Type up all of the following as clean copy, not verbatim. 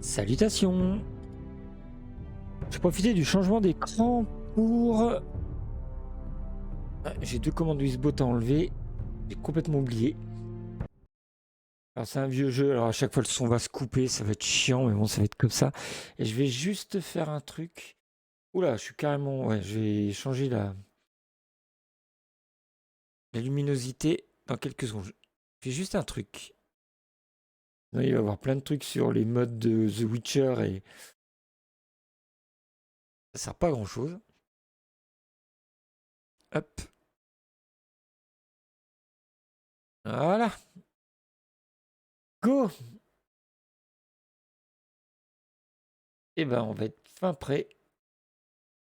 Salutations. Je profitais du changement d'écran pour... Ah, j'ai 2 commandes USB à enlever. J'ai complètement oublié. Alors c'est un vieux jeu, alors à chaque fois le son va se couper, ça va être chiant, mais bon ça va être comme ça. Et je vais juste faire un truc. Oula, je suis carrément... Ouais, je vais changer la luminosité dans quelques secondes. Je fais juste un truc. Sinon, il va y avoir plein de trucs sur les modes de The Witcher et ça sert pas à grand chose. Hop. Voilà. Go. Et ben on va être fin prêt.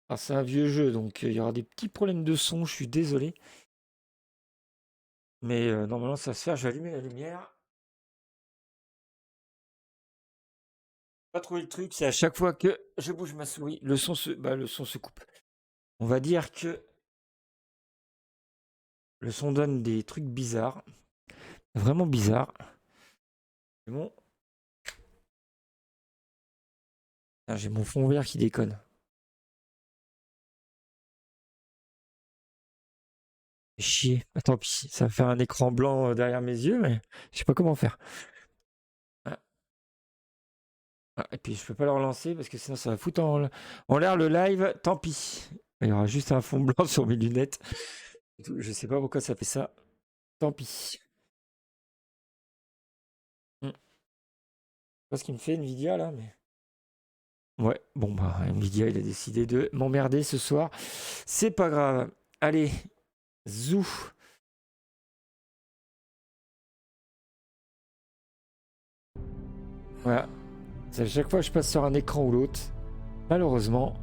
Alors c'est un vieux jeu, donc il y aura des petits problèmes de son, je suis désolé. Mais normalement ça va se faire, je vais allumer la lumière. Pas trouvé le truc, c'est à chaque fois que je bouge ma souris, le son se coupe. On va dire que le son donne des trucs bizarres. Vraiment bizarres. C'est bon. Ah, j'ai mon fond vert qui déconne. Chier. Tant pis, ça va faire un écran blanc derrière mes yeux, mais je sais pas comment faire. Ah. Ah, et puis je peux pas le relancer parce que sinon ça va foutre en l'air le live. Tant pis. Il y aura juste un fond blanc sur mes lunettes. Je sais pas pourquoi ça fait ça. Tant pis. Je sais pas ce qu'il me fait Nvidia là, mais. Ouais, bon bah Nvidia il a décidé de m'emmerder ce soir. C'est pas grave. Allez, zou. Voilà. À chaque fois que je passe sur un écran ou l'autre, malheureusement,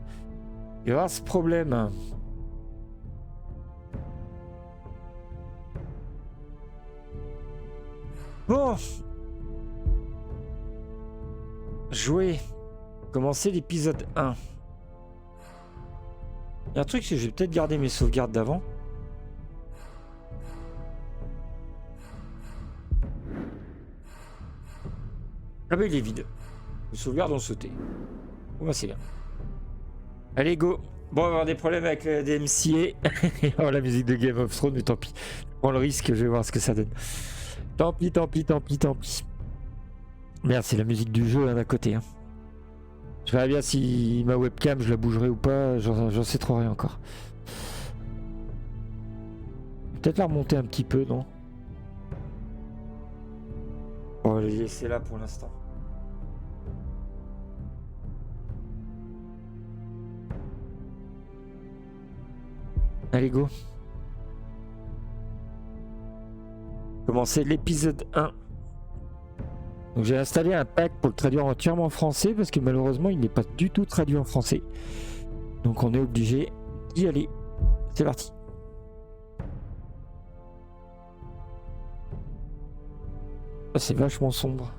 il va y avoir ce problème. Bon. Jouer. Commencer l'épisode 1. Il y a un truc, c'est que je vais peut-être garder mes sauvegardes d'avant. Ah bah il est vide. Les sauvegardes ont sauté. Bon bah c'est bien. Allez go. Bon, on va avoir des problèmes avec le DMCA. Oh, la musique de Game of Thrones, mais tant pis. Je prends le risque, je vais voir ce que ça donne. Tant pis, tant pis, tant pis, tant pis. Merde, c'est la musique du jeu là d'à côté. Hein. Je verrai bien si ma webcam, je la bougerai ou pas. J'en sais trop rien encore. Peut-être la remonter un petit peu, non? On va les laisser là pour l'instant. Allez, go. Commencer l'épisode 1. Donc j'ai installé un pack pour le traduire entièrement en français parce que malheureusement il n'est pas du tout traduit en français. Donc on est obligé d'y aller. C'est parti. Oh, c'est vachement sombre.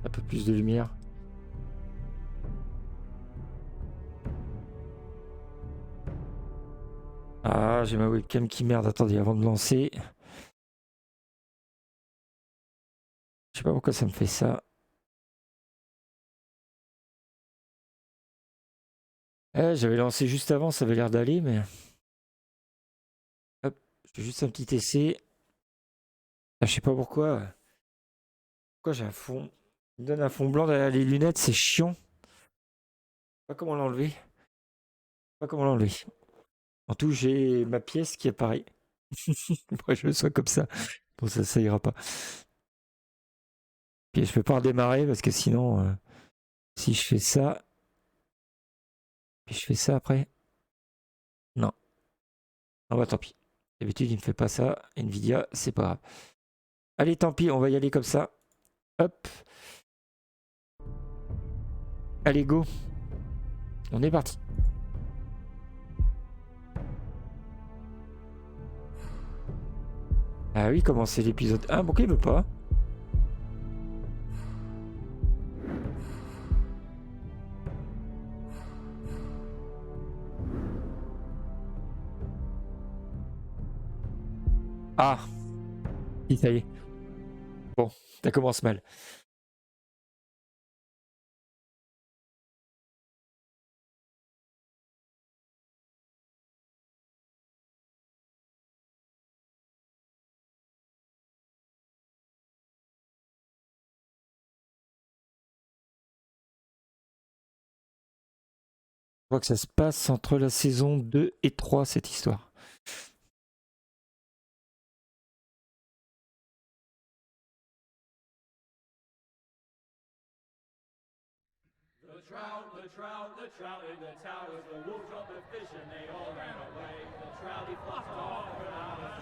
Un peu plus de lumière. Ah, j'ai ma webcam qui merde. Attendez, avant de lancer. Je sais pas pourquoi ça me fait ça. J'avais lancé juste avant, ça avait l'air d'aller, mais... Hop, je fais juste un petit essai. Ah, je sais pas pourquoi. Pourquoi j'ai un fond... Il me donne un fond blanc derrière les lunettes, c'est chiant. Je sais pas comment l'enlever. Je sais pas comment l'enlever. En tout, j'ai ma pièce qui apparaît. Moi, je le sois comme ça. Bon, ça ira pas. Puis je peux pas redémarrer parce que sinon, si je fais ça, puis je fais ça après. Non. Ah bah tant pis. D'habitude, il me fait pas ça. Nvidia, c'est pas grave. Allez, tant pis, on va y aller comme ça. Hop. Allez, go. On est parti. Ah oui, commencer l'épisode 1. Pourquoi il veut pas? Ah, si, ça y est. Bon, ça commence mal. Je crois que ça se passe entre la saison 2 et 3, cette histoire.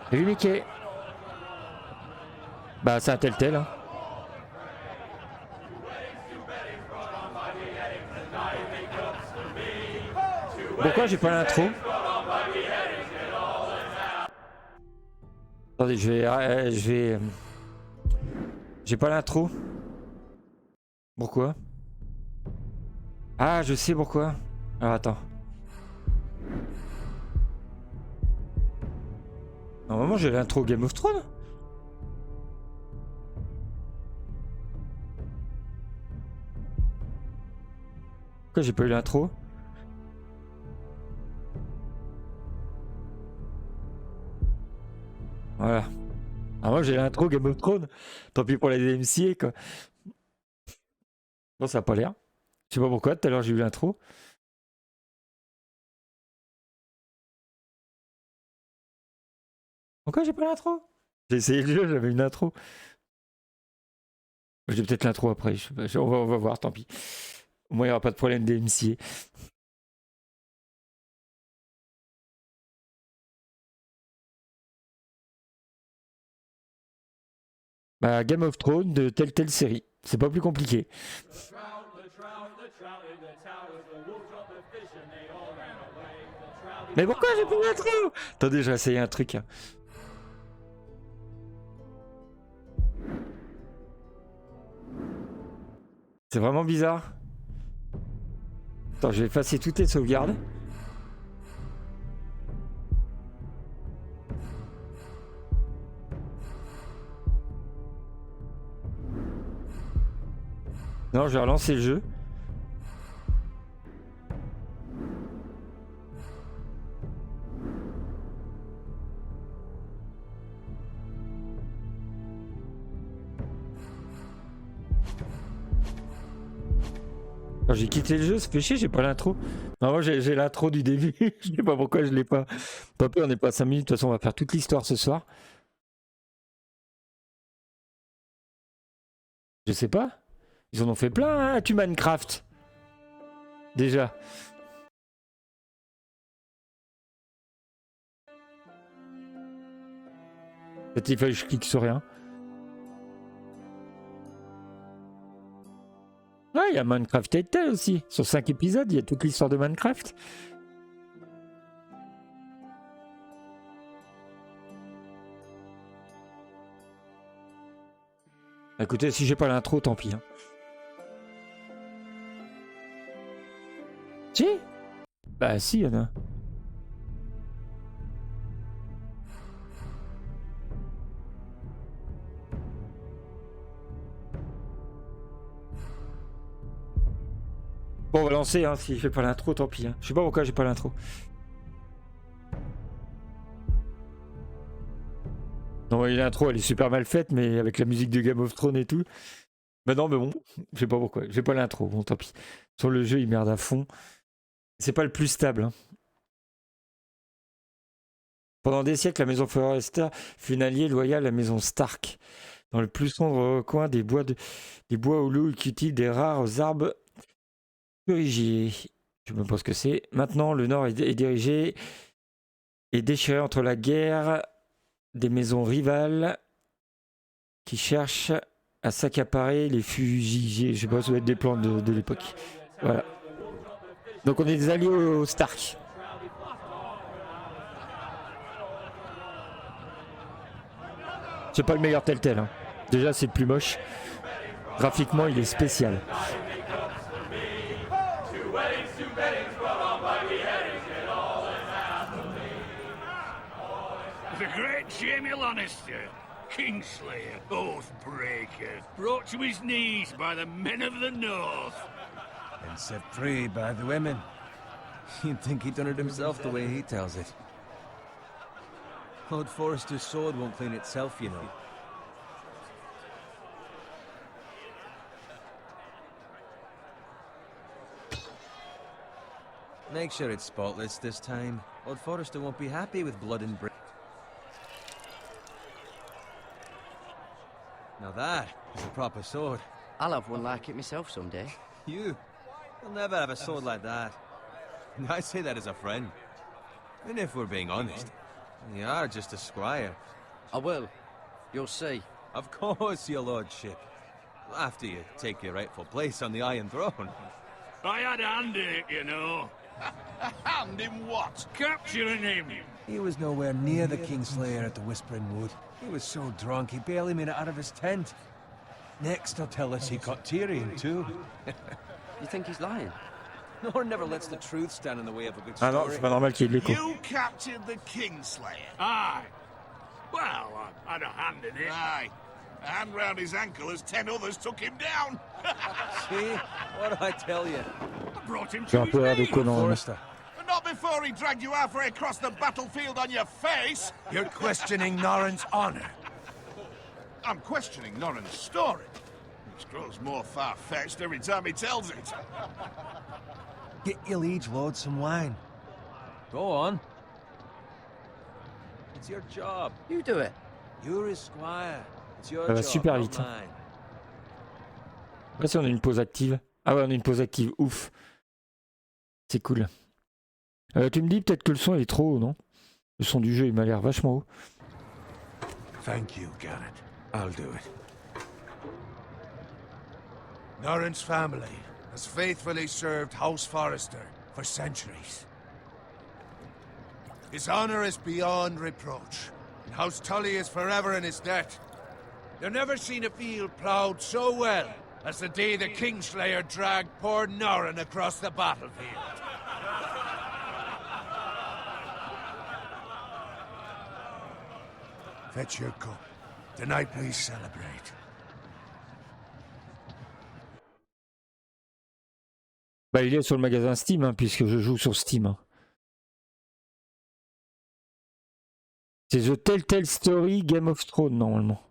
Salut Mickey. Bah c'est un tel hein. Pourquoi j'ai pas l'intro? Attendez, j'ai pas l'intro. Pourquoi? Ah, je sais pourquoi. Alors attends. Normalement j'ai l'intro Game of Thrones. Pourquoi j'ai pas eu l'intro? Voilà. Alors moi j'ai l'intro Game of Thrones. Tant pis pour la DMCA quoi. Bon ça a pas l'air. Je sais pas pourquoi, tout à l'heure j'ai eu l'intro. Pourquoi j'ai pas l'intro? J'ai essayé le jeu, j'avais une intro. J'ai peut-être l'intro après, on va voir, tant pis. Au moins il n'y aura pas de problème DMCA. Bah, Game of Thrones de telle série. C'est pas plus compliqué. Mais pourquoi j'ai plus l'intro? Attendez, j'ai essayé un truc. C'est vraiment bizarre. Attends, je vais effacer toutes les sauvegardes. Non, je vais relancer le jeu. J'ai quitté le jeu, c'est péché, j'ai pas l'intro. Non, moi j'ai l'intro du début, je sais pas pourquoi je l'ai pas. Tant pis, on n'est pas à 5 minutes, de toute façon on va faire toute l'histoire ce soir. Je sais pas. Ils en ont fait plein, hein, tu Minecraft. Déjà. Peut-être il fallait que je clique sur rien. Ouais, il y a Minecraft et tel aussi. Sur 5 épisodes, il y a toute l'histoire de Minecraft. Écoutez, si j'ai pas l'intro, tant pis. Hein. Si? Bah si, il y en a. Bon, on va lancer, hein, si j'ai pas l'intro, tant pis. Hein. Je sais pas pourquoi j'ai pas l'intro. Non, l'intro, elle est super mal faite, mais avec la musique de Game of Thrones et tout. Bah non, mais bon, je sais pas pourquoi. J'ai pas l'intro, bon, tant pis. Sur le jeu, il merde à fond. C'est pas le plus stable. Hein. Pendant des siècles, la maison Forrester fut une alliée loyale à la maison Stark. Dans le plus sombre coin des bois où l'eau cultive des rares arbres purigiés. Je me pose ce que c'est. Maintenant, le nord est dirigé et déchiré entre la guerre des maisons rivales qui cherchent à s'accaparer les fusillés. Je sais pas, ça doit être des plans de l'époque. Voilà. Donc on est des alliés aux Stark. C'est pas le meilleur tel. Hein. Déjà, c'est le plus moche. Graphiquement, il est spécial. the great Jaime Lannister, Kingslayer, Oathbreaker, brought to his knees by the men of the North. And set free by the women. You'd think he'd done it himself the way he tells it. Lord Forrester's sword won't clean itself, you know. Make sure it's spotless this time. Lord Forrester won't be happy with blood and brain. Now that is a proper sword. I'll have one like it myself someday. You'll never have a sword like that. I say that as a friend. And if we're being honest, you are just a squire. I will. You'll see. Of course, your lordship. After you take your rightful place on the Iron Throne. I had a hand in it, you know. A hand in what? Capturing him. He was nowhere near the Kingslayer at the Whispering Wood. He was so drunk he barely made it out of his tent. Next he'll tell us he caught Tyrion too. You think he's lying? Nor never lets the truth stand in the way of a good Ah non, story. c'est pas normal qu'il y ait de l'écho. You captured the Kingslayer. Aye. Well, I had a hand in it. Aye. A hand round his ankle as 10 others took him down. See? What do I tell you? I brought him J'ai to un his peu l'air knees. déconnant. Hein. Forrester. And not before he dragged you halfway across the battlefield on your face. You're questioning Norrin's honor. I'm questioning Norrin's story. Which grows more far-fetched every time he tells it. Get your liege lord some wine. Go on. It's your job. You do it. You're his squire. It's your Ça va job, super not vite. Hein. mine. Là, si on a une pause active. Ah ouais, on a une pause active. Ouf. C'est cool. Tu me dis peut-être que le son il est trop haut, non? Le son du jeu il m'a l'air vachement haut. Thank you, Garrett. I'll do it. Norrin's family has faithfully served House Forrester for centuries. His honor is beyond reproach, and House Tully is forever in his debt. They've never seen a field ploughed so well as the day the Kingslayer dragged poor Norrin across the battlefield. Fetch your cup. Tonight we celebrate. Bah il est sur le magasin Steam, hein, puisque je joue sur Steam. Hein. C'est The Telltale Story Game of Thrones normalement.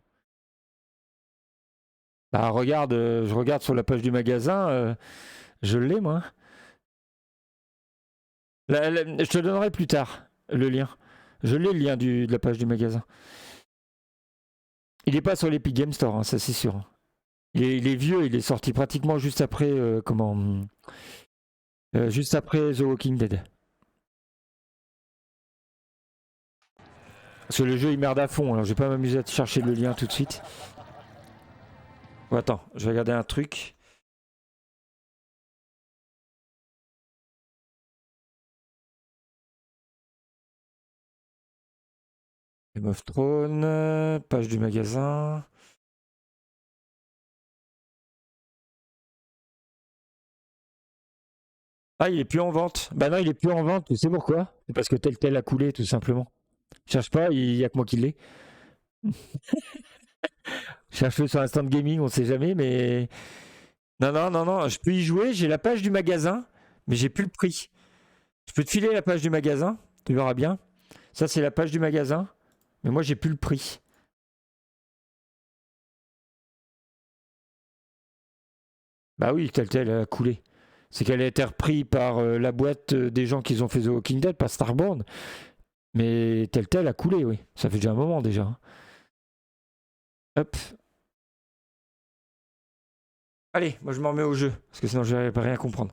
Bah regarde, je regarde sur la page du magasin, je l'ai moi. Je te donnerai plus tard le lien. Je l'ai le lien de la page du magasin. Il est pas sur l'Epic Game Store, hein, ça c'est sûr. Il est vieux, il est sorti pratiquement juste après juste après The Walking Dead. Parce que le jeu il merde à fond, alors je vais pas m'amuser à te chercher le lien tout de suite. Oh, attends, je vais regarder un truc. Game of Thrones, page du magasin. Ah, il est plus en vente. Bah non, il est plus en vente. Tu sais pourquoi? C'est parce que tel a coulé, tout simplement. Cherche pas, il y a que moi qui l'ai. Cherche-le sur Instant Gaming, on sait jamais, mais... Non, je peux y jouer, j'ai la page du magasin, mais j'ai plus le prix. Je peux te filer la page du magasin, tu verras bien. Ça, c'est la page du magasin, mais moi, j'ai plus le prix. Bah oui, tel a coulé. C'est qu'elle a été reprise par la boîte des gens qui ont fait The Walking Dead, pas Starbound. Mais tel a coulé, oui. Ça fait déjà un moment déjà. Hein. Hop. Allez, moi je m'en remets au jeu, parce que sinon je vais pas rien comprendre.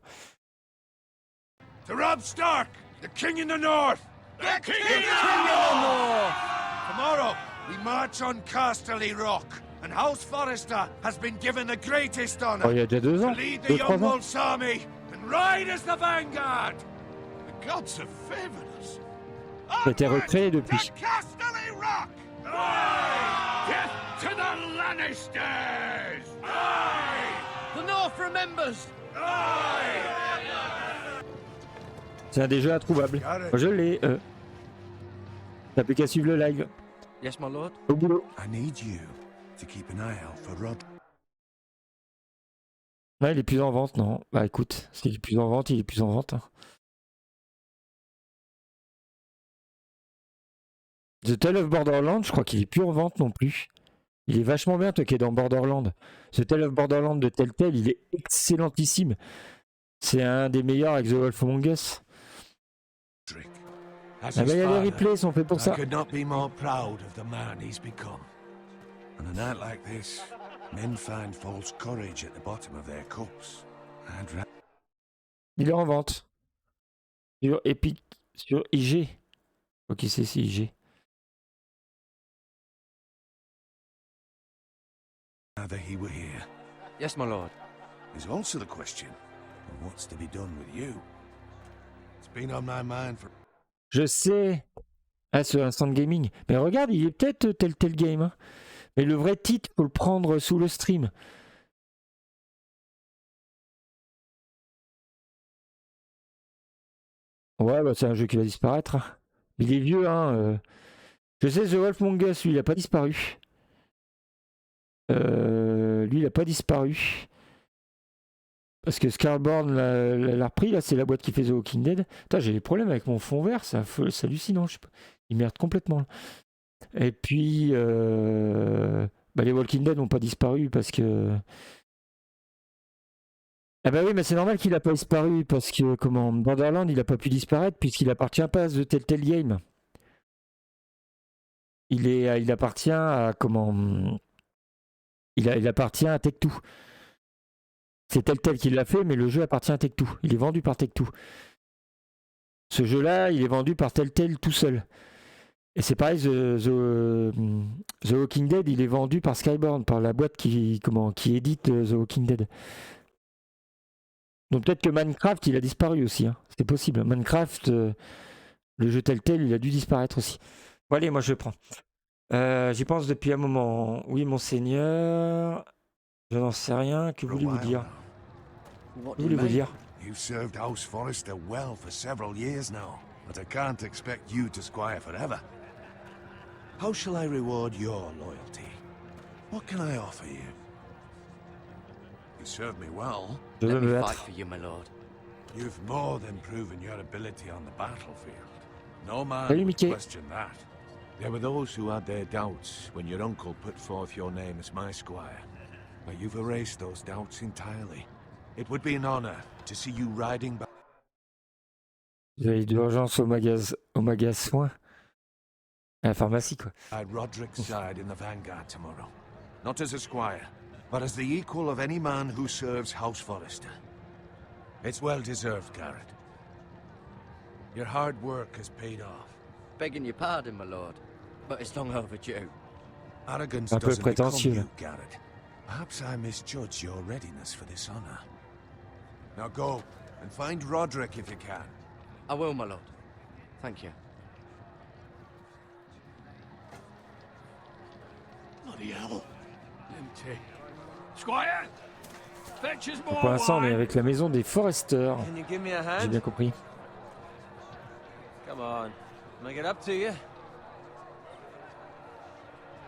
To Robb Stark, the king in the north! The King The of king in the north! Tomorrow, we march on Casterly Rock, and House Forrester has been given the greatest honor Oh, il y a déjà 2 ans, to lead the 2-3 young ans. Wolf's army and ride as the vanguard! The gods have favored us. Ça a été recréé depuis. To Casterly Rock! Death to the Lannisters! The North remembers! C'est un des jeux introuvables. Moi, je l'ai. T'as plus qu'à suivre le live. Yes, my lord. Au boulot. I need you to keep an eye out for Rod. Ouais, il est plus en vente, non. Bah écoute, s'il est plus en vente, il est plus en vente. Hein. The Tale of Borderlands, je crois qu'il est plus en vente non plus. Il est vachement bien, toi qui es dans Borderlands. The Tale of Borderlands de Telltale, il est excellentissime. C'est un des meilleurs avec The Wolf Among Us. As Ah bah his il y a les father, replays, ils sont faits pour I ça. could not be more proud of the man he's become. On a night like this, men find false courage at the bottom of their cups. Il est en vente. Sur Epic, sur IG. Ok, c'est IG. Rather he were here. Yes, my lord. There's also the question of what's to be done with you. It's been on my mind for... Je sais. Ah, ce Instant Gaming. Mais regarde, il est peut-être Telltale Game. Hein. Mais le vrai titre, faut le prendre sous le stream. Ouais, bah c'est un jeu qui va disparaître. Hein. Il est vieux, hein. Je sais, The Wolf Among Us, lui, il a pas disparu. Lui, il a pas disparu. Parce que Scarborn l'a repris, là, c'est la boîte qui fait The Walking Dead. Putain, j'ai des problèmes avec mon fond vert, c'est hallucinant. Je sais pas. Il merde complètement. Là. Et puis, bah, les Walking Dead n'ont pas disparu parce que. Ah bah oui, mais c'est normal qu'il a pas disparu parce que comment Borderlands, il a pas pu disparaître puisqu'il appartient pas à The Telltale Game. Il appartient à comment. Il appartient à Tech2. C'est Telltale qui l'a fait, mais le jeu appartient à Tech2. Il est vendu par Tech2. Ce jeu-là, il est vendu par Telltale tout seul. Et c'est pareil, The Walking Dead, il est vendu par Skybound, par la boîte qui édite The Walking Dead. Donc peut-être que Minecraft, il a disparu aussi. Hein. C'est possible. Minecraft, le jeu Telltale, il a dû disparaître aussi. Bon allez, moi je prends. J'y pense depuis un moment. Oui, monseigneur. Je n'en sais rien. Que voulez-vous dire? What Que do you voulez-vous mean? dire? You've served House Forrester well for several years now, but I can't expect you to squire forever. How shall I reward your loyalty? What can I offer you? You serve me well. Je veux Let me me fight battre. for you, my lord. You've more than proven your ability on the battlefield. No man Salut, would Mickey. question that. There were those who had their doubts when your uncle put forth your name as my squire. But you've erased those doubts entirely. It would be an honor to see you riding back. Vous avez d'urgence au magasin. À la pharmacie, quoi. At Roderick's side in the vanguard tomorrow. Not as a squire, but as the equal of any man who serves House Forrester. It's well deserved, Garrett. Your hard work has paid off. Begging your pardon, my lord, but it's long overdue. Arrogance Un peu doesn't become prétentieux. you, Garrett. Perhaps I misjudge your readiness for this honor. Now go, and find Roderick if you can. I will, my lord. Thank you. Bloody hell. Empty. Squire! Fetch us more Pour l'instant, on est wine. avec la maison des Forrester. Can you give me a J'ai hand? bien compris. Come on. Can I get up to you?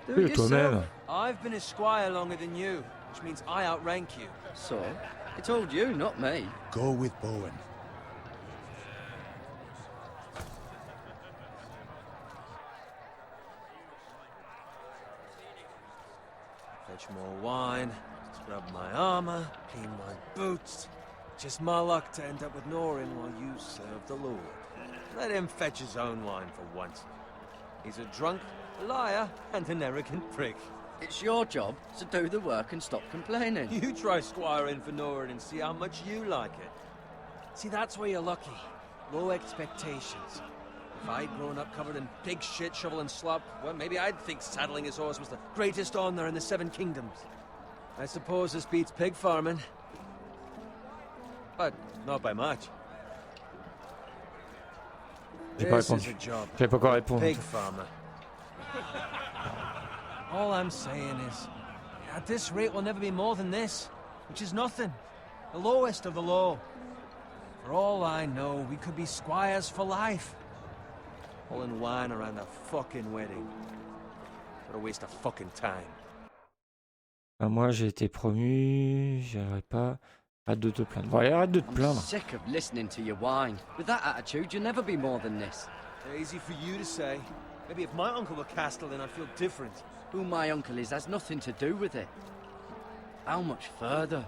Do Fais-le it toi-même. yourself. I've been a squire longer than you, which means I outrank you. So, I told you, not me. Go with Bowen. Fetch more wine, scrub my armor, clean my boots. Just my luck to end up with Norin while you serve the Lord. Let him fetch his own wine for once. He's a drunk, a liar, and an arrogant prick. It's your job to do the work and stop complaining. You try squiring for Norin and see how much you like it. See, that's where you're lucky. Low expectations. If I'd grown up covered in pig shit, shovel and slop, well, maybe I'd think saddling his horse was the greatest honor in the Seven Kingdoms. I suppose this beats pig farming. But not by much. J'ai pas This is répondu. a job. J'avais pas encore répondu. Pig farmer. All I'm saying is, at this rate we'll never be more than this, which is nothing. The lowest of the low. For all I know, we could be squires for life. Pulling wine around a fucking wedding. What a waste of fucking time. Ben, moi j'ai été promu, j'arriverai pas. Arrête de te plaindre. Bon allez, arrête de te I'm plaindre. sick of listening to your whine. With that attitude, you'll never be more than this. Easy for you to say. Maybe if my uncle were Castellan, I'd feel different. Who my uncle is has nothing to do with it. How much further?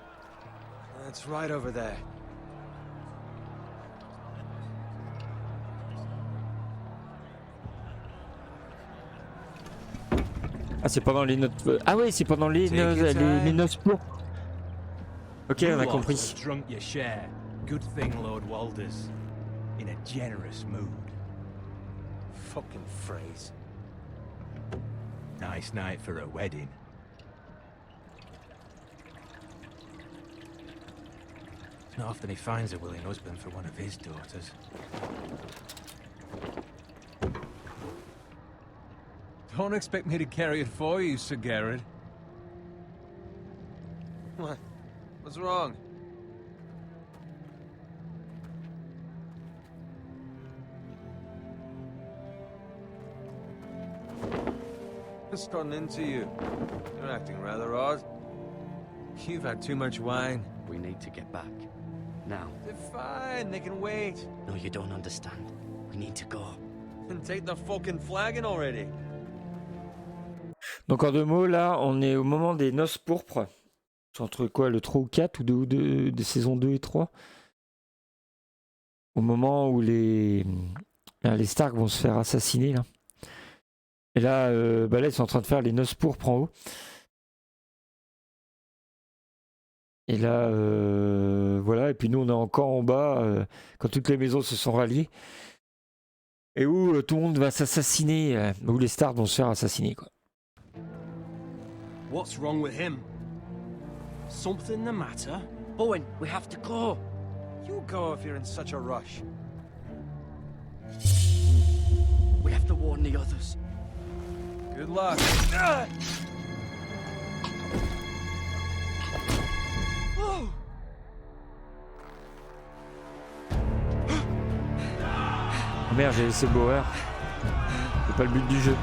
That's right over there. Ah c'est pendant les notes. Ah ouais, c'est pendant les Take your les time. noces pour. Ok, on a compris. Drunk your share. Good thing Lord Walder's in a generous mood. Fucking phrase. Nice night for a wedding. It's not often he finds a willing husband for one of his daughters. Don't expect me to carry it for you, Sir Garrett. What? What's wrong? What's gotten into you? You're acting rather odd. You've had too much wine. We need to get back. Now. They're fine, they can wait. No, you don't understand. We need to go. And take the fucking flagon already. Donc en deux mots, là, on est au moment des noces pourpres. C'est entre quoi, le 3 ou 4 ou de saison 2 et 3. Au moment où les Stark vont se faire assassiner, là. Et là, là, ils sont en train de faire les noces pourpres en haut. Et là, voilà. Et puis nous, on est encore en bas, quand toutes les maisons se sont ralliées. Et où tout le monde va s'assassiner, où les Stark vont se faire assassiner, quoi. What's wrong with him? Something the matter? Owen, we have to go. You go if you're in such a rush. We have to warn the others. Good luck. Oh merde, j'ai laissé Bauer. C'est pas le but du jeu.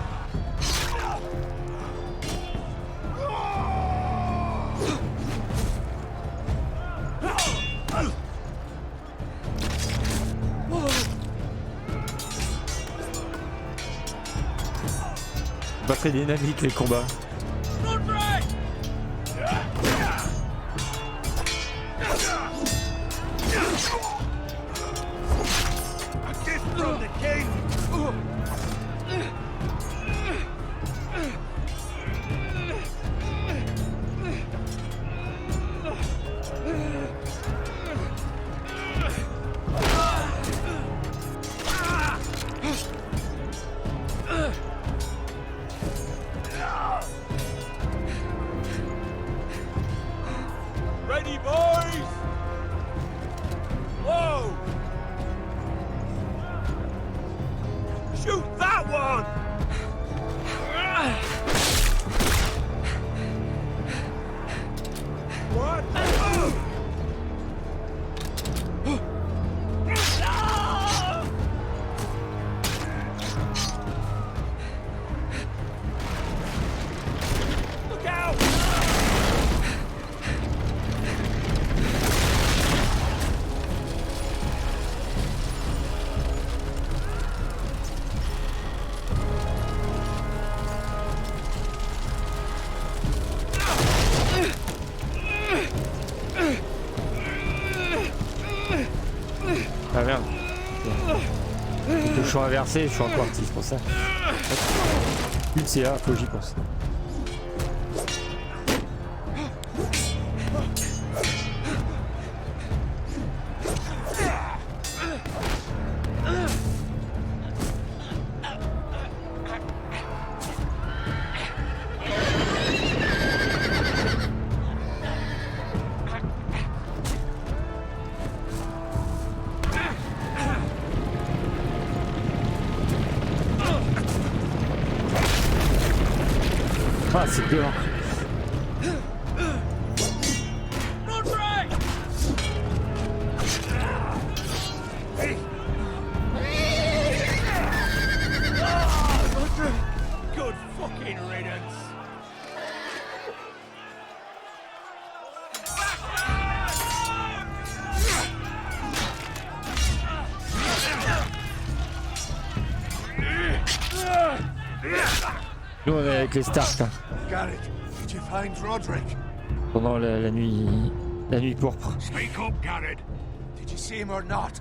Pas très dynamique les combats. Ready, boys! Whoa! Shoot that one! What? Look out! Ah merde. Le cochon inversé, je suis encore parti, c'est pour ça. Une CA, faut que j'y pense. Ah, c'est violent. Nous on est avec les Stark là, Garrett, did you find Roderick? pendant la nuit pourpre. Speak up, Garrett. Did you see him or not?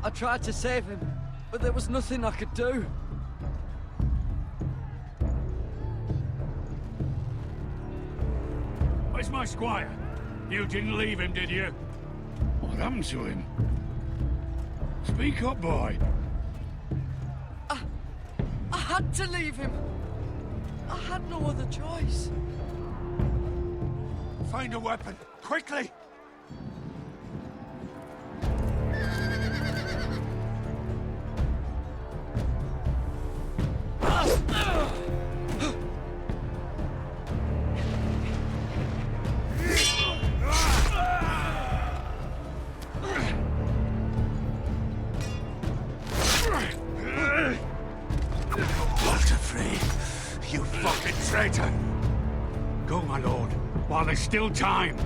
I tried to save him, but there was nothing I could do. Where's my squire? You didn't leave him, did you? What happened to him? Speak up, boy. I had to leave him. I had no other choice. Find a weapon, quickly! You fucking traitor! Go, my lord, while there's still time.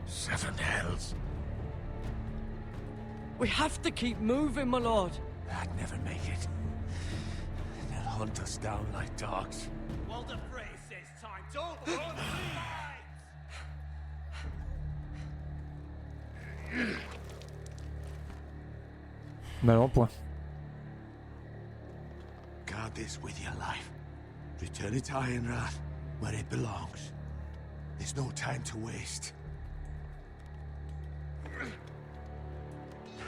Seven hells. We have to keep moving, my lord. I'd never make it. They'll hunt us down like dogs. Walder Frey says time. Don't run, Mal en point. Guard this with your life. Return it to Ironrath, where it belongs. There's no time to waste.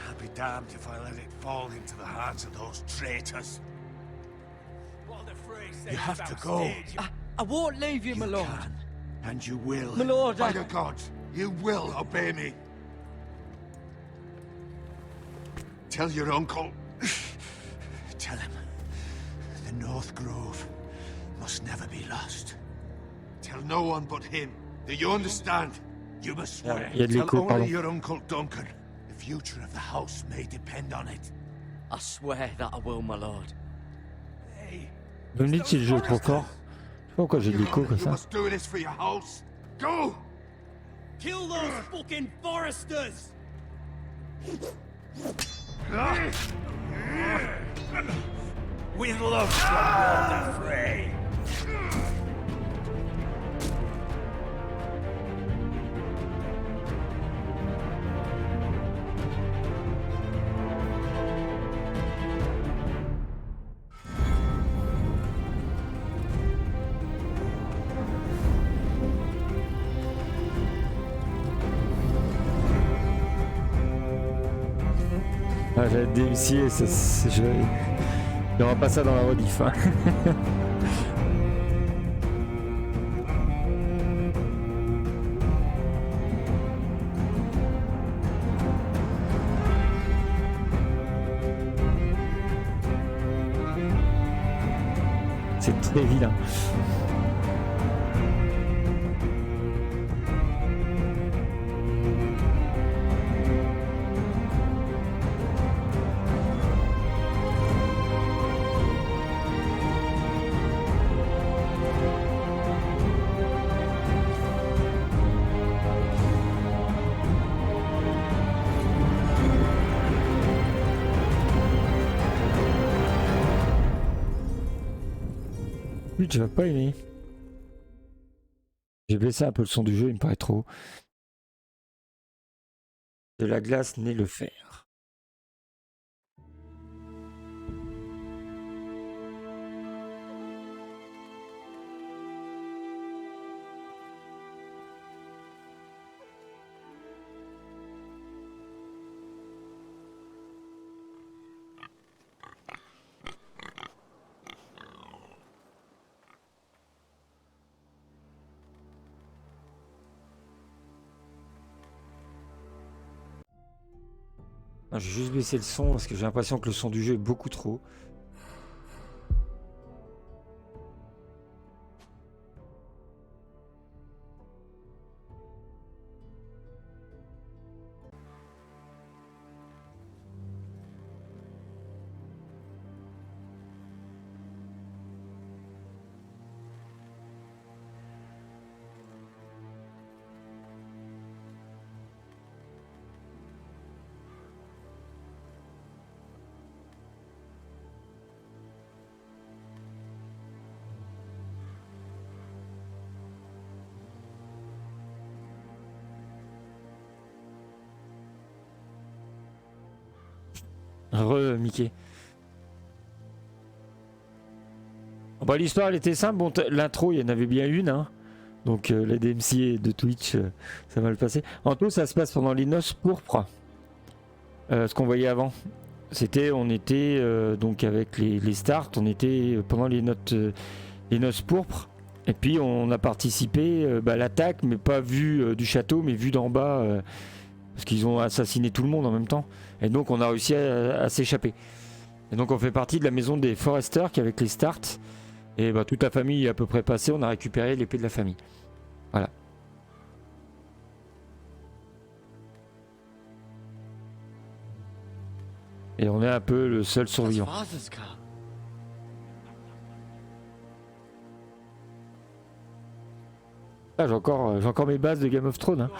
I'll be damned if I let it fall into the hands of those traitors. Walder Frey says You have to go. I won't leave you, my lord. Can, and you will. My lord, By the gods, you will obey me. Tell your uncle. Tell him. The North Grove must never be lost. Tell no one but him. Do you understand? You must swear. Il y a de Tell l'écho, only pardon. your uncle Duncan. The future of the house may depend on it. I swear that I will, my lord. Vous me dites si le jeu est trop fort. Je sais pas pourquoi j'ai de l'écho comme You ça. must do this for your house. Go! kill those fucking foresters! With love from Walder Frey. Ah, j'ai DMC, il n'y aura pas ça dans la rediff. Hein. C'est très vilain. Oui, tu vas pas aimer. J'ai baissé un peu le son du jeu, il me paraît trop. De la glace naît le fer. J'ai juste baissé le son parce que j'ai l'impression que le son du jeu est beaucoup trop. Mickey. Bon, l'histoire elle était simple. Bon, l'intro, il y en avait bien une. Hein. Donc les DMC de Twitch, ça va le passer. En tout, ça se passe pendant les noces pourpres. Ce qu'on voyait avant. On était donc avec les starts, on était pendant les noces pourpres. Et puis on a participé à l'attaque, mais pas vu du château, mais vu d'en bas. Parce qu'ils ont assassiné tout le monde en même temps. Et donc on a réussi à s'échapper. Et donc on fait partie de la maison des Foresters qui avec les starts. Et toute la famille est à peu près passée, on a récupéré l'épée de la famille. Voilà. Et on est un peu le seul survivant. Ah, j'ai encore mes bases de Game of Thrones. Hein.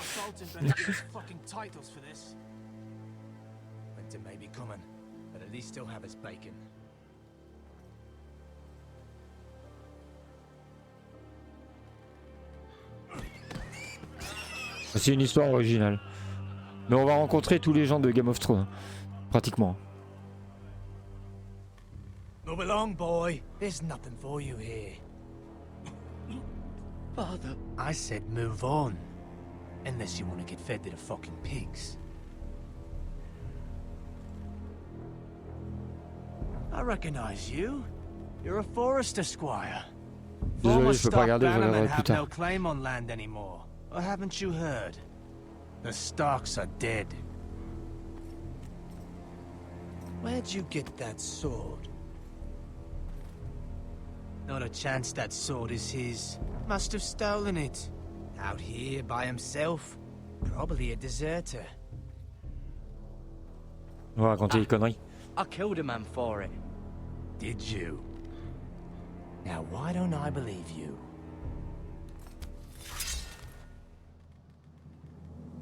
C'est une histoire originale. Mais on va rencontrer tous les gens de Game of Thrones. Pratiquement. Move along, boy. There's nothing for you here. Father. I said move on. Unless you want to get fed to the fucking pigs. I recognize you. You're a Forester squire. Désolé, je peux pas regarder, je vais regarder plus tard. No claim on land anymore. Or haven't you heard? The Starks are dead. Where'd you get that sword? Not a chance that sword is his. Must have stolen it. Out here by himself. Probably a deserter. On va raconter des conneries. I killed a man for it. Did you? Now why don't I believe you?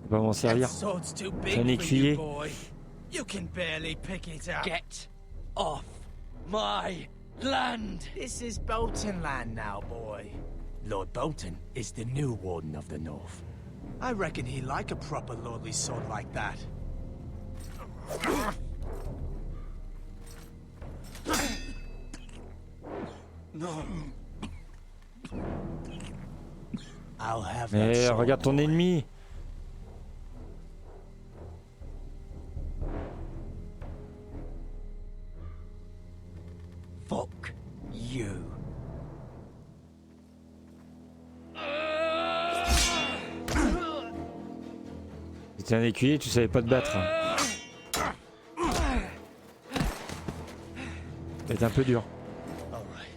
On va m'en servir. C'est un écuyer. You can barely pick it up. Get off my land! This is Bolton land now, boy. Lord Bolton is the new Warden of the North. I reckon he like a proper lordly sword like that. No. I'll have that Mais sword, regarde ton boy. ennemi. Fuck you. C'était un écuyer, tu savais pas te battre. C'est un peu dur. All right.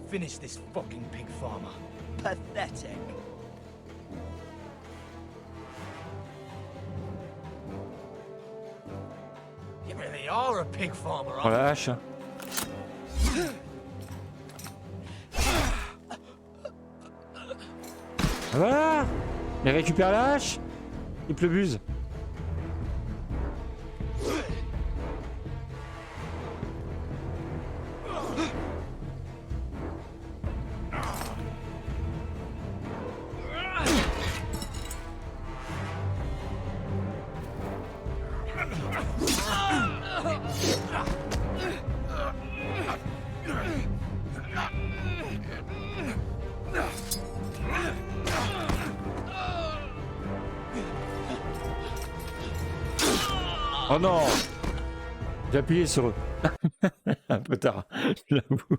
Finish this fucking pig farmer. Pathetic. You really are a pig farmer, Oh aren't la you? hache. Ah, voilà. Mais récupère la hache. Il pleubuse. Oh non! J'ai appuyé sur eux. Un peu tard, je l'avoue.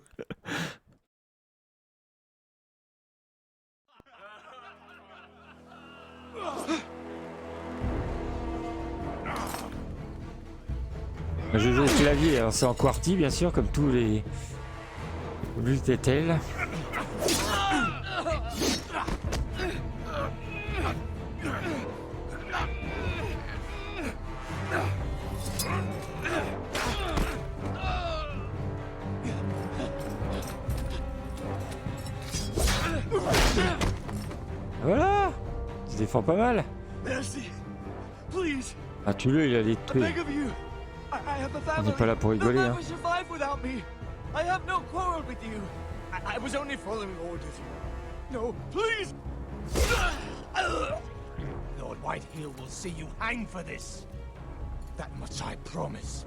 Je joue au clavier, alors c'est en QWERTY bien sûr, comme tous les multitels. Voilà! Il se défend pas mal. Mercy. Please. Ah, tue-le, il a les tuer. Beg of you. I have a On family. n'est pas là pour rigoler, They'll hein. never survive without me. I have no quarrel with you. I was only following orders. No, please. Lord Whitehill will see you hang for this. That much I promise.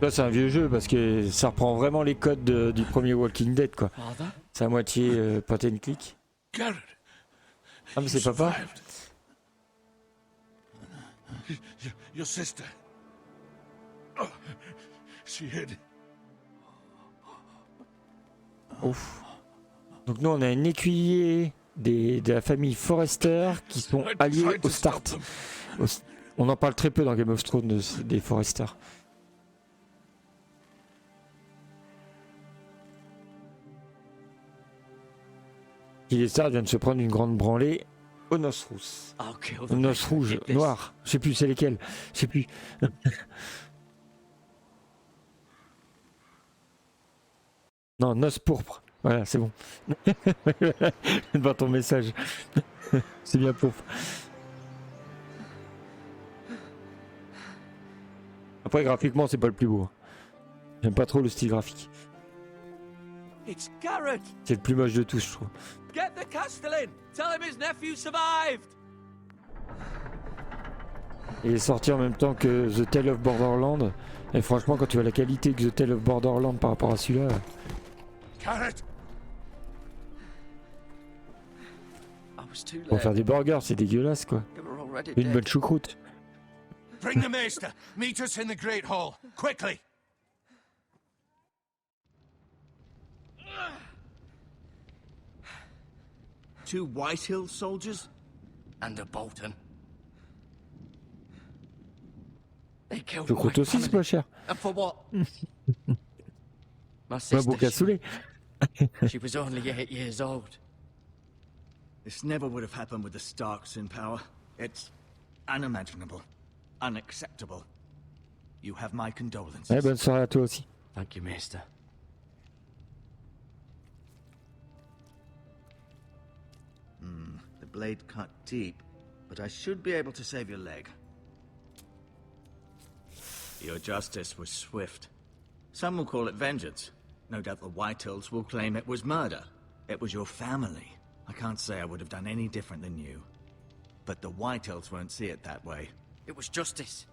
Là, c'est un vieux jeu parce que ça reprend vraiment les codes du premier Walking Dead, quoi. Father? C'est à moitié point and click. Garrett, Ah, mais c'est papa. survived. Your sister. Oh, she hid. Ouf. Donc nous, on a un écuyer de la famille Forrester qui sont I alliés tried au to stop start. them. On en parle très peu dans Game of Thrones des Forrester. Les Stark vient de se prendre une grande branlée aux noces rousses. I'll kill Aux them. noces rouges, noires. Je sais plus c'est lesquelles. Je sais plus. Non, noces pourpres. Voilà, c'est bon. Devant ton message. C'est bien pourpre. Après, graphiquement, c'est pas le plus beau. J'aime pas trop le style graphique. It's Garrett! C'est le plus moche de tous, je trouve. Get the Castellan! Tell him his nephew survived! Il est sorti en même temps que The Tale of Borderland. Et franchement, quand tu vois la qualité que The Tale of Borderland par rapport à celui-là, Garrett! I was too pour late. faire des burgers, c'est dégueulasse, quoi. They were already Une dead. bonne choucroute. Bring the maester. Meet us in the Great Hall. Quickly. Two White Hill soldiers? And a Bolton. They killed Choucroute my aussi, c'est family. pas cher. And for what? My Pas sister, beau cassoulet. she was only 8 years old. This never would have happened with the Starks in power. It's unimaginable. Unacceptable. You have my condolences. Ouais, bonne soirée à toi aussi. Thank you, Maester. The blade cut deep, but I should be able to save your leg. Your justice was swift. Some will call it vengeance. No doubt the Whitehills will claim it was murder. It was your family. I can't say I would have done any different than you. But the Whitehills won't see it that way. It was justice.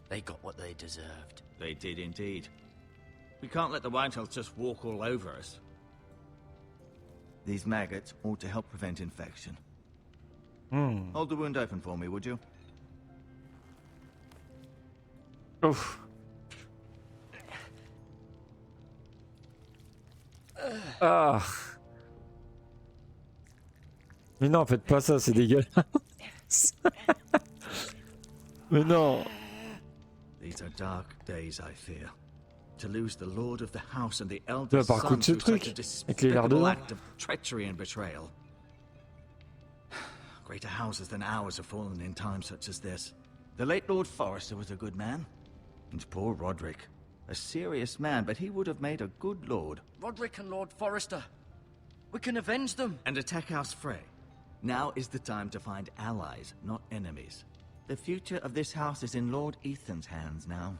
They got what they deserved. They did indeed. We can't let the Whitehills just walk all over us. These maggots ought to help prevent infection. Hold the wound open for me, would you? Ouf. Ah. Mais non, faites pas ça, c'est dégueulasse. Mais non. These are dark days, I fear. To lose the lord of the house and the Ouais, eldest par contre, son ce through truc, such a avec les despicable lardons. act of treachery and betrayal. Greater houses than ours have fallen in times such as this. The late Lord Forrester was a good man. And poor Roderick. A serious man, but he would have made a good lord. Roderick and Lord Forrester. We can avenge them. And attack House Frey. Now is the time to find allies, not enemies. The future of this house is in Lord Ethan's hands now.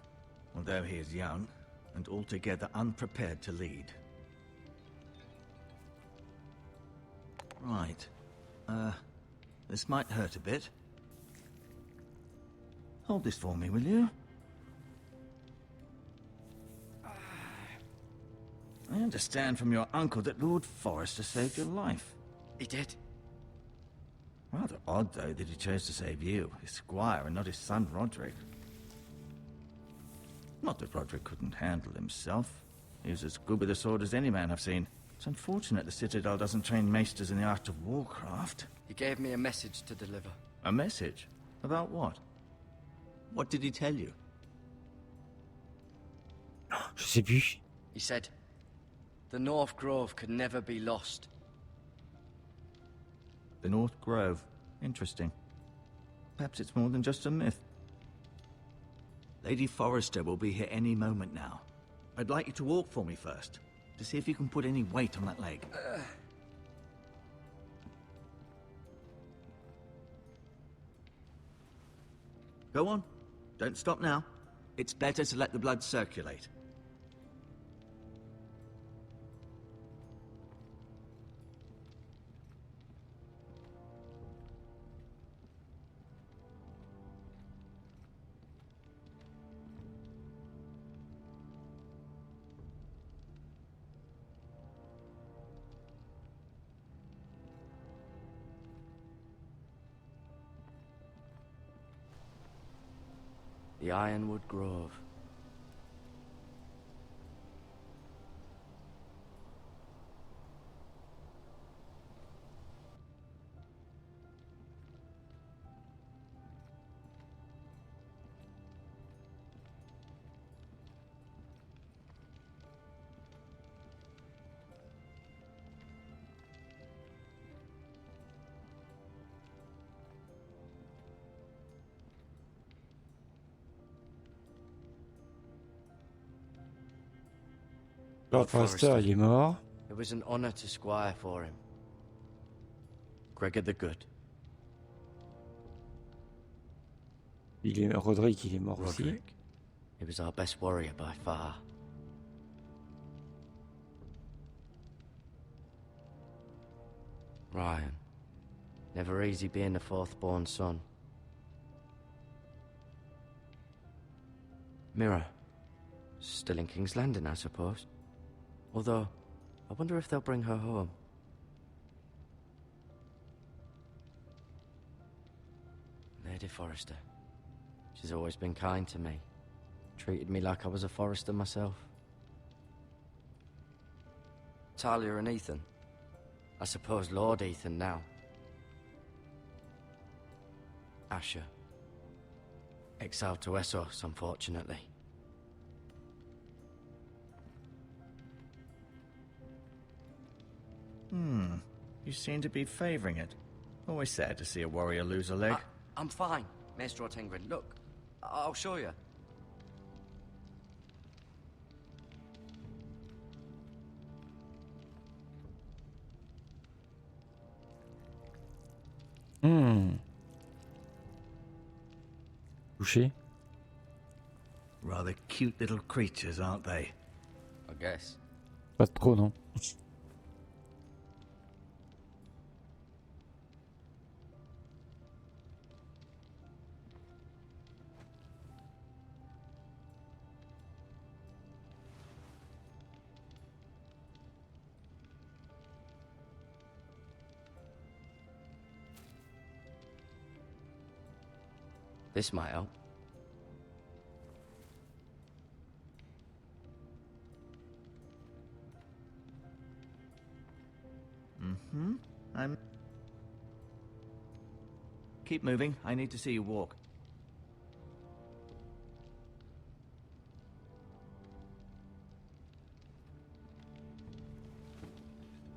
Although he is young, and altogether unprepared to lead. Right. This might hurt a bit. Hold this for me, will you? I understand from your uncle that Lord Forrester saved your life. He did. Rather odd, though, that he chose to save you, his squire, and not his son Roderick. Not that Roderick couldn't handle himself. He was as good with a sword as any man I've seen. It's unfortunate the Citadel doesn't train maesters in the art of warcraft. He gave me a message to deliver. A message? About what? What did he tell you? Je sais plus. He said, the North Grove could never be lost. The North Grove. Interesting. Perhaps it's more than just a myth. Lady Forrester will be here any moment now. I'd like you to walk for me first, to see if you can put any weight on that leg. Go on. Don't stop now. It's better to let the blood circulate. The Ironwood Grove. Lord Forrester, il est mort. It was an honor to squire for him. Gregor the Good. Roderick, il est mort aussi. Roderick. He was our best warrior by far. Ryan. Never easy being the fourth-born son. Mira. Still in King's Landing, I suppose. Although, I wonder if they'll bring her home. Lady Forrester. She's always been kind to me. Treated me like I was a Forrester myself. Talia and Ethan. I suppose Lord Ethan now. Asher. Exiled to Essos, unfortunately. You seem to be favoring it. Always sad to see a warrior lose a leg. I'm fine, Maester Ortengrin. Look, I'll show you. Touché. Rather cute little creatures, aren't they? I guess. Pas trop, non. This might help. Keep moving. I need to see you walk.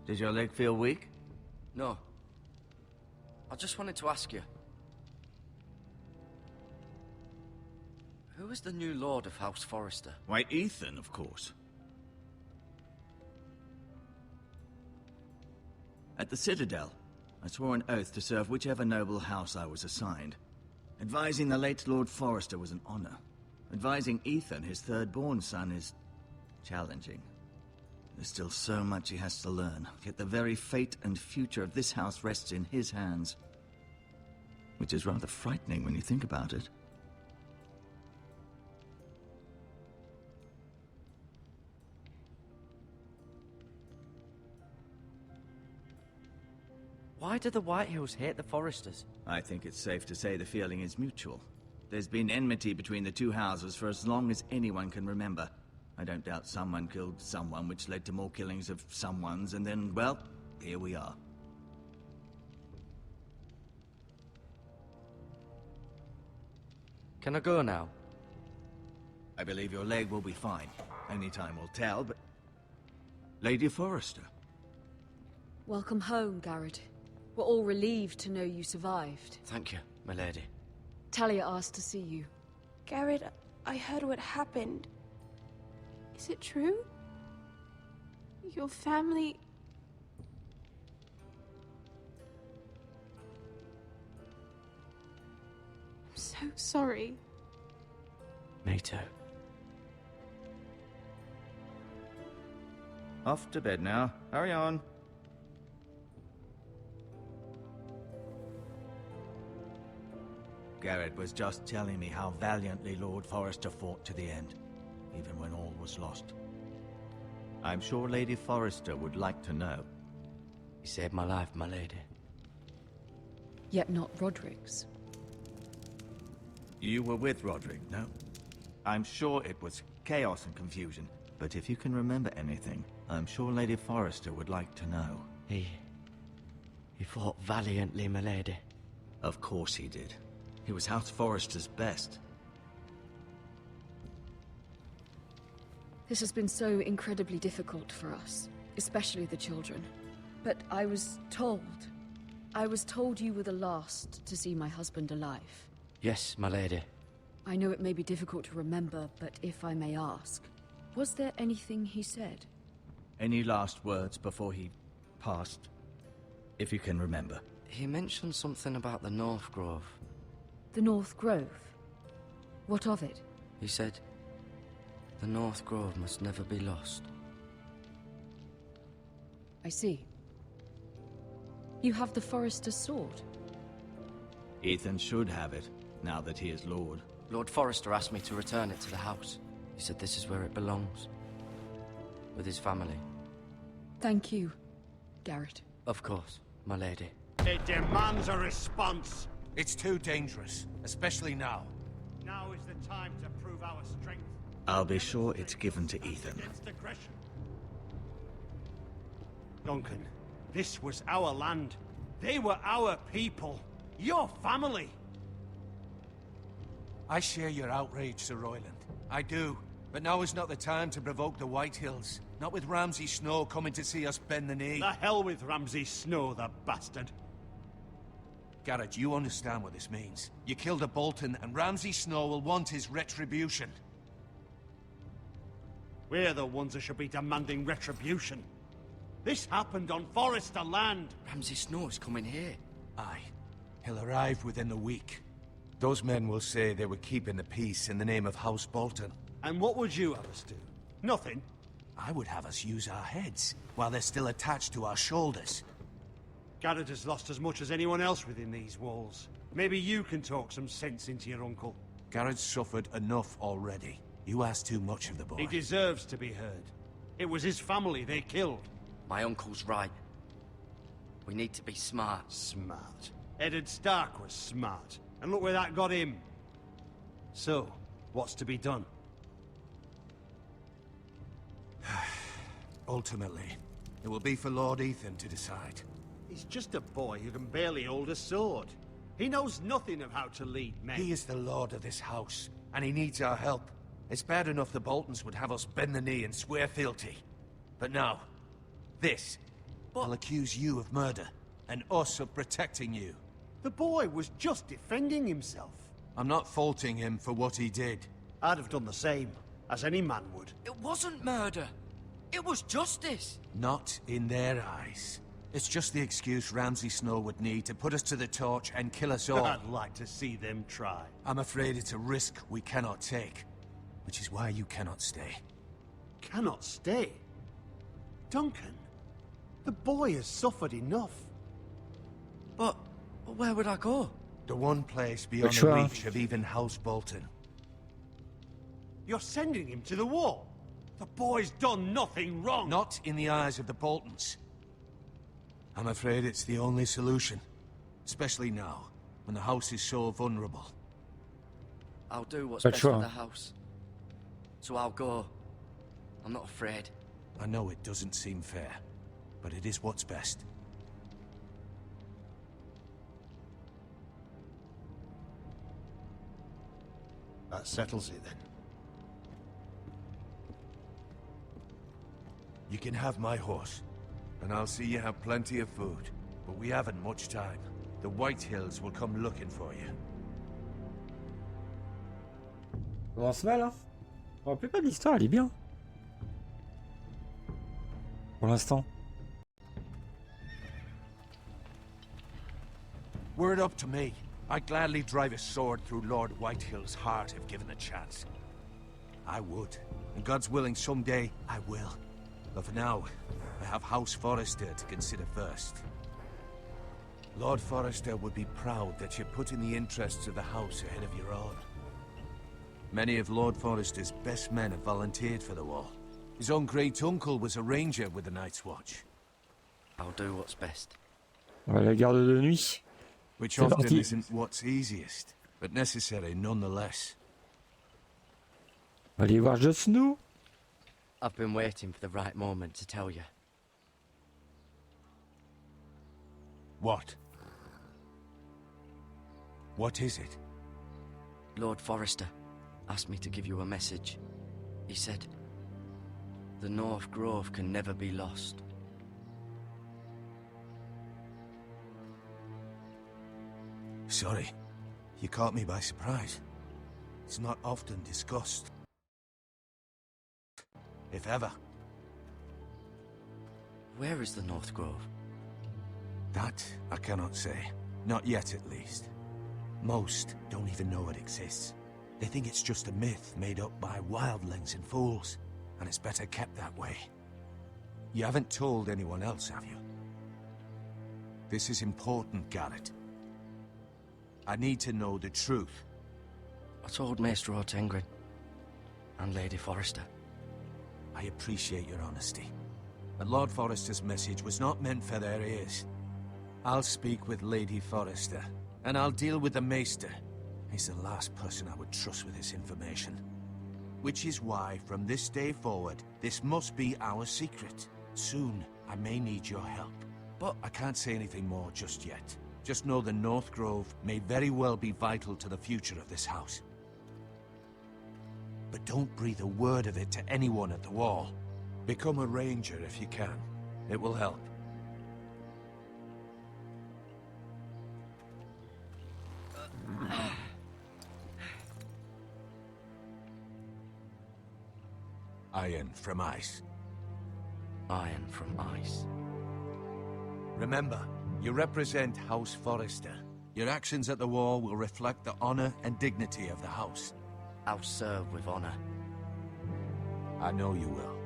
Does your leg feel weak? No. I just wanted to ask you. Who is the new Lord of House Forrester? Why, Ethan, of course. At the Citadel, I swore an oath to serve whichever noble house I was assigned. Advising the late Lord Forrester was an honor. Advising Ethan, his third-born son, is challenging. There's still so much he has to learn, yet the very fate and future of this house rests in his hands. Which is rather frightening when you think about it. Why do the Whitehills hate the Forresters? I think it's safe to say the feeling is mutual. There's been enmity between the two houses for as long as anyone can remember. I don't doubt someone killed someone, which led to more killings of someones, and then, well, here we are. Can I go now? I believe your leg will be fine. Only time will tell, but... Lady Forrester. Welcome home, Garrett. We're all relieved to know you survived. Thank you, my lady. Talia asked to see you. Garrett, I heard what happened. Is it true? Your family... I'm so sorry. Me too. Off to bed now. Hurry on. Garrett was just telling me how valiantly Lord Forrester fought to the end, even when all was lost. I'm sure Lady Forrester would like to know. He saved my life, my lady. Yet not Roderick's. You were with Roderick, no? I'm sure it was chaos and confusion, but if you can remember anything, I'm sure Lady Forrester would like to know. He fought valiantly, my lady. Of course he did. He was House Forrester's best. This has been so incredibly difficult for us, especially the children. But I was told you were the last to see my husband alive. Yes, my lady. I know it may be difficult to remember, but if I may ask, was there anything he said? Any last words before he passed? If you can remember. He mentioned something about the North Grove. The North Grove? What of it? He said, the North Grove must never be lost. I see. You have the Forester's sword. Ethan should have it, now that he is Lord. Lord Forrester asked me to return it to the house. He said this is where it belongs. With his family. Thank you, Garrett. Of course, my lady. It demands a response. It's too dangerous, especially now. Now is the time to prove our strength. I'll be sure it's given to Ethan. Against aggression. Duncan, this was our land. They were our people. Your family. I share your outrage, Sir Royland. I do. But now is not the time to provoke the White Hills. Not with Ramsay Snow coming to see us bend the knee. The hell with Ramsay Snow, the bastard. Garrett, you understand what this means. You killed a Bolton, and Ramsay Snow will want his retribution. We're the ones that should be demanding retribution. This happened on Forrester land. Ramsay Snow is coming here. Aye. He'll arrive within a week. Those men will say they were keeping the peace in the name of House Bolton. And what would you have us do? Nothing. I would have us use our heads, while they're still attached to our shoulders. Garrett has lost as much as anyone else within these walls. Maybe you can talk some sense into your uncle. Garrett's suffered enough already. You ask too much of the boy. He deserves to be heard. It was his family they killed. My uncle's right. We need to be smart. Smart. Eddard Stark was smart. And look where that got him. So, what's to be done? Ultimately, it will be for Lord Ethan to decide. He's just a boy who can barely hold a sword. He knows nothing of how to lead men. He is the lord of this house, and he needs our help. It's bad enough the Boltons would have us bend the knee and swear fealty. But now, this will accuse you of murder, and us of protecting you. The boy was just defending himself. I'm not faulting him for what he did. I'd have done the same, as any man would. It wasn't murder. It was justice. Not in their eyes. It's just the excuse Ramsay Snow would need to put us to the torch and kill us all. I'd like to see them try. I'm afraid it's a risk we cannot take, which is why you cannot stay. Cannot stay? Duncan, the boy has suffered enough. But where would I go? The one place beyond Which the one? reach of even House Bolton. You're sending him to the war. The boy's done nothing wrong. Not in the eyes of the Boltons. I'm afraid it's the only solution. Especially now, when the house is so vulnerable. I'll do what's But best sure. for the house. So I'll go. I'm not afraid. I know it doesn't seem fair, but it is what's best. That settles it then. You can have my horse, and I'll see you have plenty of food. But we haven't much time. The White Hills will come looking for you. Commence mal, hein. Je me rappelle pas de l'histoire, elle est bien. Pour l'instant. Were it up to me, I'd gladly drive a sword through Lord Whitehill's heart if given a chance. I would. And God's willing, someday I will. But for now, I have House Forrester to consider first. Lord Forrester would be proud that you're putting the interests of the house ahead of your own. Many of Lord Forrester's best men have volunteered for the war. His own great-uncle was a ranger with the Night's Watch. I'll do what's best. Ouais, la garde de nuit. Which C'est often parti. isn't what's easiest. but necessary nonetheless. On va aller voir Jon Snow. I've been waiting for the right moment to tell you. What? What is it? Lord Forrester asked me to give you a message. He said, the North Grove can never be lost. Sorry, you caught me by surprise. It's not often discussed. If ever. Where is the North Grove? That I cannot say. Not yet, at least. Most don't even know it exists. They think it's just a myth made up by wildlings and fools, and it's better kept that way. You haven't told anyone else, have you? This is important, Garrett. I need to know the truth. I told Maester Ortengrin and Lady Forrester. I appreciate your honesty, but Lord Forrester's message was not meant for their ears. I'll speak with Lady Forrester, and I'll deal with the Maester. He's the last person I would trust with this information. Which is why, from this day forward, this must be our secret. Soon, I may need your help. But I can't say anything more just yet. Just know the North Grove may very well be vital to the future of this house. But don't breathe a word of it to anyone at the Wall. Become a ranger if you can. It will help. Iron from ice. Iron from ice. Remember, you represent House Forrester. Your actions at the Wall will reflect the honor and dignity of the house. I'll serve with honor. I know you will.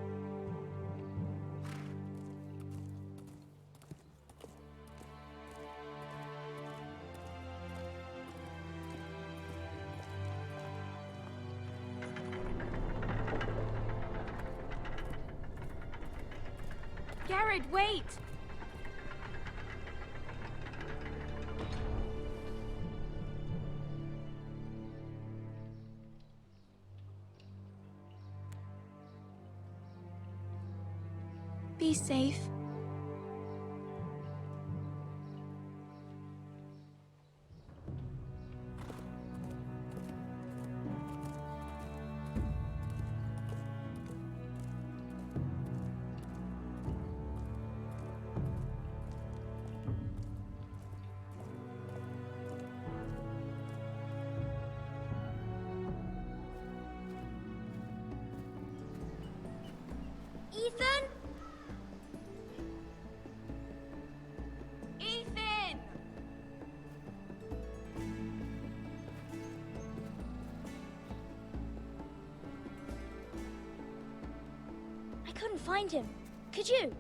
Garrett, wait! Be safe. Ethan? Ethan! I couldn't find him. Could you?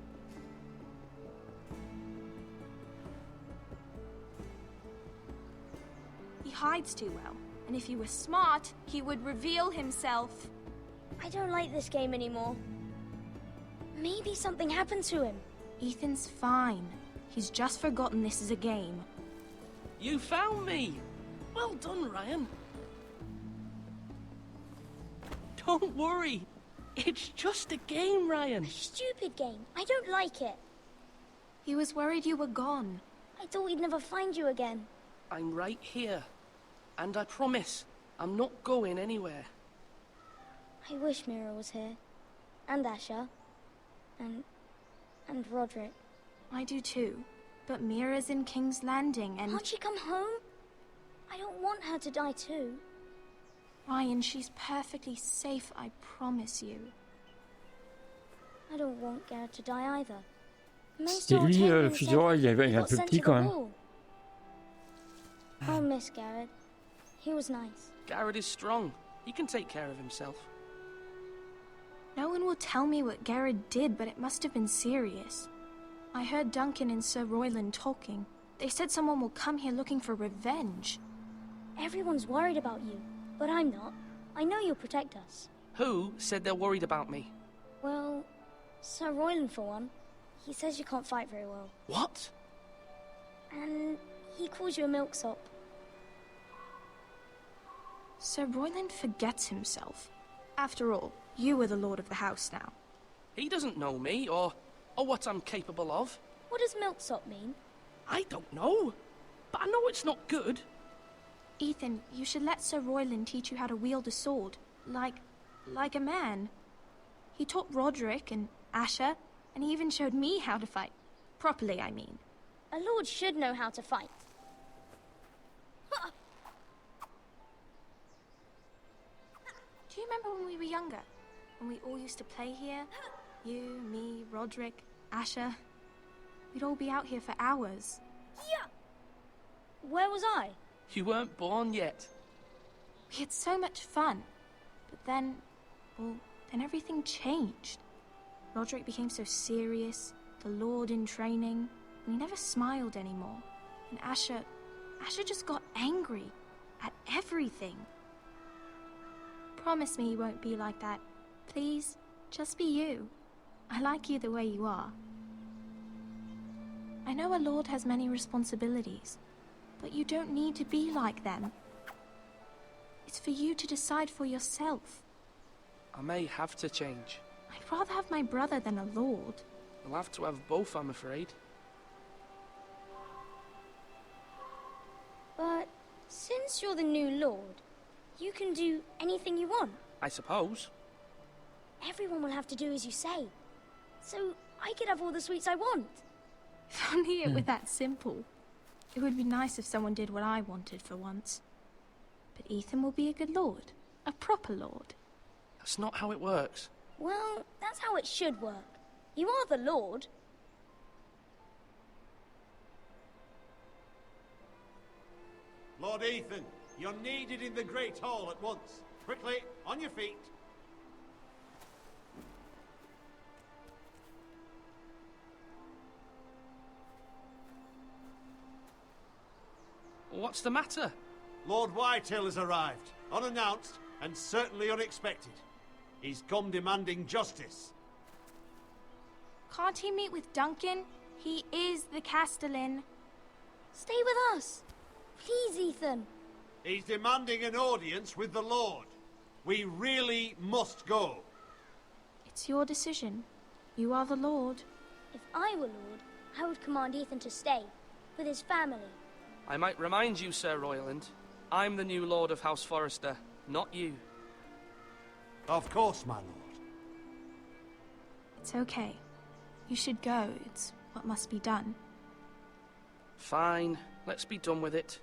He hides too well, and if he were smart, he would reveal himself. I don't like this game anymore. Maybe something happened to him. Ethan's fine. He's just forgotten this is a game. You found me! Well done, Ryan. Don't worry. It's just a game, Ryan. A stupid game. I don't like it. He was worried you were gone. I thought we'd never find you again. I'm right here. And I promise, I'm not going anywhere. I wish Mira was here. And Asher. And Roderick. I do too. But Mira's in King's Landing and... Can't she come home? I don't want her to die too. Ryan, she's perfectly safe, I promise you. I don't want Garrett to die either. C'était lui, le fils du roi, il est un peu petit quand même. I'll miss Garrett. He was nice. Garrett is strong. He can take care of himself. No one will tell me what Garrett did, but it must have been serious. I heard Duncan and Sir Royland talking. They said someone will come here looking for revenge. Everyone's worried about you, but I'm not. I know you'll protect us. Who said they're worried about me? Well, Sir Royland for one. He says you can't fight very well. What? And he calls you a milksop. Sir Royland forgets himself. After all, you are the lord of the house now. He doesn't know me, or what I'm capable of. What does milksop mean? I don't know, but I know it's not good. Ethan, you should let Sir Royland teach you how to wield a sword, like a man. He taught Roderick and Asher, and he even showed me how to fight. Properly, I mean. A lord should know how to fight. Do you remember when we were younger? When we all used to play here? You, me, Roderick, Asher. We'd all be out here for hours. Yeah! Where was I? You weren't born yet. We had so much fun. But then, well, then everything changed. Roderick became so serious, the Lord in training, and he never smiled anymore. And Asher just got angry at everything. Promise me you won't be like that. Please, just be you. I like you the way you are. I know a lord has many responsibilities, but you don't need to be like them. It's for you to decide for yourself. I may have to change. I'd rather have my brother than a lord. I'll have to have both, I'm afraid. But since you're the new lord, you can do anything you want. I suppose. Everyone will have to do as you say. So I could have all the sweets I want. If only it were that simple. It would be nice if someone did what I wanted for once. But Ethan will be a good lord. A proper lord. That's not how it works. Well, that's how it should work. You are the lord. Lord Ethan, you're needed in the Great Hall at once. Quickly, on your feet. What's the matter? Lord Whitehill has arrived, unannounced and certainly unexpected. He's come demanding justice. Can't he meet with Duncan? He is the Castellan. Stay with us. Please, Ethan. He's demanding an audience with the Lord. We really must go. It's your decision. You are the Lord. If I were lord, I would command Ethan to stay, with his family. I might remind you, Sir Royland, I'm the new Lord of House Forrester, not you. Of course, my lord. It's okay. You should go. It's what must be done. Fine, let's be done with it.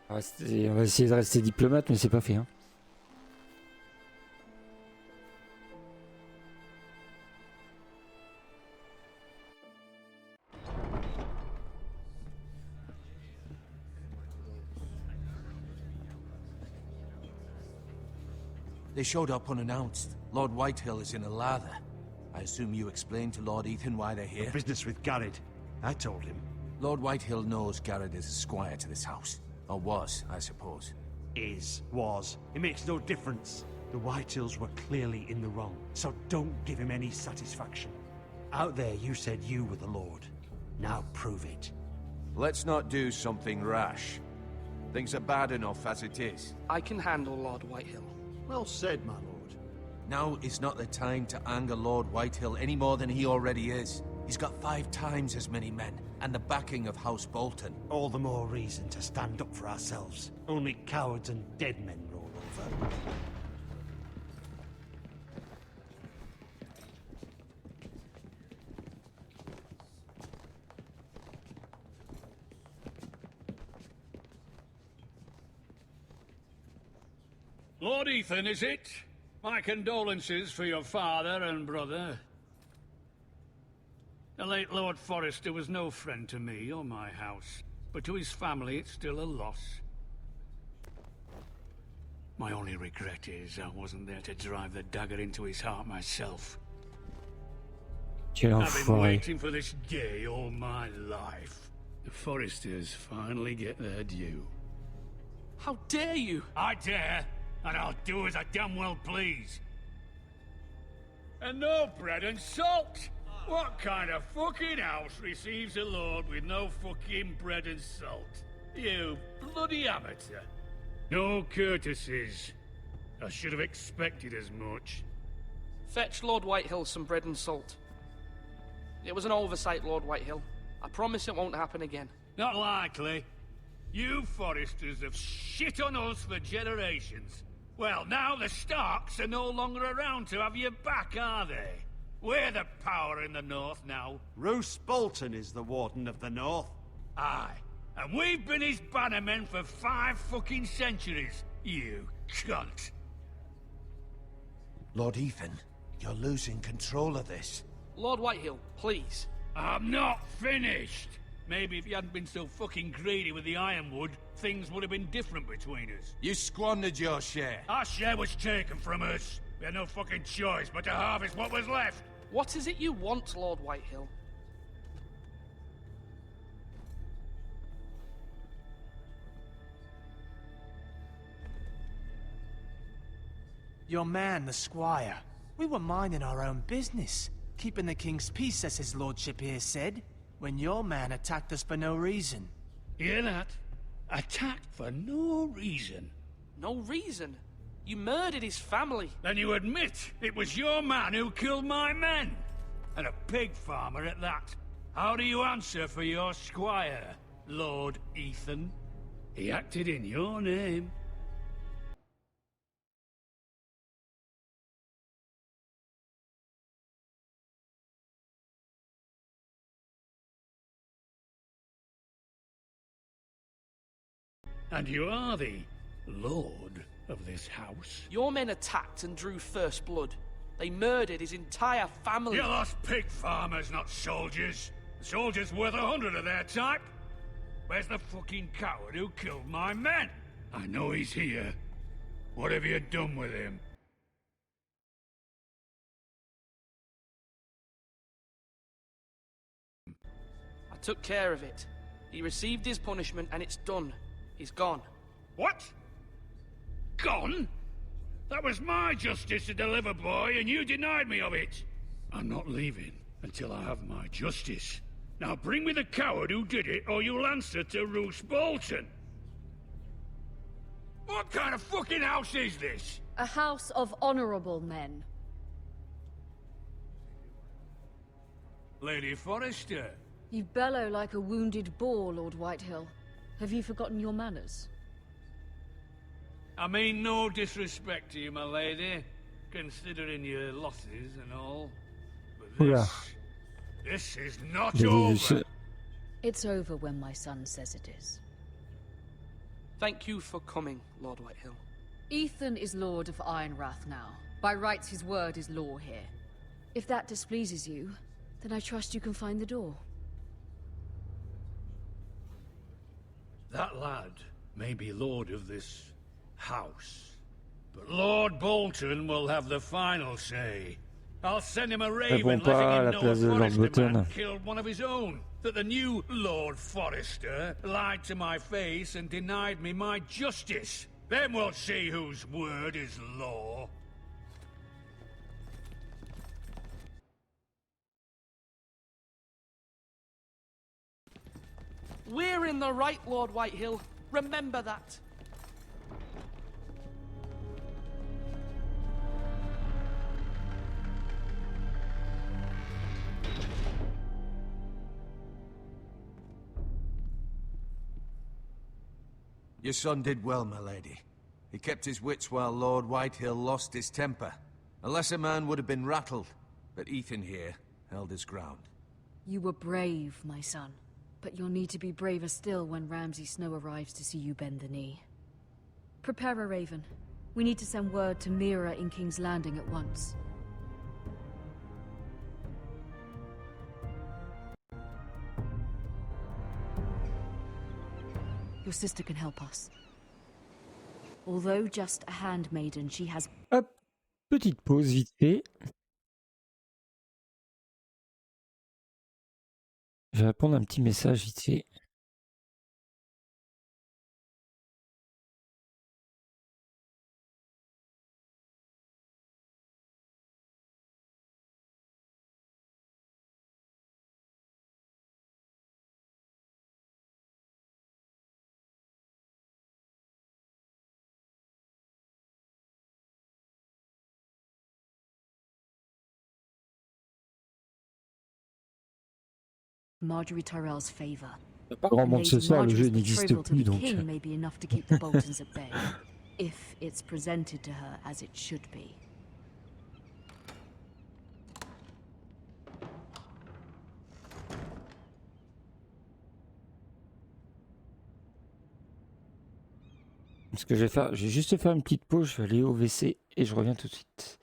On va essayer de rester diplomate, mais c'est pas fait. Hein. They showed up unannounced. Lord Whitehill is in a lather. I assume you explained to Lord Ethan why they're here? Business with Garrett. I told him. Lord Whitehill knows Garrett is a squire to this house. Or was, I suppose. Was. It makes no difference. The Whitehills were clearly in the wrong, so don't give him any satisfaction. Out there you said you were the Lord. Now prove it. Let's not do something rash. Things are bad enough as it is. I can handle Lord Whitehill. Well said, my lord. Now is not the time to anger Lord Whitehill any more than he already is. He's got 5 times as many men, and the backing of House Bolton. All the more reason to stand up for ourselves. Only cowards and dead men roll over. Lord Ethan, is it? My condolences for your father and brother. The late Lord Forrester was no friend to me or my house, but to his family it's still a loss. My only regret is I wasn't there to drive the dagger into his heart myself. I've been waiting for this day all my life. The Forresters finally get their due. How dare you! I dare, and I'll do as I damn well please. And no bread and salt! What kind of fucking house receives a lord with no fucking bread and salt? You bloody amateur. No courtesies. I should have expected as much. Fetch Lord Whitehill some bread and salt. It was an oversight, Lord Whitehill. I promise it won't happen again. Not likely. You Foresters have shit on us for generations. Well, now the Starks are no longer around to have you back, are they? We're the power in the north now. Roose Bolton is the Warden of the North. Aye. And we've been his bannermen for 5 fucking centuries. You cunt. Lord Ethan, you're losing control of this. Lord Whitehill, please. I'm not finished. Maybe if you hadn't been so fucking greedy with the ironwood, things would have been different between us. You squandered your share. Our share was taken from us. We had no fucking choice but to harvest what was left. What is it you want, Lord Whitehill? Your man, the squire. We were minding our own business, keeping the king's peace, as his lordship here said, when your man attacked us for no reason. Hear that? Attacked for no reason. No reason? You murdered his family. Then you admit it was your man who killed my men. And a pig farmer at that. How do you answer for your squire, Lord Ethan? He acted in your name. And you are the lord of this house. Your men attacked and drew first blood. They murdered his entire family. You lost pig farmers, not soldiers. The soldiers worth 100 of their type. Where's the fucking coward who killed my men? I know he's here. What have you done with him? I took care of it. He received his punishment and it's done. He's gone. What? Gone? That was my justice to deliver, boy, and you denied me of it. I'm not leaving until I have my justice. Now bring me the coward who did it, or you'll answer to Roose Bolton. What kind of fucking house is this? A house of honorable men. Lady Forrester. You bellow like a wounded boar, Lord Whitehill. Have you forgotten your manners? I mean no disrespect to you, my lady, considering your losses and all. But this is not over. It's over when my son says it is. Thank you for coming, Lord Whitehill. Ethan is Lord of Ironrath now. By rights, his word is law here. If that displeases you, then I trust you can find the door. That lad may be lord of this house, but Lord Bolton will have the final say. I'll send him a raven letting him know a Forrester man killed one of his own. That the new Lord Forrester lied to my face and denied me my justice. Then we'll see whose word is law. We're in the right, Lord Whitehill. Remember that. Your son did well, my lady. He kept his wits while Lord Whitehill lost his temper. A lesser man would have been rattled, but Ethan here held his ground. You were brave, my son. But you'll need to be braver still when Ramsay Snow arrives to see you bend the knee. Prepare a raven. We need to send word to Mira in King's Landing at once. Your sister can help us. Although just a handmaiden, she has... Hop, petite pause vite fait. Je vais répondre à un petit message vite fait. Marjorie Tyrell's favor. Pas grand monde ce Lady soir, le jeu Marjorie's n'existe betrothal to plus the donc. king may be enough to keep the Boltons at bay, if it's presented to her as it should be. Ce que je vais faire, je vais juste faire une petite pause, je vais aller au WC et je reviens tout de suite.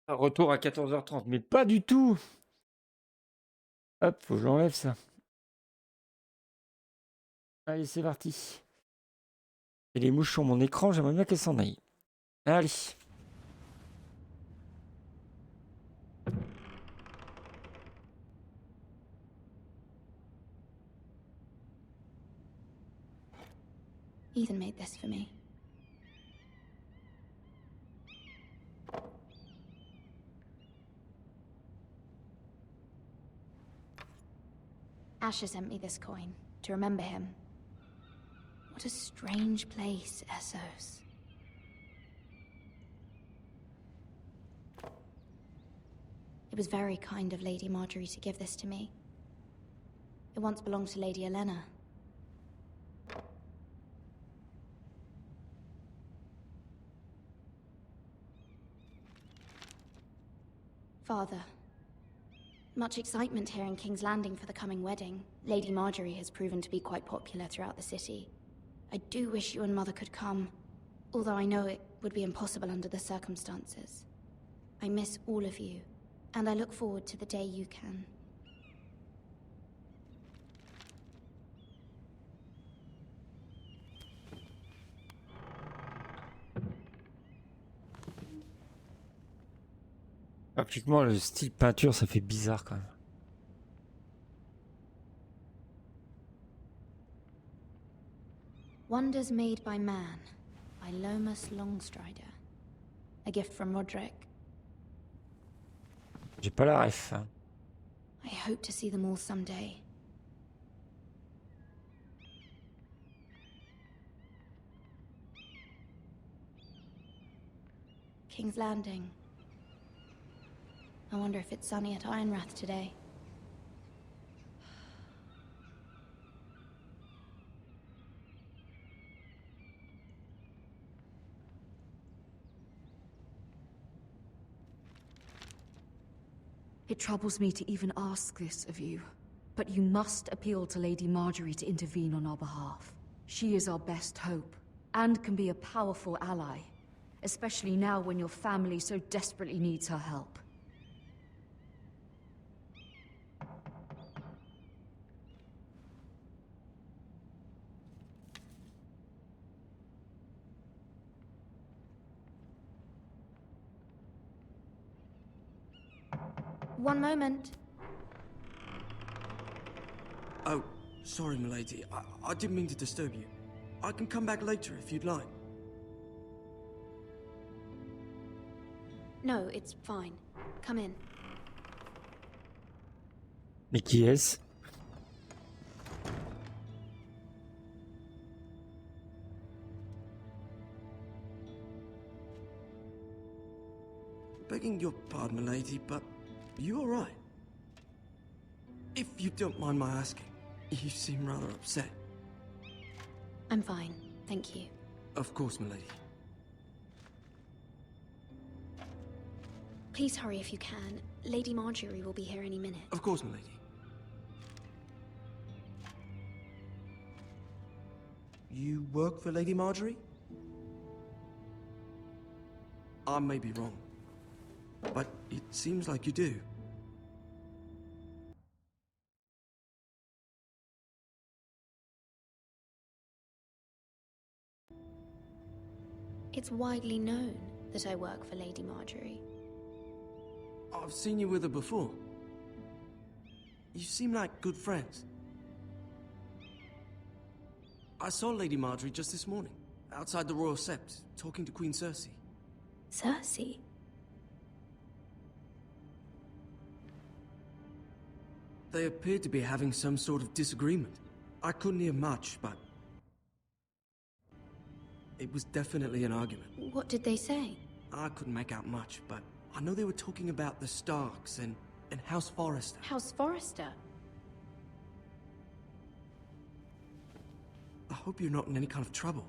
Un retour à 14h30, mais pas du tout. Hop, faut que j'enlève ça. Allez, c'est parti. Et les mouches sur mon écran, j'aimerais bien qu'elles s'en aillent. Allez. Ethan made this for me. Asher sent me this coin to remember him. What a strange place, Essos. It was very kind of Lady Marjorie to give this to me. It once belonged to Lady Elena. Father, much excitement here in King's Landing for the coming wedding. Lady Marjorie has proven to be quite popular throughout the city. I do wish you and Mother could come, although I know it would be impossible under the circumstances. I miss all of you, and I look forward to the day you can. Pratiquement, le style peinture, ça fait bizarre quand même. Wonders Made by Man, by Lomas Longstrider. A gift from Roderick. J'ai pas la ref. Hein. I hope to see them all someday. King's Landing. I wonder if it's sunny at Ironrath today. It troubles me to even ask this of you, but you must appeal to Lady Marjorie to intervene on our behalf. She is our best hope, and can be a powerful ally, especially now when your family so desperately needs her help. One moment. Oh, sorry, milady. I didn't mean to disturb you. I can come back later if you'd like. No, it's fine. Come in. Mais qui est-ce? Begging your pardon, milady, but you all right? If you don't mind my asking, you seem rather upset. I'm fine, thank you. Of course, milady. Please hurry if you can. Lady Marjorie will be here any minute. Of course, my lady. You work for Lady Marjorie? I may be wrong, but it seems like you do. It's widely known that I work for Lady Marjorie. I've seen you with her before. You seem like good friends. I saw Lady Marjorie just this morning, outside the Royal Sept, talking to Queen Cersei. Cersei? They appeared to be having some sort of disagreement. I couldn't hear much, but it was definitely an argument. What did they say? I couldn't make out much, but I know they were talking about the Starks and House Forrester. House Forrester? I hope you're not in any kind of trouble.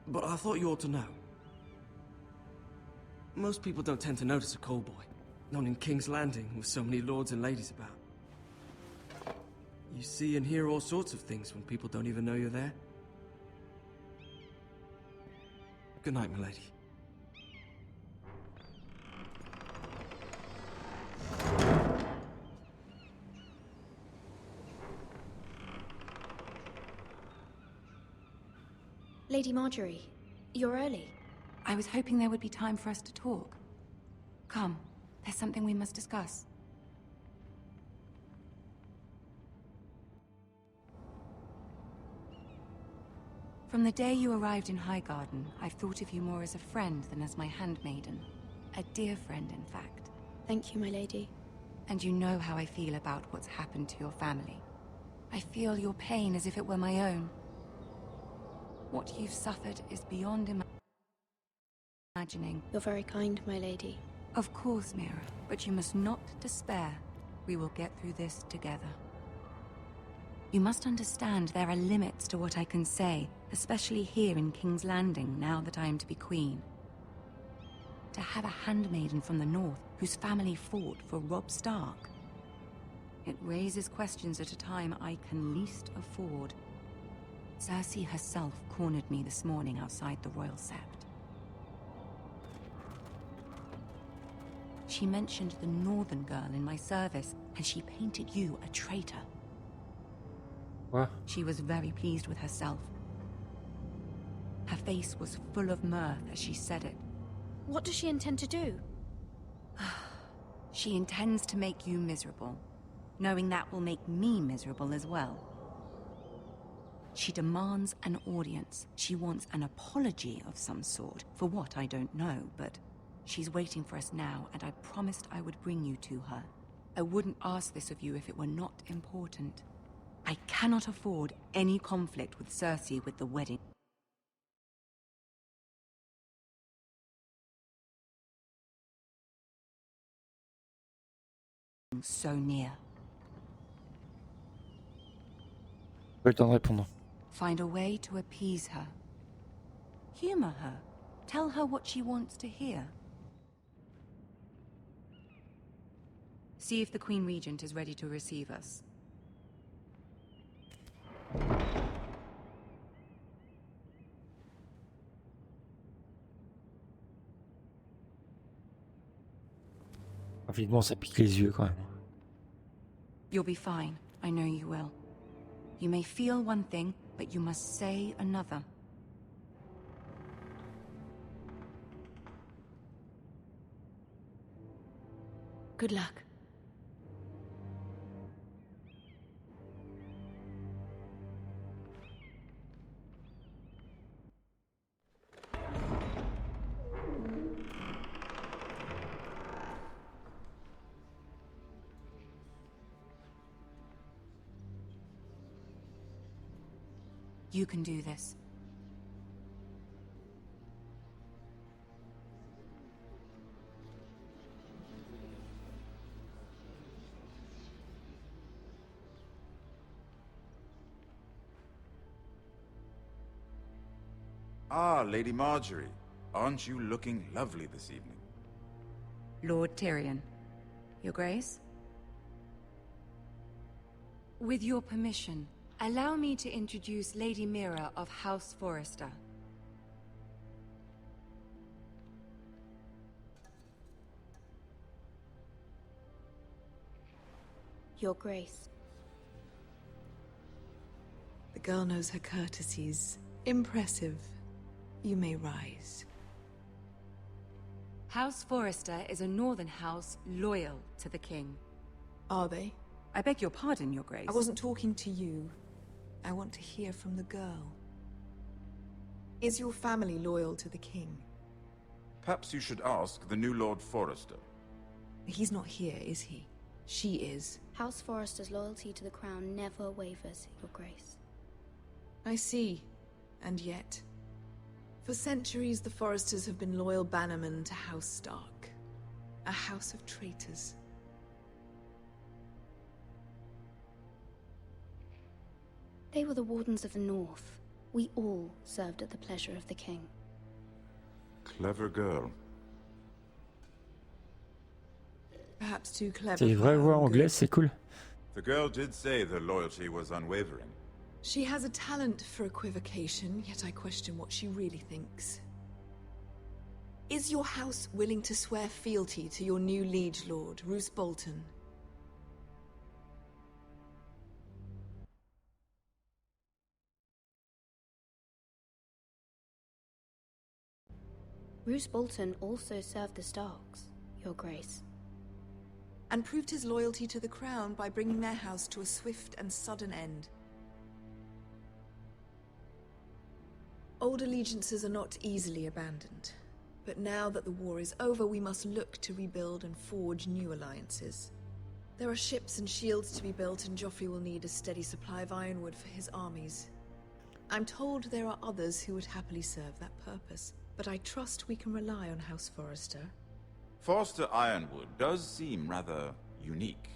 But I thought you ought to know. Most people don't tend to notice a call boy. Not in King's Landing with so many lords and ladies about. You see and hear all sorts of things when people don't even know you're there. Good night, my lady. Lady Marjorie, you're early. I was hoping there would be time for us to talk. Come, there's something we must discuss. From the day you arrived in Highgarden, I've thought of you more as a friend than as my handmaiden. A dear friend, in fact. Thank you, my lady. And you know how I feel about what's happened to your family. I feel your pain as if it were my own. What you've suffered is beyond imagining. You're very kind, my lady. Of course, Mira, but you must not despair. We will get through this together. You must understand there are limits to what I can say, especially here in King's Landing, now that I am to be queen. To have a handmaiden from the north whose family fought for Robb Stark. It raises questions at a time I can least afford. Cersei herself cornered me this morning outside the Royal Sept. She mentioned the northern girl in my service, and she painted you a traitor. What? She was very pleased with herself. Her face was full of mirth as she said it. What does she intend to do? She intends to make you miserable, knowing that will make me miserable as well. She demands an audience. She wants an apology of some sort. For what, I don't know, but she's waiting for us now, and I promised I would bring you to her. I wouldn't ask this of you if it were not important. I cannot afford any conflict with Cersei with the wedding so near. Pas le temps de répondre. Find a way to appease her. Humor her. Tell her what she wants to hear. See if the Queen Regent is ready to receive us. Rapidement, ça pique les yeux quand même. You'll be fine. I know you will. You may feel one thing, but you must say another. Good luck. You can do this. Ah, Lady Marjorie. Aren't you looking lovely this evening? Lord Tyrion. Your Grace? With your permission, allow me to introduce Lady Mira of House Forrester. Your Grace. The girl knows her courtesies. Impressive. You may rise. House Forrester is a northern house loyal to the king. Are they? I beg your pardon, Your Grace. I wasn't talking to you. I want to hear from the girl. Is your family loyal to the king? Perhaps you should ask the new Lord Forrester. He's not here, is he? She is. House Forrester's loyalty to the crown never wavers, Your Grace. I see. And yet... For centuries, the Forresters have been loyal bannermen to House Stark. A house of traitors. They were the Wardens of the North. We all served at the pleasure of the king. Clever girl. Perhaps too clever. C'est vrai voix anglaise, c'est cool. The girl did say their loyalty was unwavering. She has a talent for equivocation, yet I question what she really thinks. Is your house willing to swear fealty to your new liege lord, Roose Bolton? Roose Bolton also served the Starks, Your Grace. And proved his loyalty to the crown by bringing their house to a swift and sudden end. Old allegiances are not easily abandoned. But now that the war is over, we must look to rebuild and forge new alliances. There are ships and shields to be built, and Joffrey will need a steady supply of ironwood for his armies. I'm told there are others who would happily serve that purpose, but I trust we can rely on House Forrester. Forster Ironwood does seem rather unique.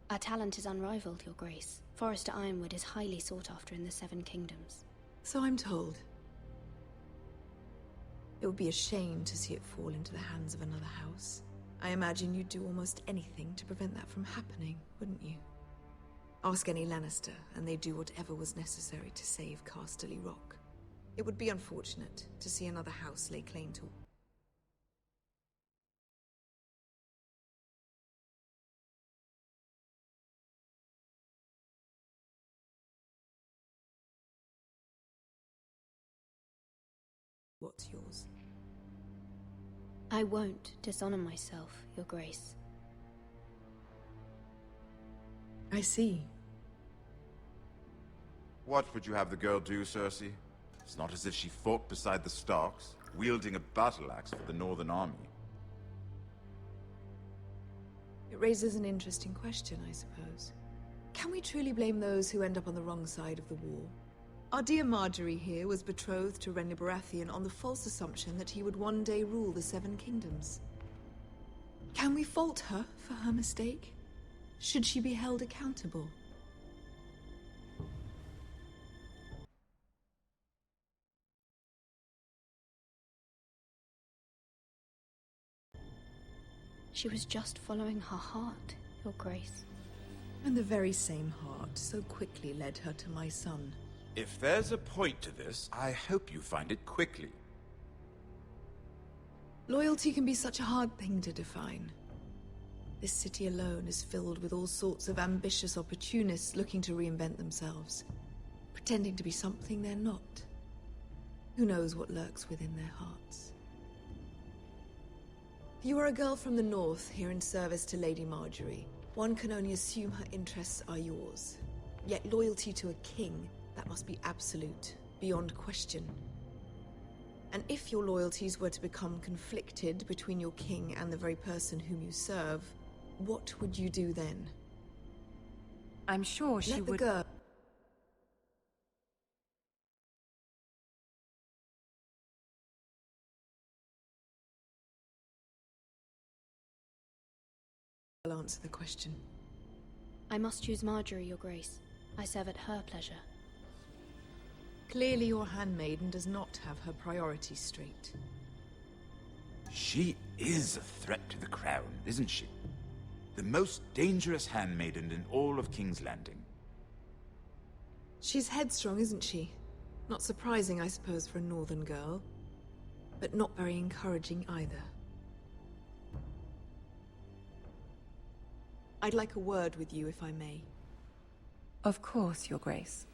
Our talent is unrivaled, Your Grace. Forrester Ironwood is highly sought after in the Seven Kingdoms. So I'm told. It would be a shame to see it fall into the hands of another house. I imagine you'd do almost anything to prevent that from happening, wouldn't you? Ask any Lannister, and they'd do whatever was necessary to save Casterly Rock. It would be unfortunate to see another house lay claim to... what's yours. I won't dishonor myself, Your Grace. I see. What would you have the girl do, Cersei? It's not as if she fought beside the Starks, wielding a battle axe for the Northern Army. It raises an interesting question, I suppose. Can we truly blame those who end up on the wrong side of the war? Our dear Marjorie here was betrothed to Renly Baratheon on the false assumption that he would one day rule the Seven Kingdoms. Can we fault her for her mistake? Should she be held accountable? She was just following her heart, Your Grace. And the very same heart so quickly led her to my son. If there's a point to this, I hope you find it quickly. Loyalty can be such a hard thing to define. This city alone is filled with all sorts of ambitious opportunists looking to reinvent themselves, pretending to be something they're not. Who knows what lurks within their hearts? You are a girl from the north, here in service to Lady Marjorie. One can only assume her interests are yours. Yet loyalty to a king, that must be absolute, beyond question. And if your loyalties were to become conflicted between your king and the very person whom you serve, what would you do then? I'm sure she would... Let the girl... answer the question. I must choose Marjorie, Your Grace. I serve at her pleasure. Clearly your handmaiden does not have her priorities straight. She is a threat to the crown, isn't she? The most dangerous handmaiden in all of King's Landing. She's headstrong, isn't she? Not surprising, I suppose, for a northern girl. But not very encouraging either. I'd like a word with you, if I may. Of course, Your Grace.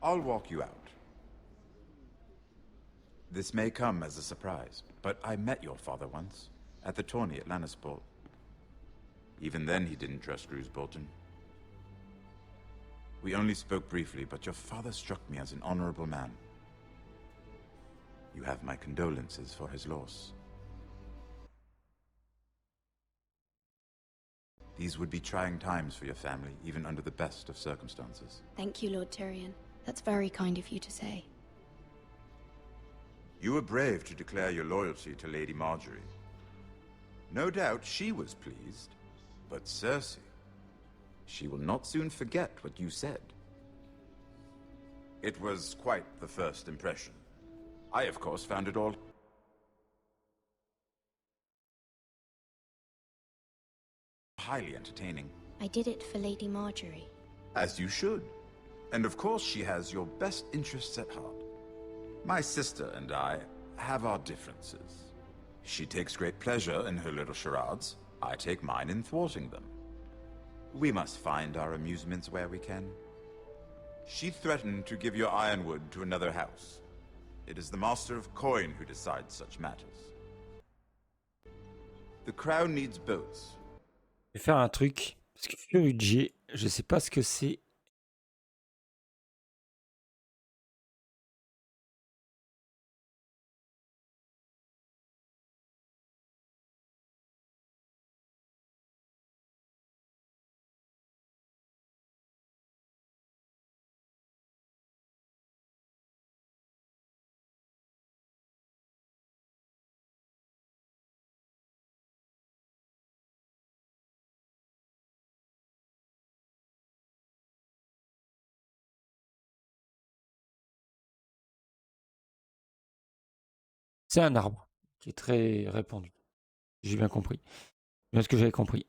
I'll walk you out. This may come as a surprise, but I met your father once, at the tourney at Lannisport. Even then he didn't trust Roose Bolton. We only spoke briefly, but your father struck me as an honorable man. You have my condolences for his loss. These would be trying times for your family, even under the best of circumstances. Thank you, Lord Tyrion. That's very kind of you to say. You were brave to declare your loyalty to Lady Marjorie. No doubt she was pleased, but Cersei, she will not soon forget what you said. It was quite the first impression. I, of course, found it all highly entertaining. I did it for Lady Marjorie. As you should. And of course she has your best interests at heart. My sister and I have our differences. She takes great pleasure in her little charades. I take mine in thwarting them. We must find our amusements where we can. She threatened to give your ironwood to another house. It is the Master of Coin who decides such matters. The crown needs boats. Je vais faire un truc, parce que Furugier, je sais pas ce que c'est. C'est un arbre qui est très répandu. J'ai bien compris. Bien ce que j'avais compris.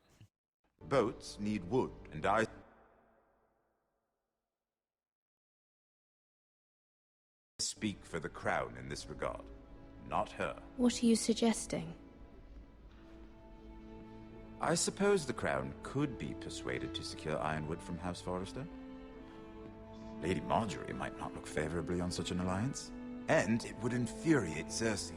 Boats need wood, and I speak for the crown in this regard, not her. What are you suggesting? I suppose the crown could be persuaded to secure ironwood from House Forrester. Lady Marjorie might not look favorably on such an alliance, and it would infuriate Cersei.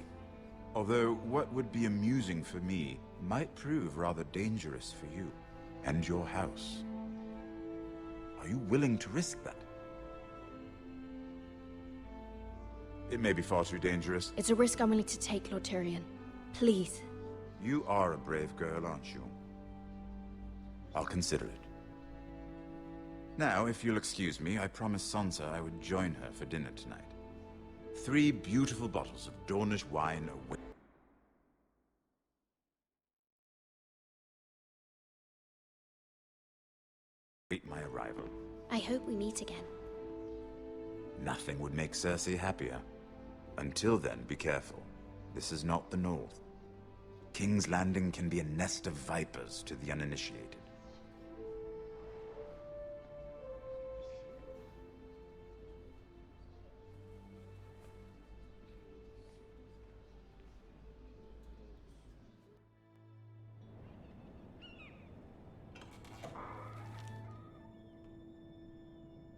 Although what would be amusing for me might prove rather dangerous for you and your house. Are you willing to risk that? It may be far too dangerous. It's a risk I'm willing to take, Lord Tyrion. Please. You are a brave girl, aren't you? I'll consider it. Now, if you'll excuse me, I promised Sansa I would join her for dinner tonight. 3 beautiful bottles of Dornish wine await my arrival. I hope we meet again. Nothing would make Cersei happier. Until then, be careful. This is not the North. King's Landing can be a nest of vipers to the uninitiated.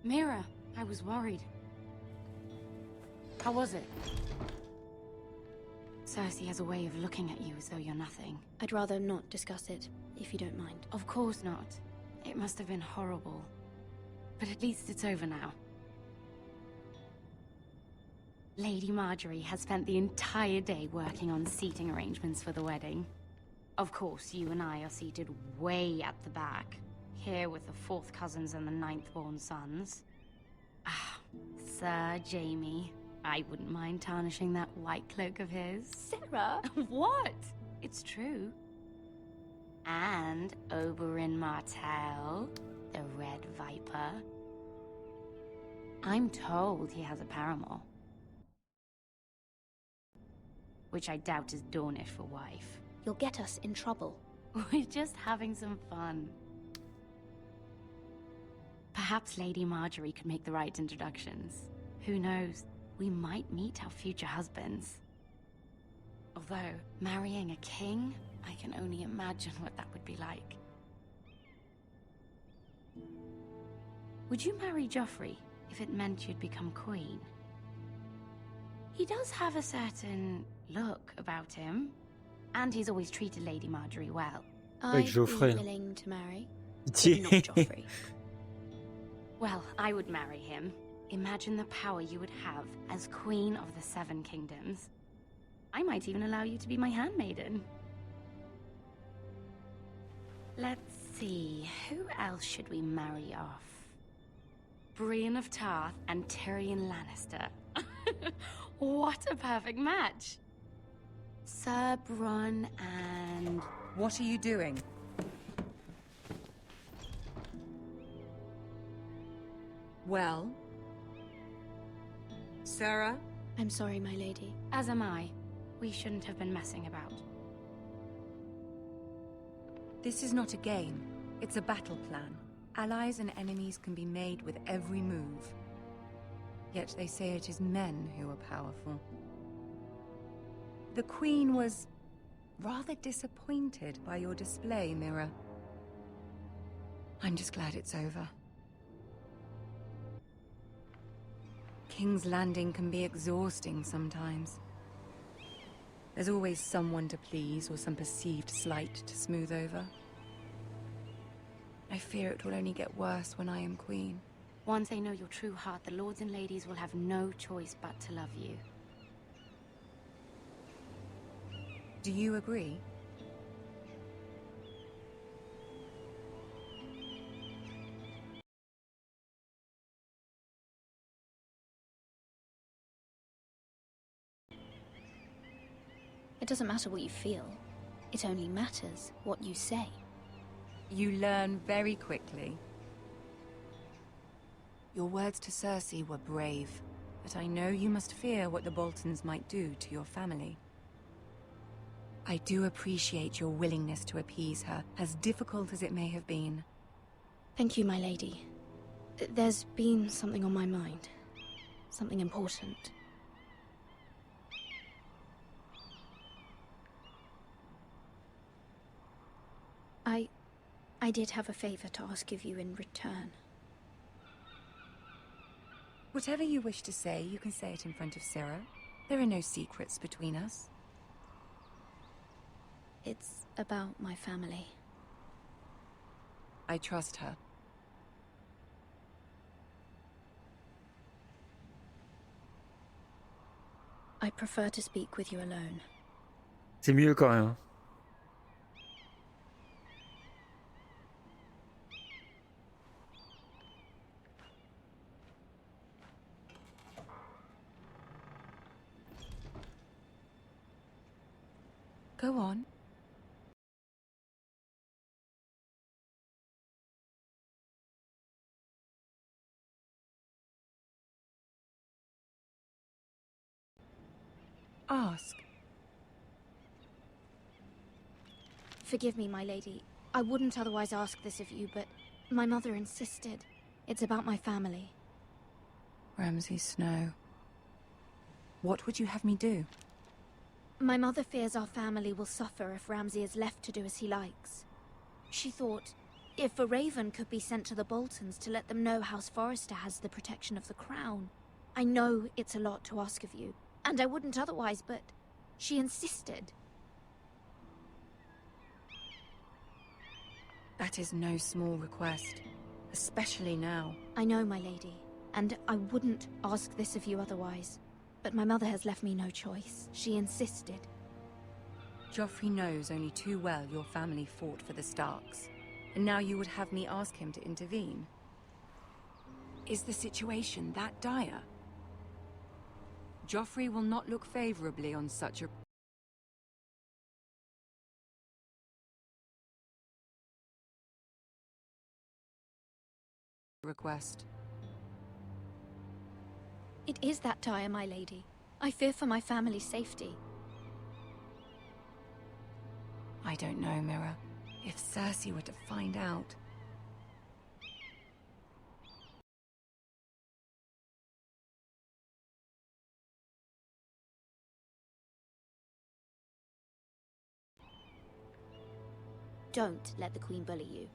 Mira, I was worried. How was it? Cersei has a way of looking at you as though you're nothing. I'd rather not discuss it, if you don't mind. Of course not. It must have been horrible. But at least it's over now. Lady Marjorie has spent the entire day working on seating arrangements for the wedding. Of course, you and I are seated way at the back. Here with the 4th cousins and the 9th-born sons. Ah, Sir Jamie. I wouldn't mind tarnishing that white cloak of his. Sarah? What? It's true. And Oberyn Martell, the Red Viper. I'm told he has a paramour. Which I doubt is Dornish for wife. You'll get us in trouble. We're just having some fun. Perhaps Lady Marjorie could make the right introductions. Who knows? We might meet our future husbands. Although, marrying a king, I can only imagine what that would be like. Would you marry Joffrey if it meant you'd become queen? He does have a certain look about him, and he's always treated Lady Marjorie well. I'd be Joffrey. willing to marry, but not Joffrey. Well, I would marry him. Imagine the power you would have as Queen of the Seven Kingdoms. I might even allow you to be my handmaiden. Let's see, who else should we marry off? Brienne of Tarth and Tyrion Lannister. What a perfect match! Sir Bronn and... What are you doing? Well? Sarah? I'm sorry, my lady. As am I. We shouldn't have been messing about. This is not a game. It's a battle plan. Allies and enemies can be made with every move. Yet they say it is men who are powerful. The Queen was rather disappointed by your display, Mira. I'm just glad it's over. King's Landing can be exhausting sometimes. There's always someone to please or some perceived slight to smooth over. I fear it will only get worse when I am queen. Once they know your true heart, the lords and ladies will have no choice but to love you. Do you agree? It doesn't matter what you feel. It only matters what you say. You learn very quickly. Your words to Cersei were brave, but I know you must fear what the Boltons might do to your family. I do appreciate your willingness to appease her, as difficult as it may have been. Thank you, my lady. There's been something on my mind. Something important. I did have a favor to ask of you in return. Whatever you wish to say, you can say it in front of Sarah. There are no secrets between us. It's about my family. I trust her. I prefer to speak with you alone. C'est mieux quand même. Go on. Ask. Forgive me, my lady. I wouldn't otherwise ask this of you, but my mother insisted. It's about my family. Ramsay Snow. What would you have me do? My mother fears our family will suffer if Ramsay is left to do as he likes. She thought, if a raven could be sent to the Boltons to let them know House Forrester has the protection of the crown. I know it's a lot to ask of you, and I wouldn't otherwise, but she insisted. That is no small request, especially now. I know, my lady, and I wouldn't ask this of you otherwise. But my mother has left me no choice. She insisted. Joffrey knows only too well your family fought for the Starks, and now you would have me ask him to intervene? Is the situation that dire? Joffrey will not look favorably on such a request. It is that dire, my lady. I fear for my family's safety. I don't know, Mira. If Cersei were to find out... Don't let the Queen bully you.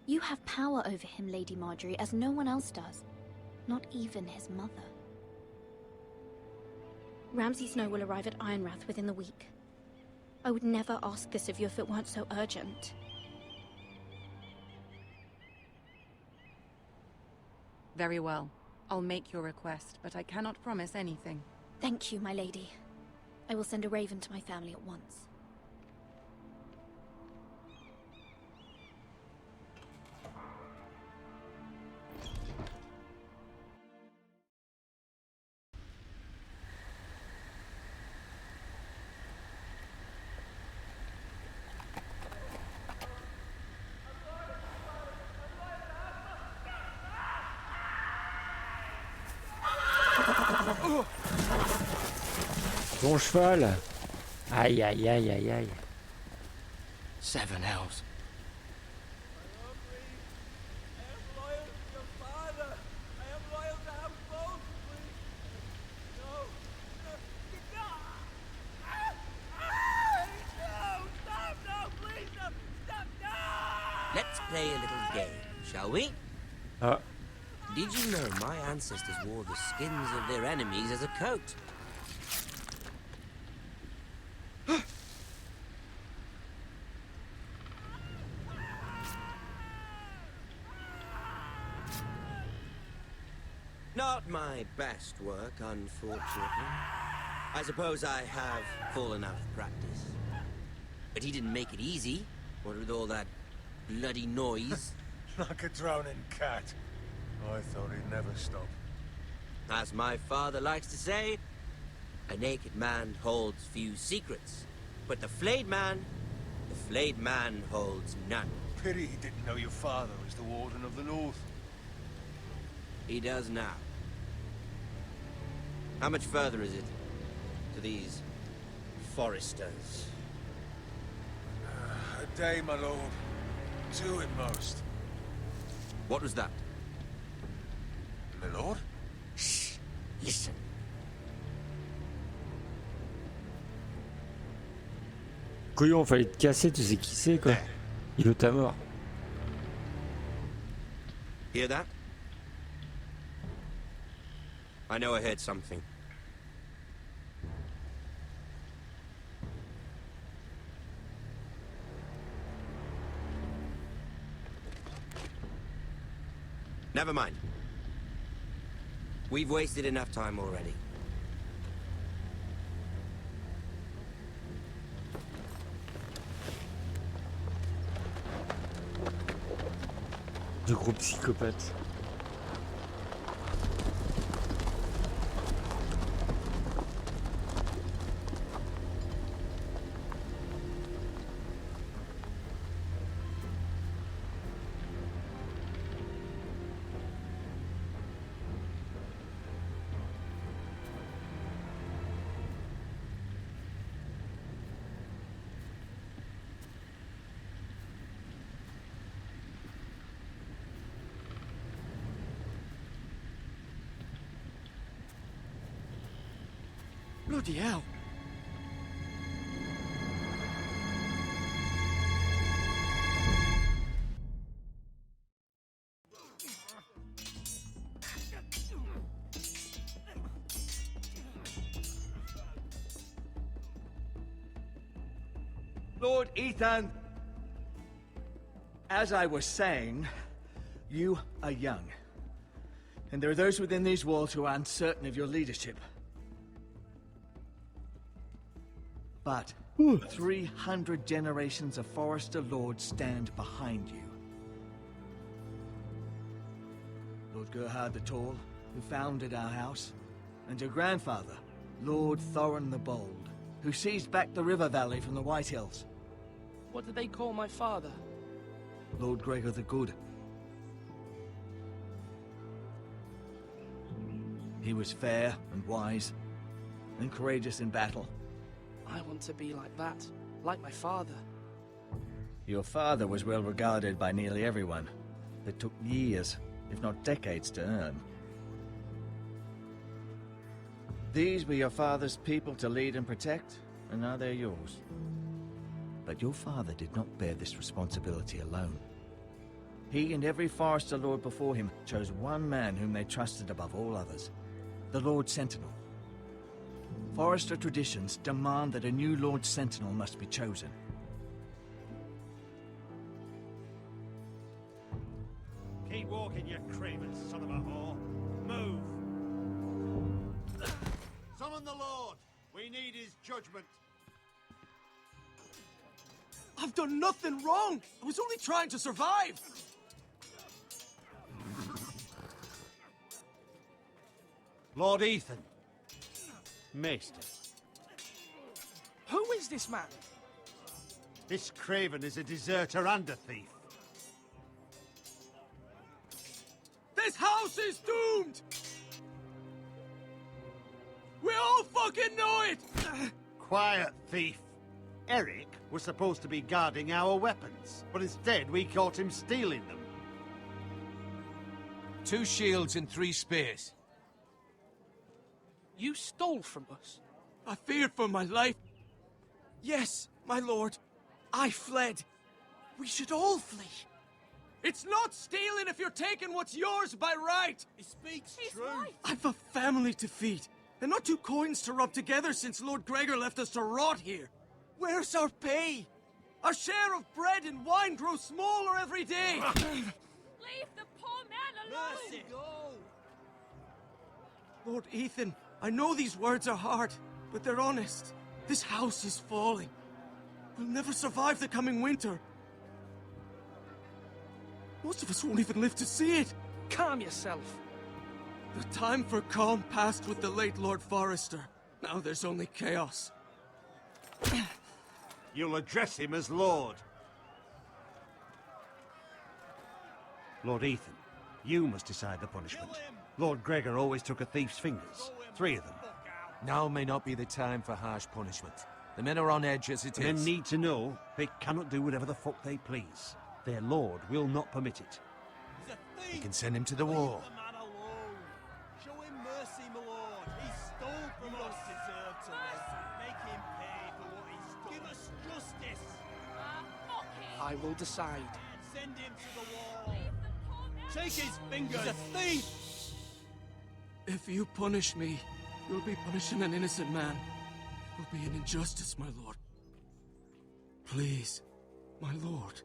You have power over him, Lady Marjorie, as no one else does. Not even his mother. Ramsay Snow will arrive at Ironrath within the week. I would never ask this of you if it weren't so urgent. Very well. I'll make your request, but I cannot promise anything. Thank you, my lady. I will send a raven to my family at once. Bon cheval. Aïe, aïe, aïe, aïe, aïe. Seven hells. Let's play a little game, shall we? Did you know my ancestors wore the skins of their enemies as a coat? Not my best work, unfortunately. I suppose I have fallen out of practice. But he didn't make it easy, what with all that bloody noise. Like a drowning cat. I thought he'd never stop. As my father likes to say, a naked man holds few secrets. But the flayed man holds none. Pity he didn't know your father was the Warden of the North. He does now. How much further is it to these foresters? A day, my lord. 2 at most. What was that? My lord? Shh! Listen. Couillon, fallait te casser, tu sais qui c'est quoi. Il veut ta mort. Hear that? I know I heard something. Never mind. We've wasted enough time already. De gros psychopathes. Bloody hell. Lord Ethan, as I was saying, you are young. And there are those within these walls who are uncertain of your leadership. But 300 generations of Forester Lords stand behind you. Lord Gerhard the Tall, who founded our house, and your grandfather, Lord Thorin the Bold, who seized back the river valley from the White Hills. What did they call my father? Lord Gregor the Good. He was fair and wise, and courageous in battle. I want to be like that, like my father. Your father was well regarded by nearly everyone. It took years, if not decades, to earn. These were your father's people to lead and protect, and now they're yours. But your father did not bear this responsibility alone. He and every Forester Lord before him chose one man whom they trusted above all others, the Lord Sentinel. Forester traditions demand that a new Lord Sentinel must be chosen. Keep walking, you craven son of a whore. Move! Summon the Lord! We need his judgment. I've done nothing wrong! I was only trying to survive! Lord Ethan. Maester. Who is this man? This craven is a deserter and a thief. This house is doomed! We all fucking know it! Quiet, thief. Eric was supposed to be guarding our weapons, but instead we caught him stealing them. 2 shields and 3 spears. You stole from us. I feared for my life. Yes, my lord. I fled. We should all flee. It's not stealing if you're taking what's yours by right. He speaks true. I've a family to feed, and not 2 coins to rub together since Lord Gregor left us to rot here. Where's our pay? Our share of bread and wine grows smaller every day. Leave the poor man alone! Mercy, go! Lord Ethan, I know these words are hard, but they're honest. This house is falling. We'll never survive the coming winter. Most of us won't even live to see it. Calm yourself. The time for calm passed with the late Lord Forester. Now there's only chaos. You'll address him as Lord. Lord Ethan, you must decide the punishment. Lord Gregor always took a thief's fingers. 3 of them. Now may not be the time for harsh punishment. The men are on edge as it The is. men need to know they cannot do whatever the fuck they please. Their lord will not permit it. You can send him to the war. Show him mercy, my lord. He stole from us. Deserve to live. Make him pay for what he stole. Give us justice. I will decide. Send him to the wall. Take his fingers. He's a thief. If you punish me, you'll be punishing an innocent man. It will be an injustice, my lord. Please, my lord.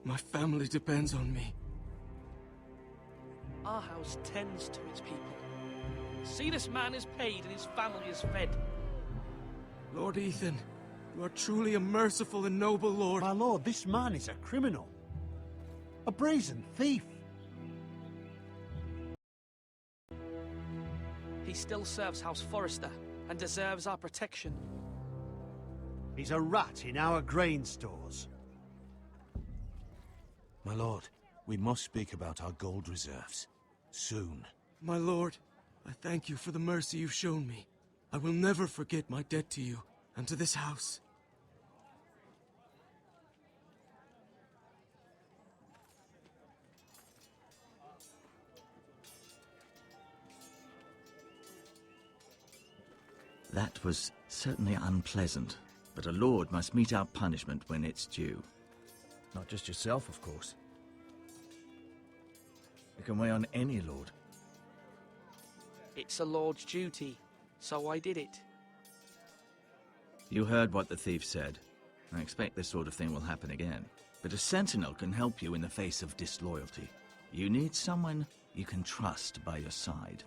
My family depends on me. Our house tends to its people. See, this man is paid and his family is fed. Lord Ethan, you are truly a merciful and noble lord. My lord, this man is a criminal. A brazen thief. He still serves House Forester and deserves our protection. He's a rat in our grain stores. My lord, we must speak about our gold reserves. Soon. My lord, I thank you for the mercy you've shown me. I will never forget my debt to you and to this house. That was certainly unpleasant, but a lord must mete out punishment when it's due. Not just yourself, of course. It can weigh on any lord. It's a lord's duty, so I did it. You heard what the thief said. I expect this sort of thing will happen again. But a sentinel can help you in the face of disloyalty. You need someone you can trust by your side.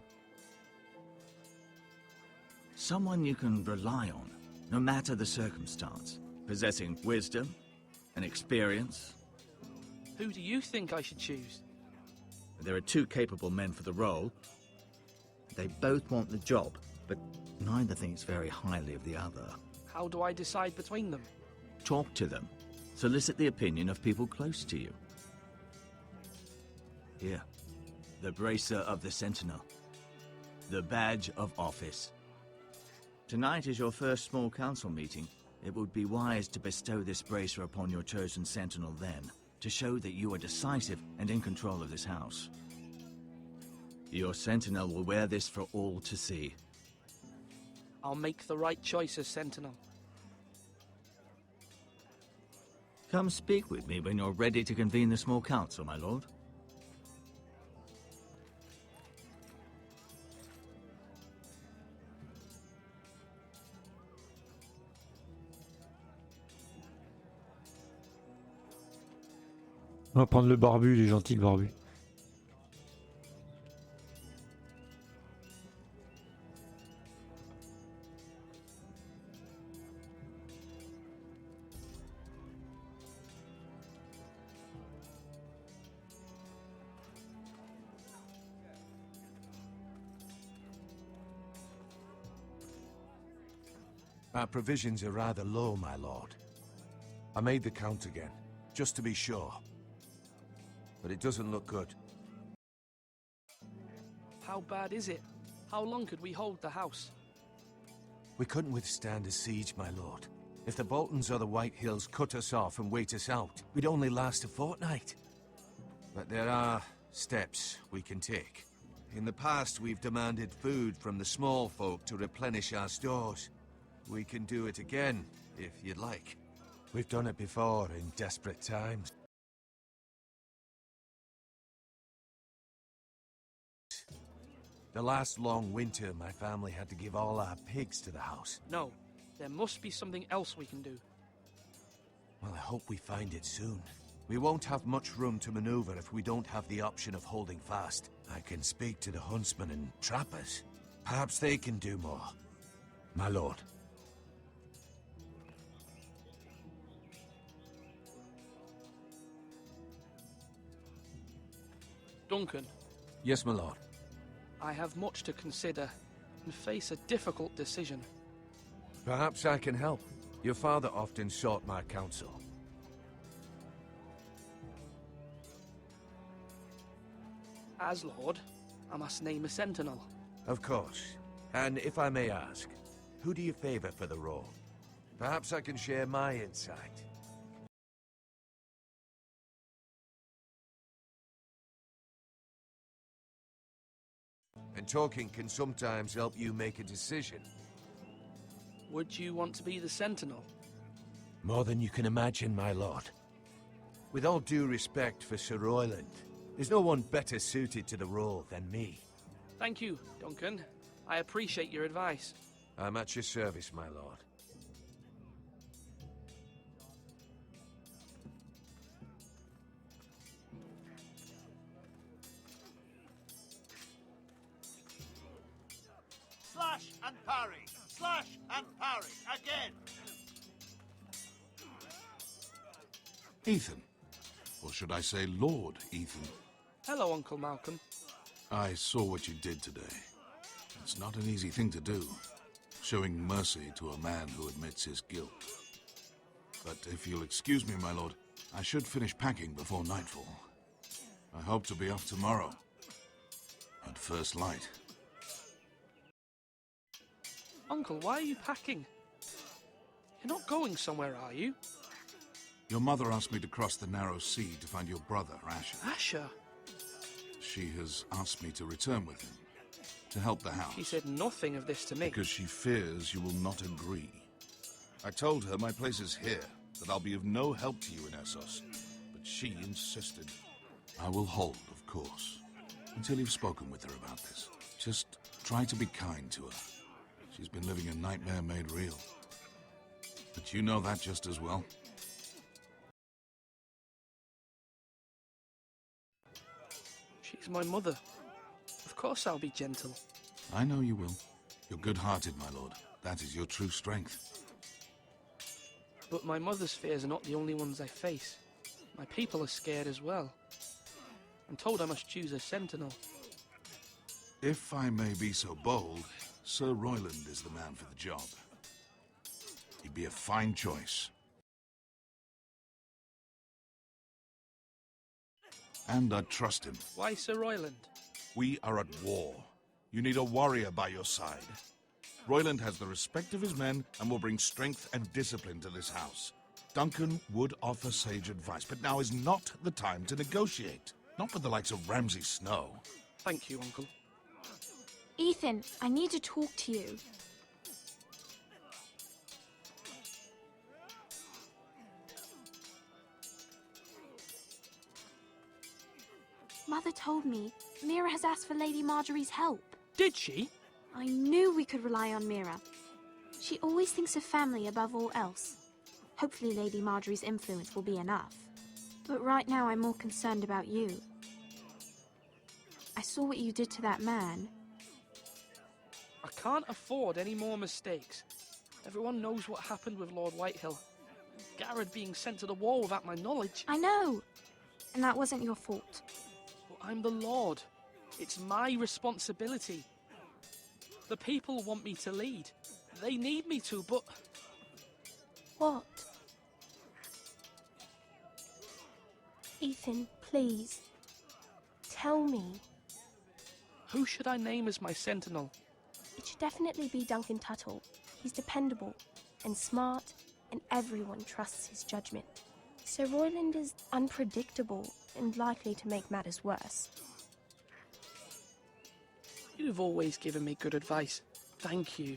Someone you can rely on, no matter the circumstance. Possessing wisdom and experience. Who do you think I should choose? There are 2 capable men for the role. They both want the job, but Neither thinks very highly of the other. How do I decide between them? Talk to them. Solicit the opinion of people close to you. Here. The bracer of the Sentinel. The badge of office. Tonight is your first small council meeting. It would be wise to bestow this bracer upon your chosen Sentinel then, to show that you are decisive and in control of this house. Your Sentinel will wear this for all to see. I'll make the right choice as Sentinel. Come speak with me when you're ready to convene the small council, my lord. On va prendre le barbu, il est gentil le barbu. Our provisions are rather low, my lord. I made the count again, just to be sure. But it doesn't look good. How bad is it? How long could we hold the house? We couldn't withstand a siege, my lord. If the Boltons or the White Hills cut us off and wait us out, we'd only last a fortnight. But there are steps we can take. In the past, we've demanded food from the small folk to replenish our stores. We can do it again, if you'd like. We've done it before in desperate times. The last long winter, my family had to give all our pigs to the house. No, there must be something else we can do. Well, I hope we find it soon. We won't have much room to maneuver if we don't have the option of holding fast. I can speak to the huntsmen and trappers. Perhaps they can do more. My lord. Duncan. Yes, my lord. I have much to consider and face a difficult decision. Perhaps I can help. Your father often sought my counsel. As Lord, I must name a Sentinel. Of course. And if I may ask, who do you favor for the role? Perhaps I can share my insight. And talking can sometimes help you make a decision. Would you want to be the Sentinel? More than you can imagine, my lord. With all due respect for Sir Royland, there's no one better suited to the role than me. Thank you, Duncan. I appreciate your advice. I'm at your service, my lord. Slash and parry! Slash and parry! Again! Ethan. Or should I say Lord Ethan? Hello, Uncle Malcolm. I saw what you did today. It's not an easy thing to do, showing mercy to a man who admits his guilt. But if you'll excuse me, my lord, I should finish packing before nightfall. I hope to be off tomorrow, at first light. Uncle, why are you packing? You're not going somewhere, are you? Your mother asked me to cross the narrow sea to find your brother, Asher. Asher? She has asked me to return with him, to help the house. She said nothing of this to me. Because she fears you will not agree. I told her my place is here, that I'll be of no help to you in Essos, but she insisted. I will hold, of course, until you've spoken with her about this. Just try to be kind to her. She's been living a nightmare made real. But you know that just as well. She's my mother. Of course I'll be gentle. I know you will. You're good-hearted, my lord. That is your true strength. But my mother's fears are not the only ones I face. My people are scared as well. I'm told I must choose a sentinel. If I may be so bold, Sir Royland is the man for the job. He'd be a fine choice. And I trust him. Why Sir Royland? We are at war. You need a warrior by your side. Royland has the respect of his men and will bring strength and discipline to this house. Duncan would offer sage advice, but now is not the time to negotiate. Not with the likes of Ramsay Snow. Thank you, Uncle. Ethan, I need to talk to you. Mother told me Mira has asked for Lady Marjorie's help. Did she? I knew we could rely on Mira. She always thinks of family above all else. Hopefully Lady Marjorie's influence will be enough. But right now I'm more concerned about you. I saw what you did to that man. I can't afford any more mistakes. Everyone knows what happened with Lord Whitehill. Garrett being sent to the war without my knowledge. I know. And that wasn't your fault. But I'm the Lord. It's my responsibility. The people want me to lead. They need me to, but... What? Ethan, please. Tell me. Who should I name as my sentinel? It should definitely be Duncan Tuttle. He's dependable and smart, and everyone trusts his judgment. Sir Royland is unpredictable and likely to make matters worse. You've always given me good advice. Thank you.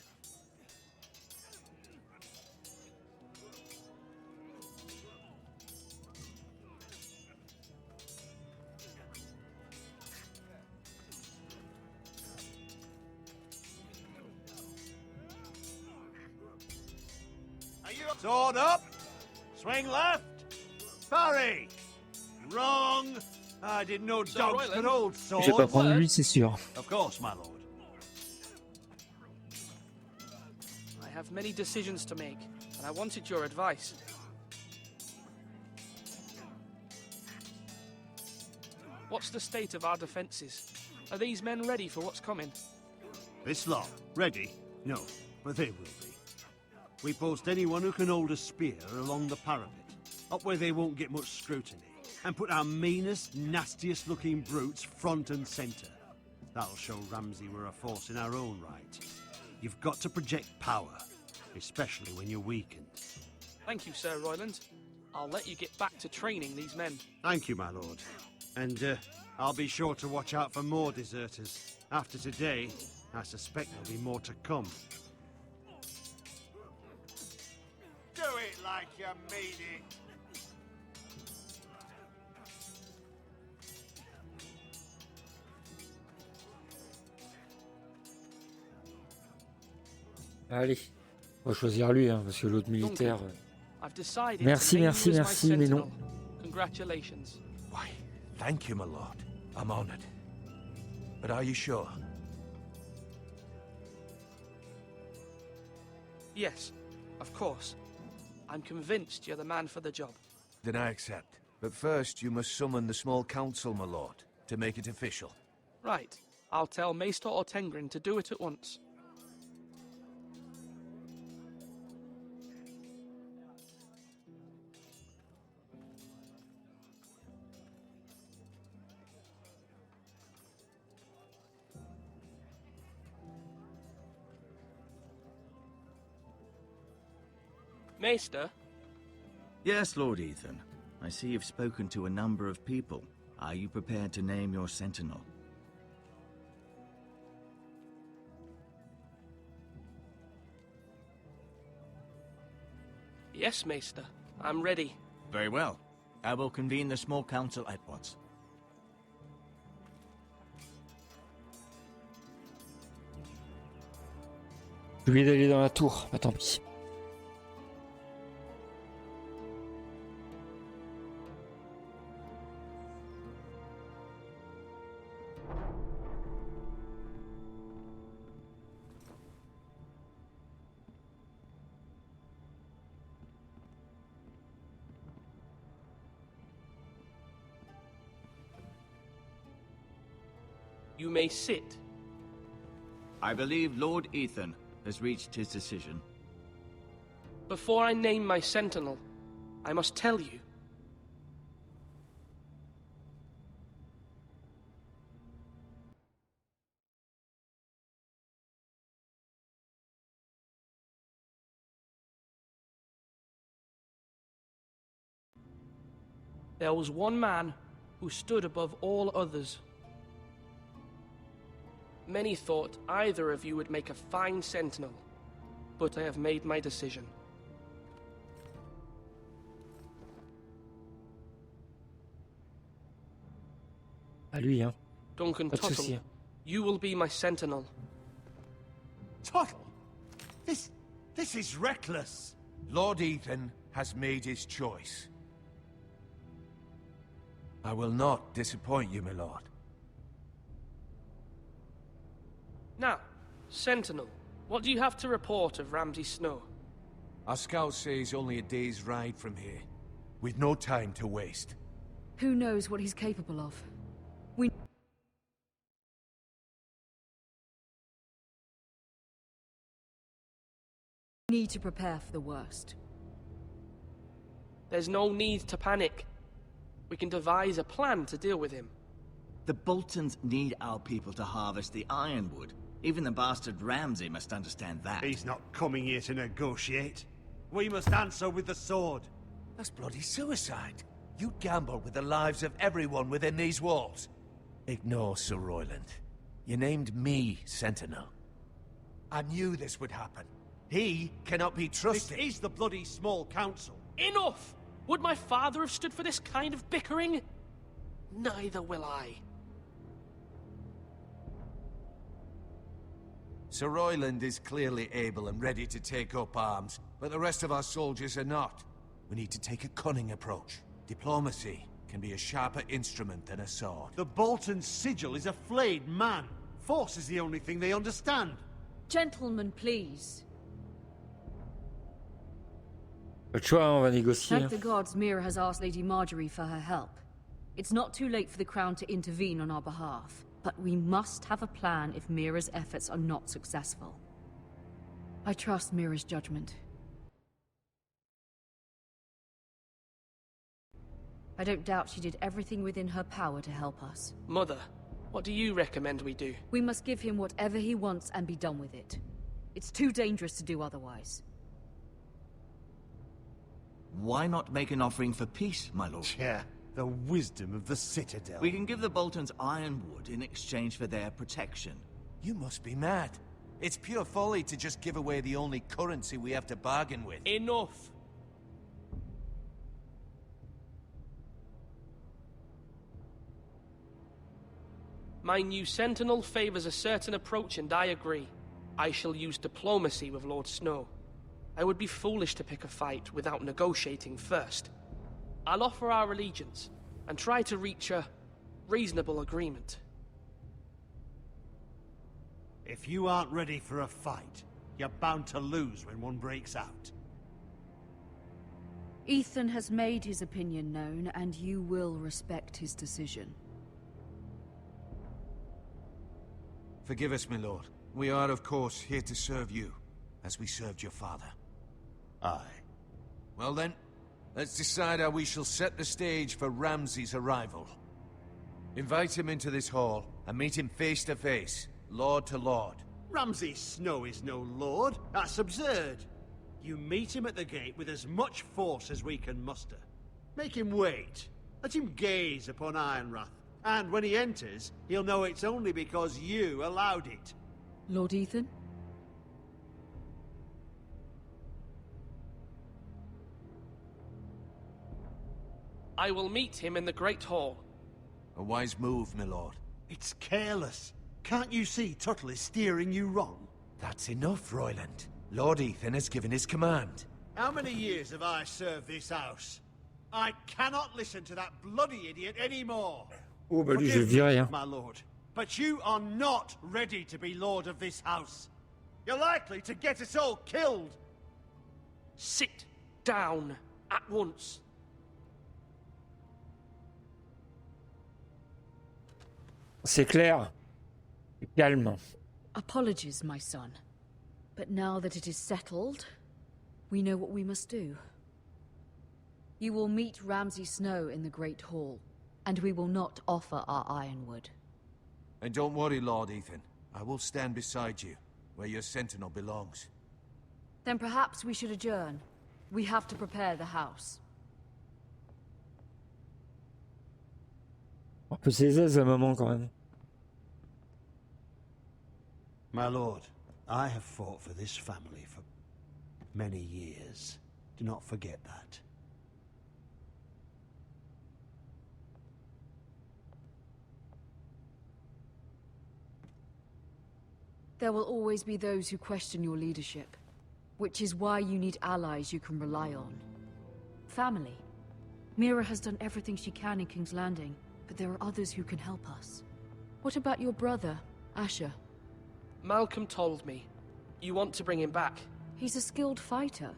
Sword up! Swing left! Parry! Wrong! I didn't know dogs could hold swords. Je vais pas prendre lui, c'est sûr. Of course, my lord. I have many decisions to make, and I wanted your advice. What's the state of our defences? Are these men ready for what's coming? This lot, ready? No, but they will be. We post anyone who can hold a spear along the parapet, up where they won't get much scrutiny, and put our meanest, nastiest looking brutes front and centre. That'll show Ramsay we're a force in our own right. You've got to project power, especially when you're weakened. Thank you, Sir Royland. I'll let you get back to training these men. Thank you, my lord. And I'll be sure to watch out for more deserters. After today, I suspect there'll be more to come. Do it like you mean it. Allez, on va choisir lui, hein, parce que l'autre militaire... I've decided Merci, to name merci, you as my merci, mais non. sentinel. Congratulations. Why, thank you, my lord. I'm honored. But are you sure? Yes, of course. I'm convinced you're the man for the job. Then I accept. But first, you must summon the small council, my lord, to make it official. Right. I'll tell Maester Ortengrin to do it at once. Maester? Yes, Lord Ethan. I see you've spoken to a number of people. Are you prepared to name your sentinel? Yes, Maester. I'm ready. Very well. I will convene the small council at once. J'ai oublié d'aller dans la tour, bah tant pis. You may sit. I believe Lord Ethan has reached his decision. Before I name my sentinel, I must tell you. There was one man who stood above all others. Many thought either of you would make a fine sentinel, but I have made my decision. À lui, hein. Duncan Pas de souci. Tuttle, you will be my sentinel. Tuttle? This is reckless. Lord Ethan has made his choice. I will not disappoint you, my lord. Now, sentinel, what do you have to report of Ramsay Snow? Our scouts say he's only a day's ride from here. We've no time to waste. Who knows what he's capable of? We need to prepare for the worst. There's no need to panic. We can devise a plan to deal with him. The Boltons need our people to harvest the ironwood. Even the bastard Ramsay must understand that. He's not coming here to negotiate. We must answer with the sword. That's bloody suicide. You gamble with the lives of everyone within these walls. Ignore Sir Royland. You named me Sentinel. I knew this would happen. He cannot be trusted. This is the bloody small council. Enough! Would my father have stood for this kind of bickering? Neither will I. Sir Royland is clearly able and ready to take up arms, but the rest of our soldiers are not. We need to take a cunning approach. Diplomacy can be a sharper instrument than a sword. The Bolton sigil is a flayed man. Force is the only thing they understand. Gentlemen, please. Pas le choix, on va négocier. Thank the gods Mira has asked Lady Marjorie for her help. It's not too late for the Crown to intervene on our behalf, but we must have a plan if Mira's efforts are not successful. I trust Mira's judgment. I don't doubt she did everything within her power to help us. Mother, what do you recommend we do? We must give him whatever he wants and be done with it. It's too dangerous to do otherwise. Why not make an offering for peace, my lord? Yeah, the wisdom of the Citadel. We can give the Boltons ironwood in exchange for their protection. You must be mad. It's pure folly to just give away the only currency we have to bargain with. Enough! My new sentinel favors a certain approach, and I agree. I shall use diplomacy with Lord Snow. I would be foolish to pick a fight without negotiating first. I'll offer our allegiance, and try to reach a reasonable agreement. If you aren't ready for a fight, you're bound to lose when one breaks out. Ethan has made his opinion known, and you will respect his decision. Forgive us, my lord. We are, of course, here to serve you, as we served your father. Aye. Well then, let's decide how we shall set the stage for Ramsay's arrival. Invite him into this hall, and meet him face to face, lord to lord. Ramsay Snow is no lord. That's absurd. You meet him at the gate with as much force as we can muster. Make him wait. Let him gaze upon Ironrath. And when he enters, he'll know it's only because you allowed it. Lord Ethan? I will meet him in the Great Hall. A wise move, my lord. It's careless. Can't you see Tuttle is steering you wrong? That's enough, Royland. Lord Ethan has given his command. How many years have I served this house? I cannot listen to that bloody idiot anymore. Oh, bah lui, je le virerai, hein. My lord, but you are not ready to be lord of this house. You're likely to get us all killed. Sit down at once. C'est clair. Calme. Apologies, my son. But now that it is settled, we know what we must do. You will meet Ramsay Snow in the Great Hall, and we will not offer our ironwood. And don't worry, Lord Ethan. I will stand beside you, where your sentinel belongs. Then perhaps we should adjourn. We have to prepare the house. Un peu ses aises à un moment quand même. My lord, I have fought for this family for many years. Do not forget that. There will always be those who question your leadership, which is why you need allies you can rely on. Family. Mira has done everything she can in King's Landing, but there are others who can help us. What about your brother, Asher? Malcolm told me. You want to bring him back? He's a skilled fighter.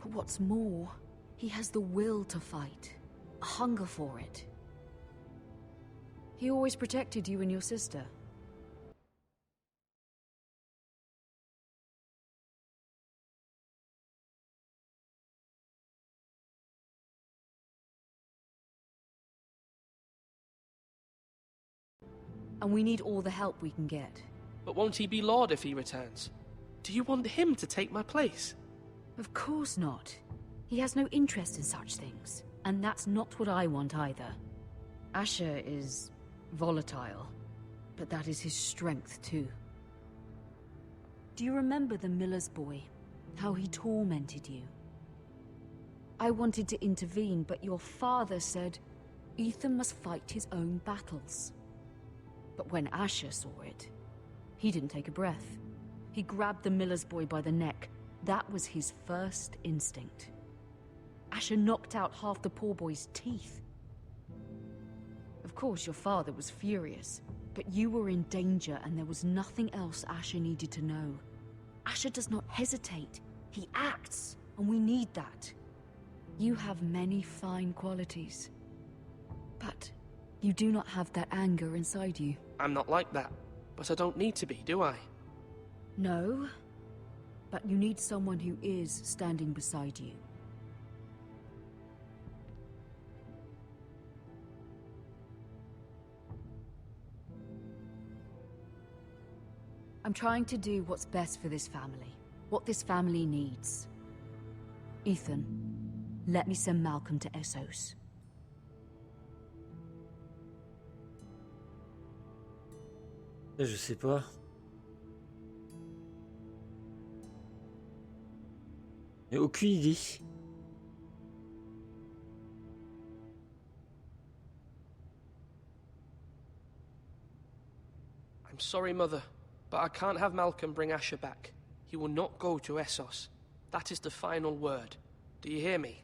But what's more, he has the will to fight. A hunger for it. He always protected you and your sister. And we need all the help we can get. But won't he be Lord if he returns? Do you want him to take my place? Of course not. He has no interest in such things. And that's not what I want either. Asher is volatile, but that is his strength too. Do you remember the miller's boy? How he tormented you? I wanted to intervene, but your father said Ethan must fight his own battles. But when Asher saw it, he didn't take a breath. He grabbed the miller's boy by the neck. That was his first instinct. Asher knocked out half the poor boy's teeth. Of course, your father was furious, but you were in danger and there was nothing else Asher needed to know. Asher does not hesitate. He acts, and we need that. You have many fine qualities, but you do not have that anger inside you. I'm not like that, but I don't need to be, do I? No, but you need someone who is standing beside you. I'm trying to do what's best for this family, what this family needs. Ethan, let me send Malcolm to Essos. Je sais pas. J'ai aucune idée. I'm sorry, Mother, but I can't have Malcolm bring Asher back. He will not go to Essos. That is the final word. Do you hear me?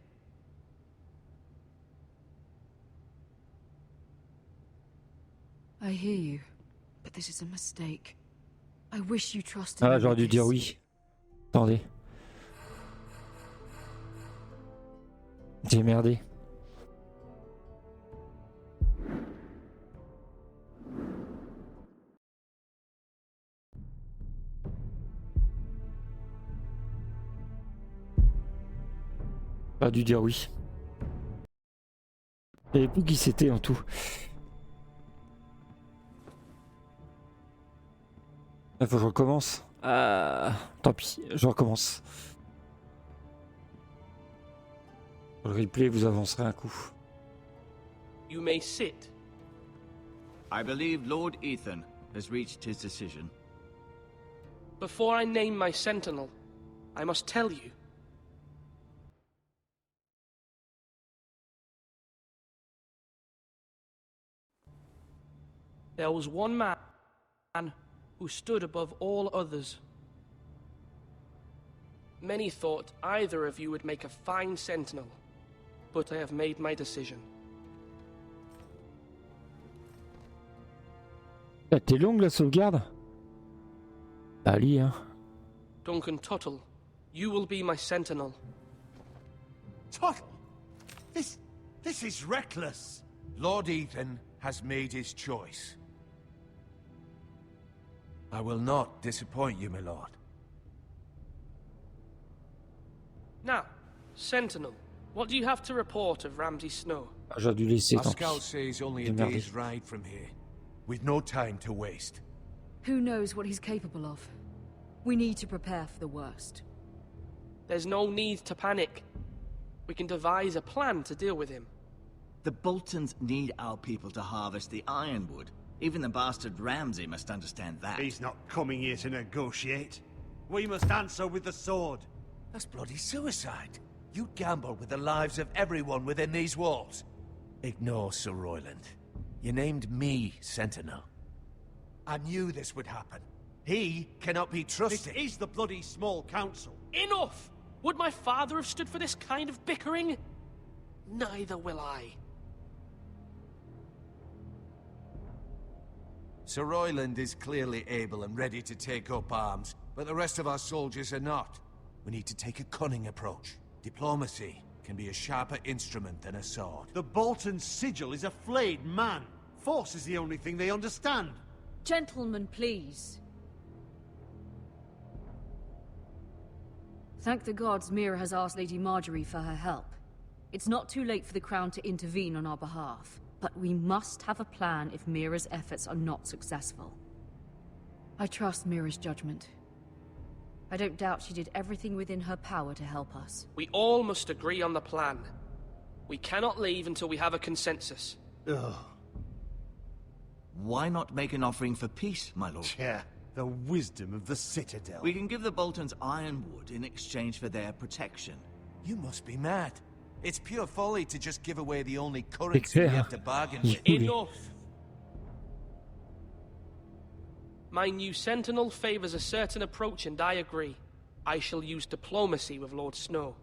I hear you, but this is a mistake. I wish you trusted Ah, me j'aurais with dû dire this. oui. Attendez. J'ai merdé. Pas dû dire oui. Je savais plus qui c'était en tout. Il faut que je recommence. Tant pis, je recommence. Le replay, vous avancerez un coup. You may sit. I believe Lord Ethan has reached his decision. Before I name my sentinel, I must tell you. There was one man who stood above all others. Many thought either of you would make a fine sentinel, but I have made my decision. T'es longue la sauvegarde? Allez, hein. Duncan Tuttle, you will be my sentinel. Tuttle! This is reckless. Lord Ethan has made his choice. I will not disappoint you, my lord. Now, Sentinel, what do you have to report of Ramsay Snow? J'aurais dû laisser, Our tant scout pis. says only a J'ai merdé. day's ride from here. We've no time to waste. Who knows what he's capable of? We need to prepare for the worst. There's no need to panic. We can devise a plan to deal with him. The Boltons need our people to harvest the ironwood. Even the bastard Ramsay must understand that. He's not coming here to negotiate. We must answer with the sword. That's bloody suicide. You gamble with the lives of everyone within these walls. Ignore Sir Royland. You named me Sentinel. I knew this would happen. He cannot be trusted. This is the bloody small council. Enough! Would my father have stood for this kind of bickering? Neither will I. Sir Royland is clearly able and ready to take up arms, but the rest of our soldiers are not. We need to take a cunning approach. Diplomacy can be a sharper instrument than a sword. The Bolton sigil is a flayed man. Force is the only thing they understand. Gentlemen, please. Thank the gods Mira has asked Lady Marjorie for her help. It's not too late for the Crown to intervene on our behalf, but we must have a plan if Mira's efforts are not successful. I trust Mira's judgment. I don't doubt she did everything within her power to help us. We all must agree on the plan. We cannot leave until we have a consensus. Ugh. Why not make an offering for peace, my lord? Yeah, the wisdom of the Citadel. We can give the Boltons ironwood in exchange for their protection. You must be mad. It's pure folly to just give away the only currency we have to bargain with. Enough! My new Sentinel favors a certain approach, and I agree. I shall use diplomacy with Lord Snow.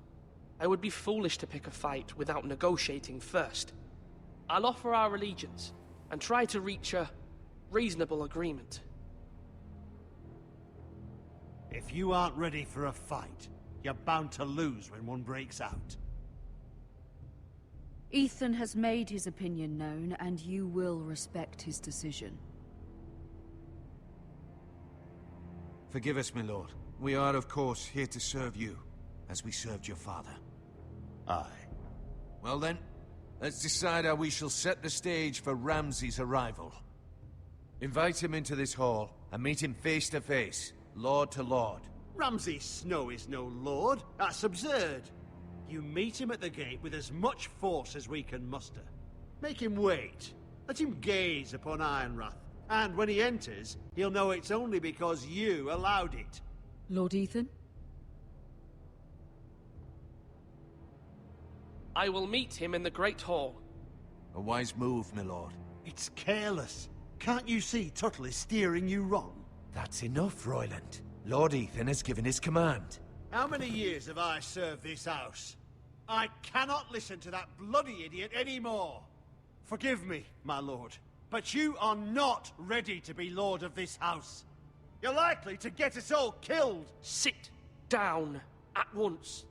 I would be foolish to pick a fight without negotiating first. I'll offer our allegiance, and try to reach a reasonable agreement. If you aren't ready for a fight, you're bound to lose when one breaks out. Ethan has made his opinion known, and you will respect his decision. Forgive us, my lord. We are, of course, here to serve you, as we served your father. Aye. Well then, let's decide how we shall set the stage for Ramsay's arrival. Invite him into this hall, and meet him face to face, lord to lord. Ramsay Snow is no lord. That's absurd. You meet him at the gate with as much force as we can muster. Make him wait. Let him gaze upon Ironrath. And when he enters, he'll know it's only because you allowed it. Lord Ethan? I will meet him in the Great Hall. A wise move, my lord. It's careless. Can't you see Tuttle is steering you wrong? That's enough, Royland. Lord Ethan has given his command. How many years have I served this house? I cannot listen to that bloody idiot anymore. Forgive me, my lord, but you are not ready to be lord of this house. You're likely to get us all killed. Sit down at once.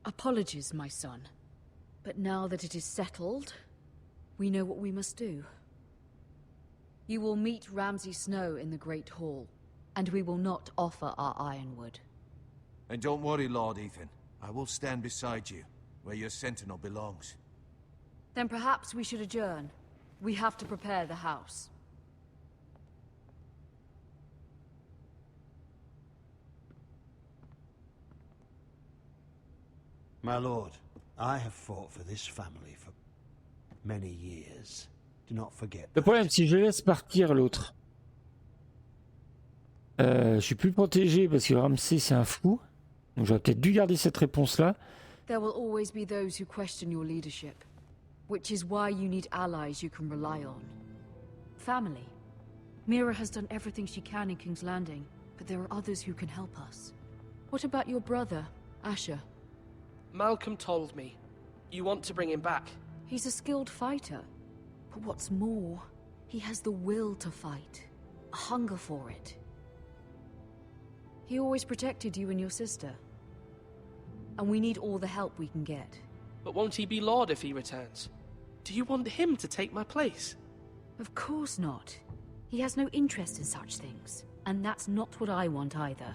Apologies, my son. But now that it is settled, we know what we must do. You will meet Ramsay Snow in the Great Hall, and we will not offer our ironwood. And don't worry, Lord Ethan. I will stand beside you, where your sentinel belongs. Then perhaps we should adjourn. We have to prepare the house. My lord, I have fought for this family for many years. Do not forget. Le problème, si je laisse partir l'autre, je suis plus protégé parce que Ramsay c'est un fou. Donc j'aurais peut-être dû garder cette réponse-là. There will always be those who question your leadership, which is why you need allies you can rely on. Family. Mira has done everything she can in King's Landing, but there are others who can help us. What about your brother, Asher? Malcolm told me. You want to bring him back? He's a skilled fighter. But what's more, he has the will to fight. A hunger for it. He always protected you and your sister. And we need all the help we can get. But won't he be Lord if he returns? Do you want him to take my place? Of course not. He has no interest in such things. And that's not what I want either.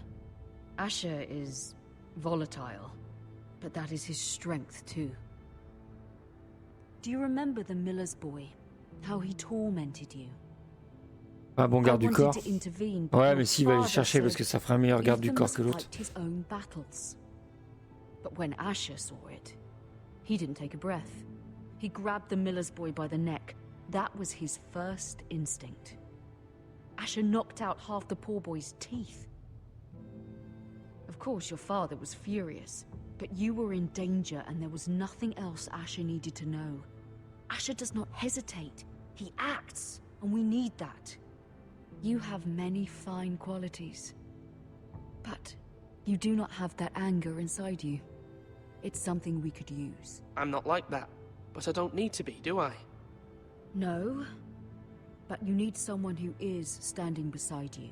Asher is volatile, but that is his strength too. Do you remember the miller's boy? How he tormented you? Un bon garde du corps. Ouais, mais s'il va aller le chercher parce que ça ferait un meilleur garde du corps que l'autre. But when Asher saw it, he didn't take a breath. He grabbed the miller's boy by the neck. That was his first instinct. Asher knocked out half the poor boy's teeth. Of course, your father was furious, but you were in danger and there was nothing else Asher needed to know. Asher does not hesitate. He acts, and we need that. You have many fine qualities, but you do not have that anger inside you. It's something we could use. I'm not like that, but I don't need to be, do I? No, but you need someone who is standing beside you.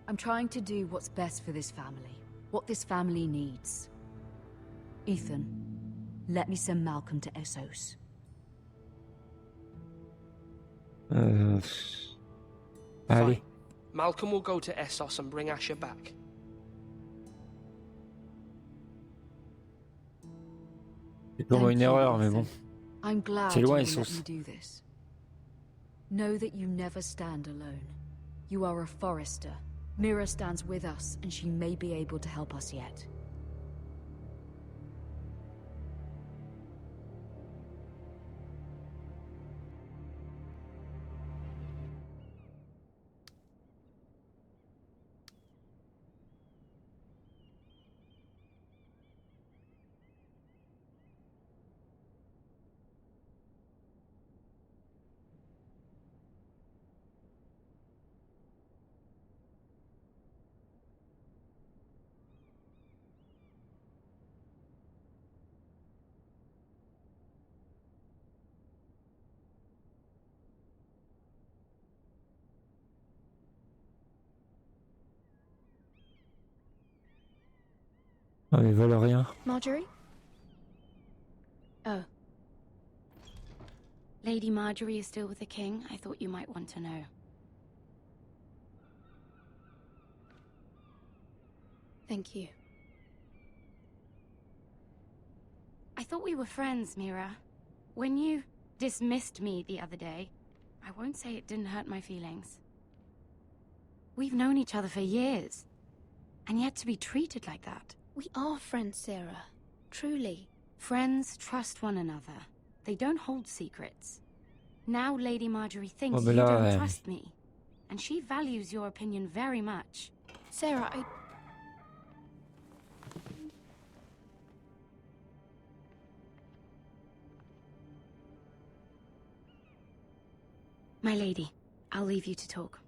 I'm trying to do what's best for this family, what this family needs. Ethan, let me send Malcolm to Essos. Allez. Malcolm will go to Essos and bring Asher back. C'est pour moi une erreur, mais bon. I'm glad C'est loin, you let Essos. me do this. Know that you never stand alone. You are a Forester. Mira stands with us, and she may be able to help us yet. Oh, ils veulent rien. Marjorie? Oh. Lady Marjorie is still with the king. I thought you might want to know. Thank you. I thought we were friends, Mira. When you dismissed me the other day, I won't say it didn't hurt my feelings. We've known each other for years, and yet to be treated like that. We are friends, Sarah. Truly. Friends trust one another. They don't hold secrets. Now Lady Marjorie thinks Oh, mais you là, don't trust me. And she values your opinion very much. Sarah, My lady, I'll leave you to talk.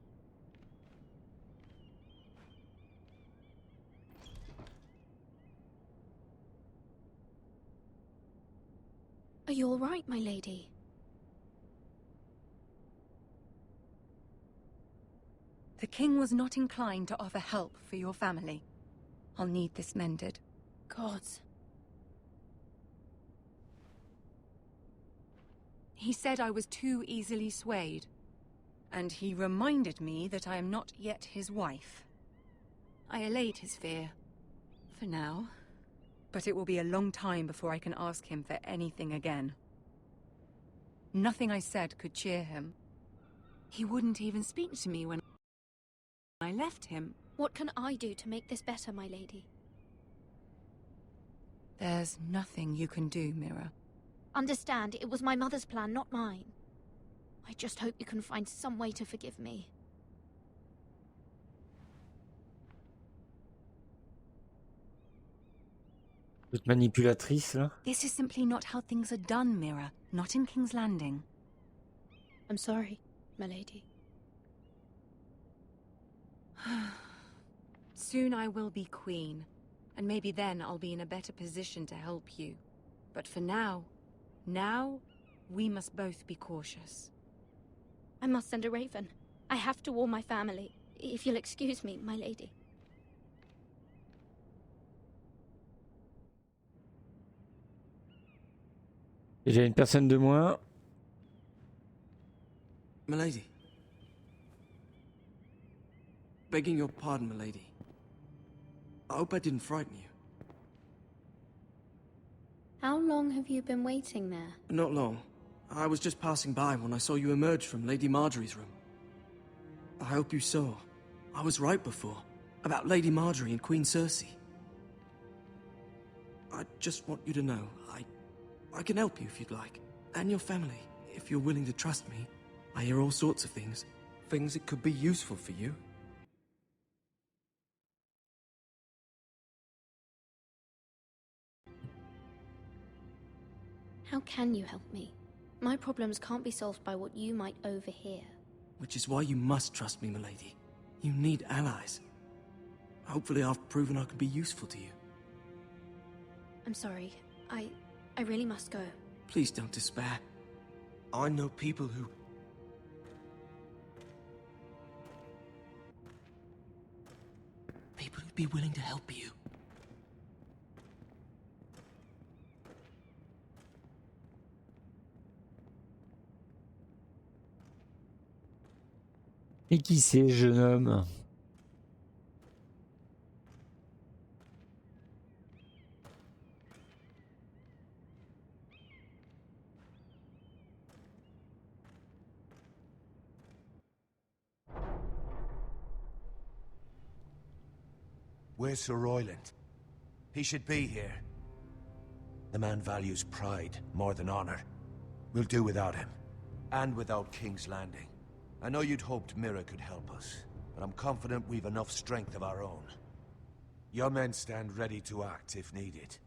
Are you all right, my lady? The king was not inclined to offer help for your family. I'll need this mended. Gods. He said I was too easily swayed. And he reminded me that I am not yet his wife. I allayed his fear. For now. But it will be a long time before I can ask him for anything again. Nothing I said could cheer him. He wouldn't even speak to me when I left him. What can I do to make this better, my lady? There's nothing you can do, Mira. Understand, it was my mother's plan, not mine. I just hope you can find some way to forgive me. Cette manipulatrice, là. This is simply not how things are done, Mira. Not in King's Landing. I'm sorry, my lady. Soon I will be queen, and maybe then I'll be in a better position to help you. But for now, we must both be cautious. I must send a raven. I have to warn my family. If you'll excuse me, my lady. Déjà une personne de moins. Milady. Begging your pardon, milady. I hope I didn't frighten you. How long have you been waiting there? Not long. I was just passing by when I saw you emerge from Lady Marjorie's room. I hope you saw. I was right before. About Lady Marjorie and Queen Cersei. I just want you to know, I can help you if you'd like. And your family, if you're willing to trust me. I hear all sorts of things. Things that could be useful for you. How can you help me? My problems can't be solved by what you might overhear. Which is why you must trust me, milady. You need allies. Hopefully I've proven I can be useful to you. I'm sorry. I really must go. Please don't despair. I know people who... People who'd be willing to help you. Et qui c'est, jeune homme? Where's Sir Royland? He should be here. The man values pride more than honor. We'll do without him. And without King's Landing. I know you'd hoped Mira could help us, but I'm confident we've enough strength of our own. Your men stand ready to act if needed.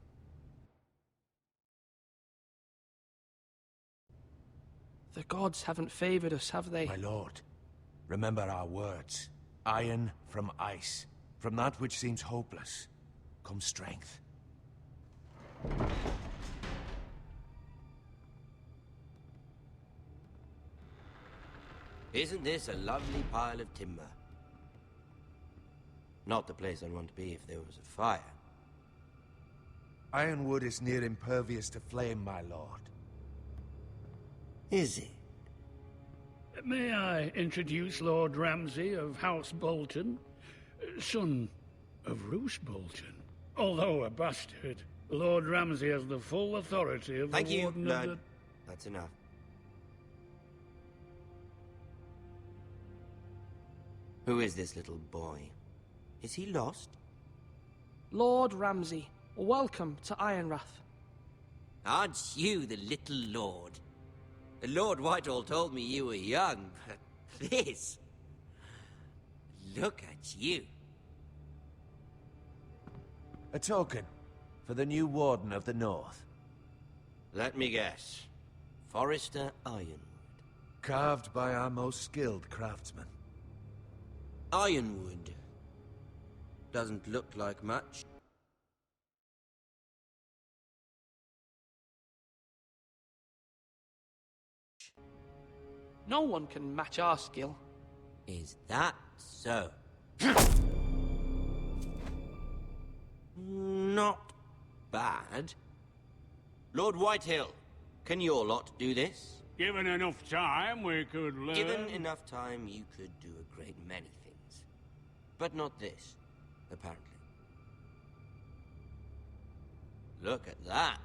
The gods haven't favored us, have they? My lord, remember our words. Iron from ice. From that which seems hopeless, comes strength. Isn't this a lovely pile of timber? Not the place I'd want to be if there was a fire. Ironwood is near impervious to flame, my lord. Is it? May I introduce Lord Ramsay of House Bolton? Son of Roose Bolton. Although a bastard, Lord Ramsay has the full authority of Thank the you, Warden Lord. of the... That's enough. Who is this little boy? Is he lost? Lord Ramsay, welcome to Ironrath. Aren't you the little lord? Lord Whitehall told me you were young, but this... Look at you. A token for the new Warden of the North. Let me guess. Forrester Ironwood. Carved by our most skilled craftsmen. Ironwood. Doesn't look like much. No one can match our skill. Is that so? Not bad. Lord Whitehill, can your lot do this? Given enough time, we could learn... Given enough time, you could do a great many things. But not this, apparently. Look at that.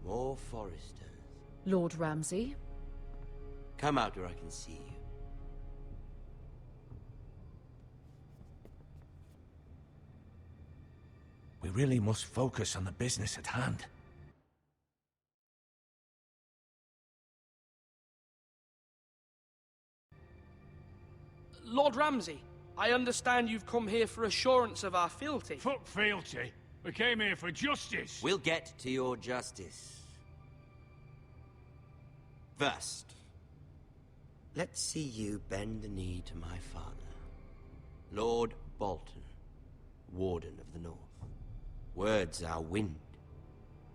More Foresters. Lord Ramsay? Come out where I can see you. We really must focus on the business at hand. Lord Ramsay, I understand you've come here for assurance of our fealty. Fuck fealty. We came here for justice. We'll get to your justice. First, let's see you bend the knee to my father, Lord Bolton, Warden of the North. Words are wind.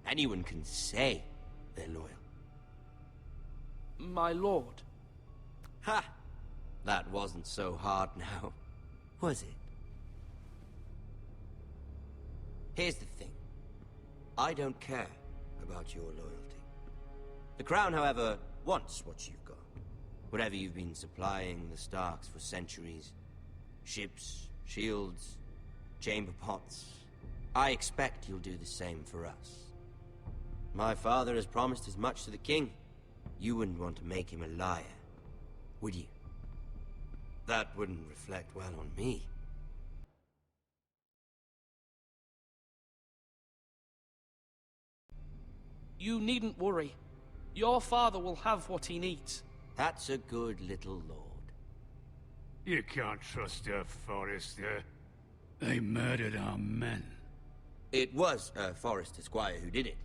Anyone can say they're loyal. My lord. Ha! That wasn't so hard now, was it? Here's the thing. I don't care about your loyalty. The Crown, however, wants what you've got. Whatever you've been supplying the Starks for centuries. Ships, shields, chamber pots. I expect you'll do the same for us. My father has promised as much to the king. You wouldn't want to make him a liar, would you? That wouldn't reflect well on me. You needn't worry. Your father will have what he needs. That's a good little lord. You can't trust her, Forrester. They murdered our men. It was a Forrester squire who did it.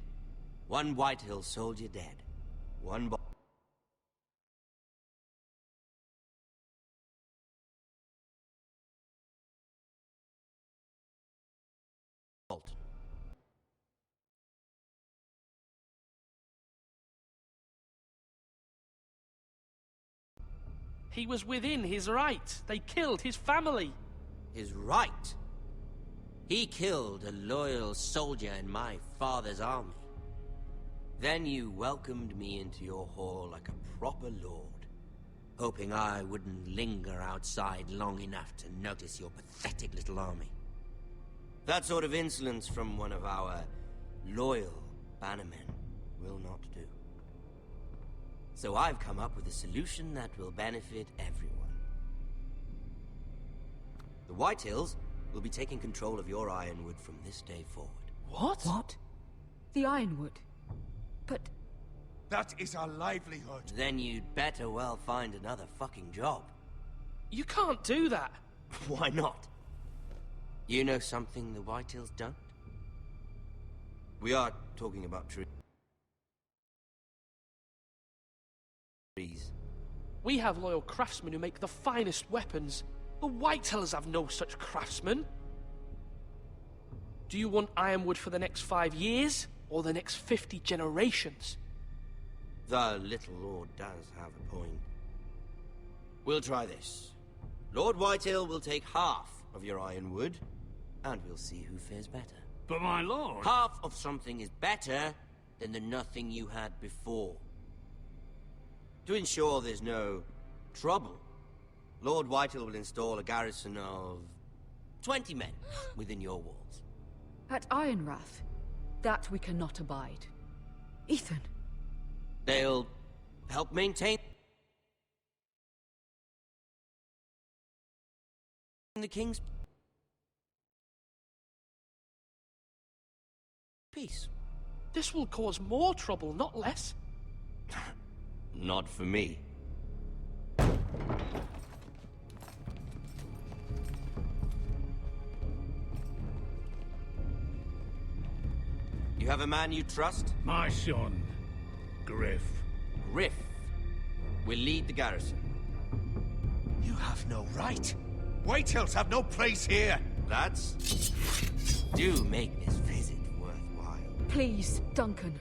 One Whitehill soldier dead. One Bolton. He was within his right. They killed his family. His right? He killed a loyal soldier in my father's army. Then you welcomed me into your hall like a proper lord, hoping I wouldn't linger outside long enough to notice your pathetic little army. That sort of insolence from one of our loyal bannermen will not do. So I've come up with a solution that will benefit everyone. The Whitehills will be taking control of your Ironwood from this day forward. What? What? The Ironwood? But... That is our livelihood. Then you'd better well find another fucking job. You can't do that. Why not? You know something the Whitehills don't? We are talking about trees. We have loyal craftsmen who make the finest weapons. The Whitehills have no such craftsmen. Do you want Ironwood for the next 5 years, or the next 50 generations? The little lord does have a point. We'll try this. Lord Whitehill will take half of your Ironwood, and we'll see who fares better. But my lord... Half of something is better than the nothing you had before. To ensure there's no trouble, Lord Whitehill will install a garrison of 20 men within your walls. At Ironrath? That we cannot abide. Ethan! They'll help maintain the king's peace. This will cause more trouble, not less. Not for me. You have a man you trust? My son, Griff. Griff will lead the garrison. You have no right. Whitehills have no place here. Lads, do make this visit worthwhile. Please, Duncan,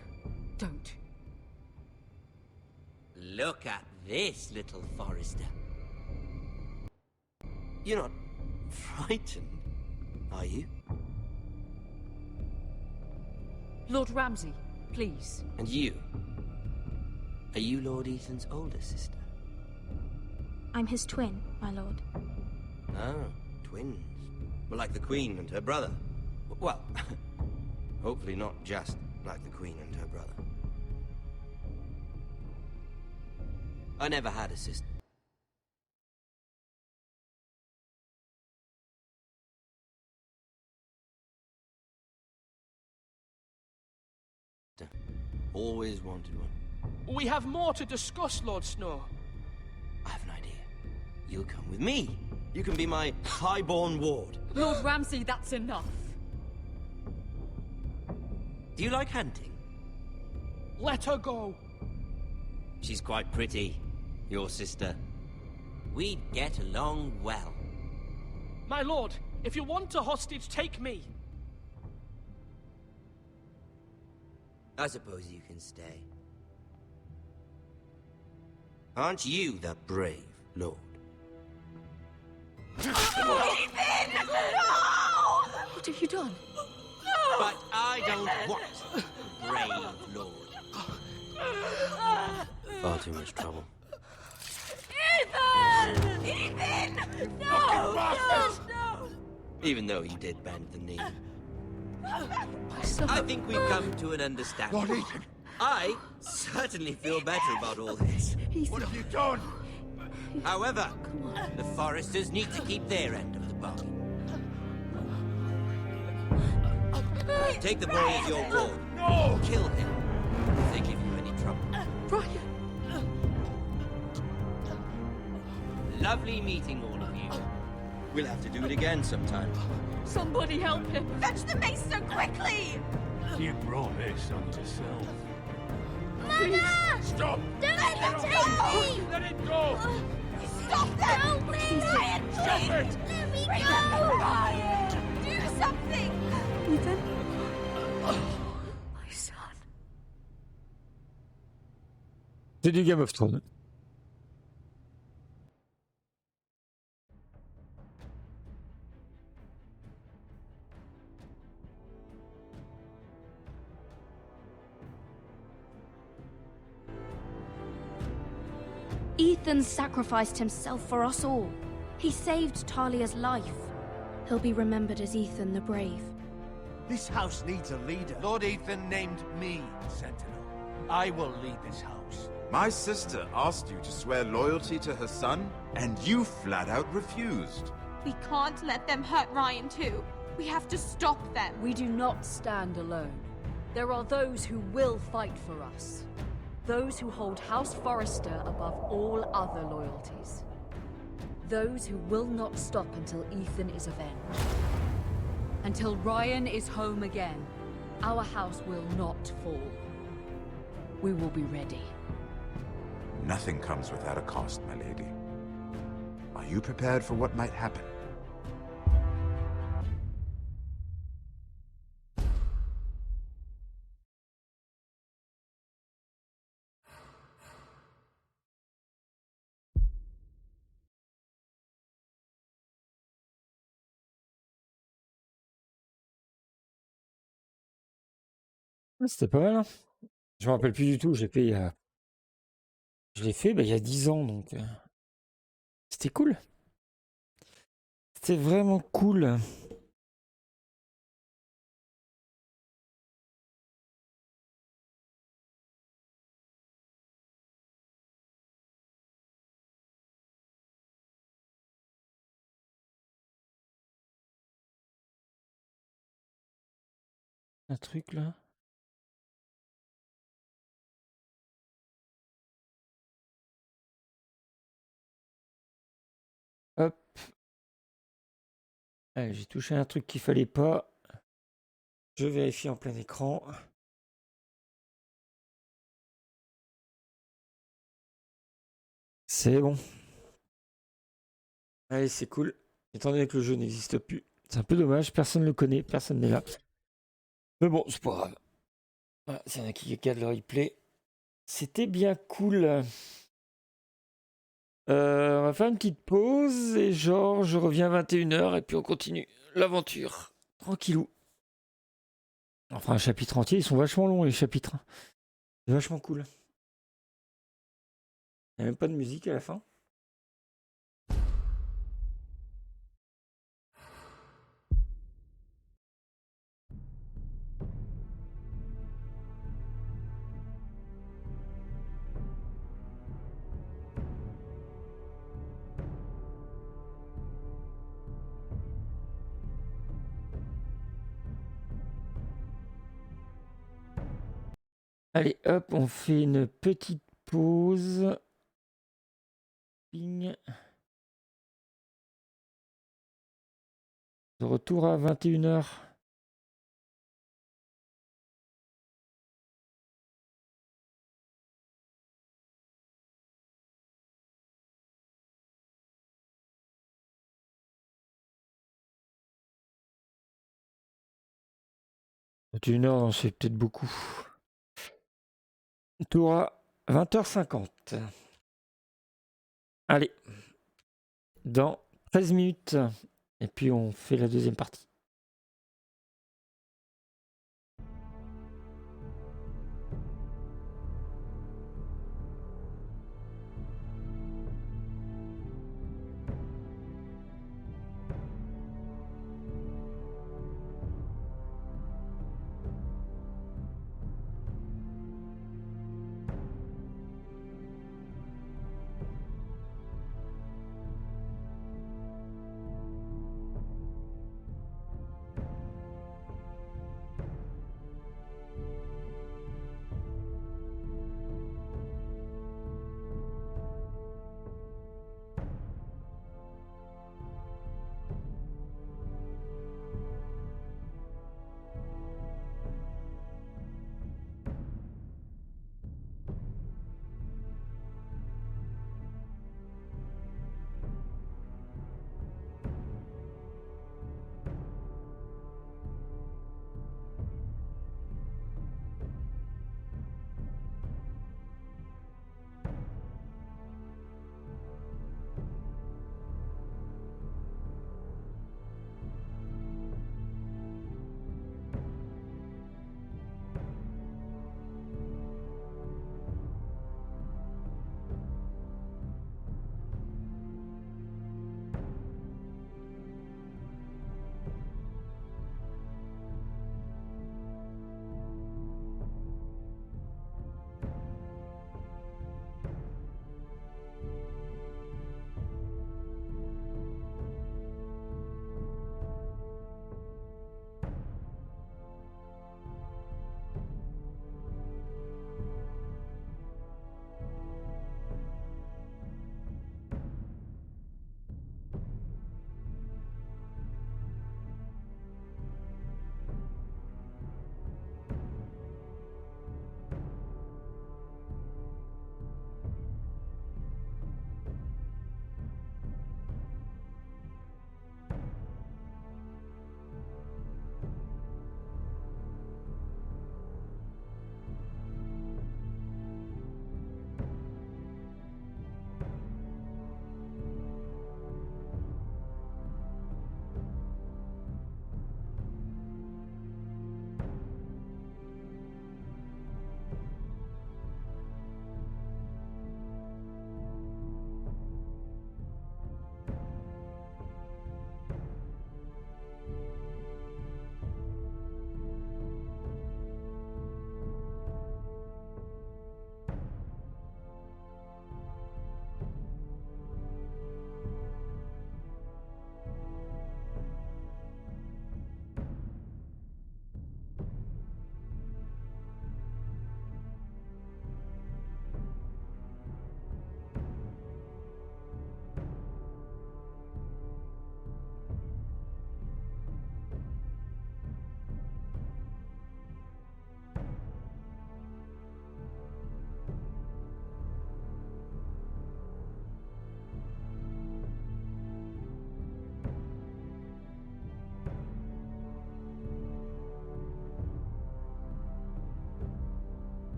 don't. Look at this, little Forrester. You're not frightened, are you? Lord Ramsay, please. And you? Are you Lord Ethan's older sister? I'm his twin, my lord. Oh, twins. Well, like the Queen and her brother. Well, hopefully not just like the Queen and her brother. I never had a sister. Always wanted one. We have more to discuss, Lord Snow. I have an idea. You'll come with me. You can be my highborn ward. Lord Ramsay, that's enough. Do you like hunting? Let her go. She's quite pretty, your sister. We'd get along well. My lord, if you want a hostage, take me. I suppose you can stay. Aren't you the brave lord? What have you done? But I don't want a brave lord. Far too much trouble. Ethan! Ethan! No! No! Even though he did bend the knee. My son. I think we've come to an understanding. Lord Ethan! I certainly feel better about all this. What have you done? However, the Foresters need to keep their end of the bargain. Take the boy as your ward. No! Kill him if they give you any trouble. Brian! Lovely meeting all of you. We'll have to do it again sometime. Somebody help him! Fetch the mace so quickly! You brought this on yourself. Mother! Stop! Don't let him take me! Let it go! Stop them! Help me! Ryan, Stop please! it! Let me Bring go! them Ryan! Do something! Ethan? My son. C'est du Game of Thrones. Ethan sacrificed himself for us all. He saved Talia's life. He'll be remembered as Ethan the Brave. This house needs a leader. Lord Ethan named me Sentinel. I will lead this house. My sister asked you to swear loyalty to her son, and you flat out refused. We can't let them hurt Ryan too. We have to stop them. We do not stand alone. There are those who will fight for us. Those who hold House Forrester above all other loyalties. Those who will not stop until Ethan is avenged. Until Ryan is home again, our house will not fall. We will be ready. Nothing comes without a cost, my lady. Are you prepared for what might happen? C'était pas mal, hein. Je me rappelle plus du tout, j'ai fait je l'ai fait il y a 10 ans, donc c'était cool. C'était vraiment cool. Un truc là. Hop. Allez, j'ai touché un truc qu'il fallait pas. Je vérifie en plein écran. C'est bon. Allez, c'est cool. Étant donné que le jeu n'existe plus. C'est un peu dommage, personne ne le connaît, personne n'est là. Mais bon, c'est pas grave. Voilà, s'il y en a qui regardent le replay. C'était bien cool. On va faire une petite pause et genre je reviens à 21h et puis on continue l'aventure. Tranquillou. Enfin un chapitre entier, ils sont vachement longs les chapitres. C'est vachement cool. Il n'y a même pas de musique à la fin. Allez, hop, on fait une petite pause. Ping. De retour à 21h. Une heure, c'est peut-être beaucoup. Tour à 20h50. Allez, dans 13 minutes. Et puis on fait la deuxième partie.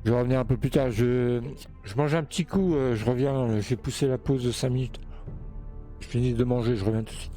Je vais revenir un peu plus tard. Je mange un petit coup, je reviens. Je vais pousser la pause de 5 minutes. Je finis de manger, je reviens tout de suite.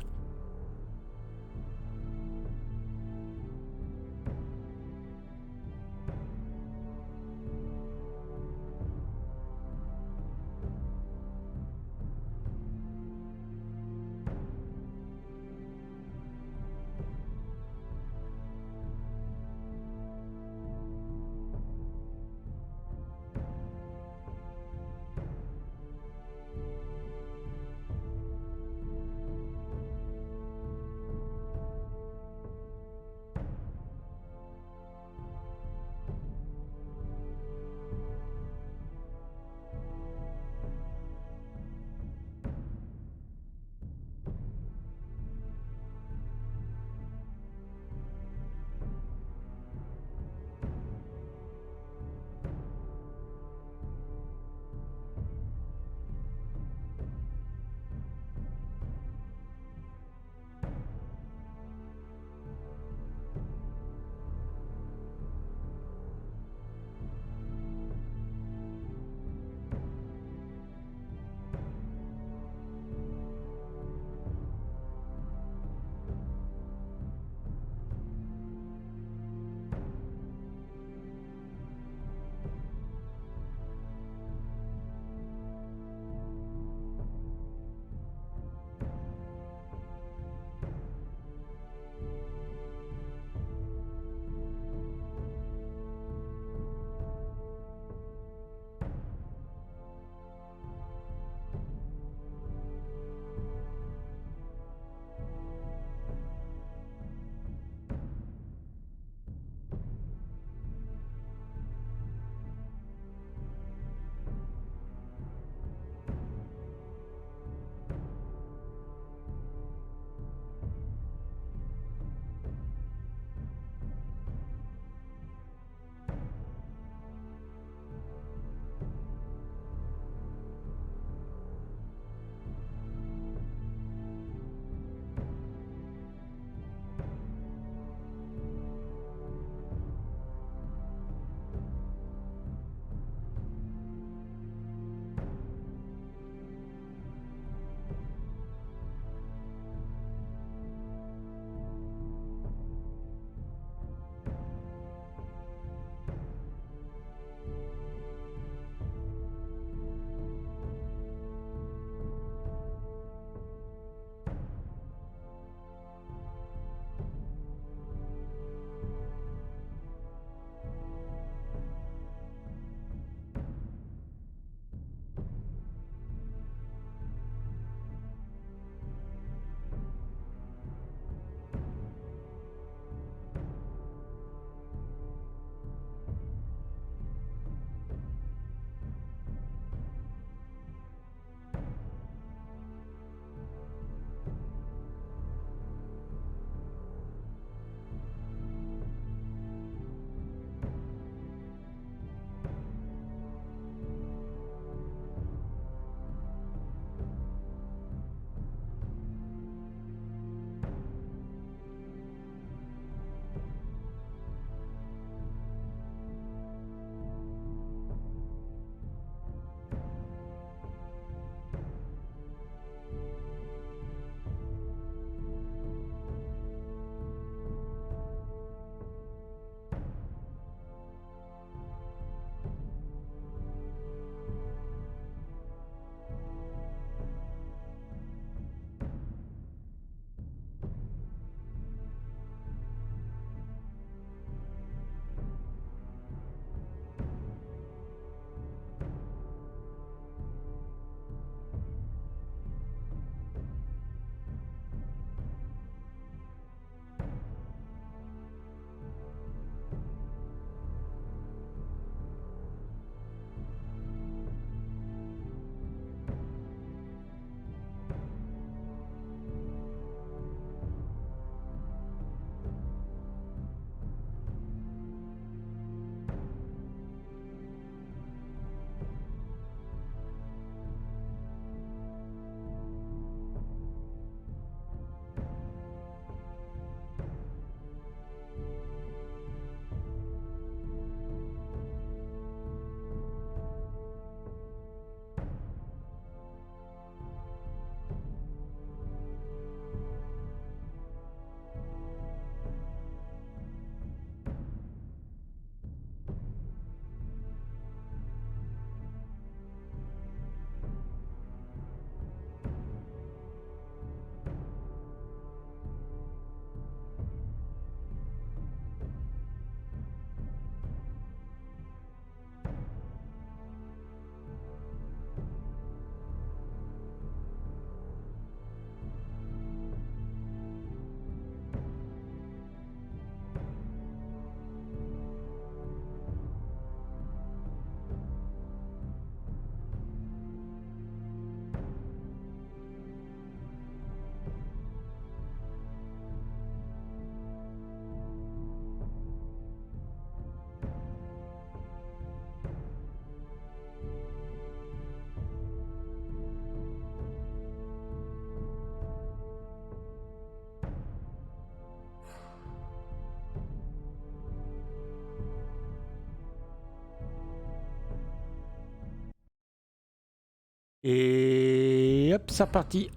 Et hop, c'est reparti.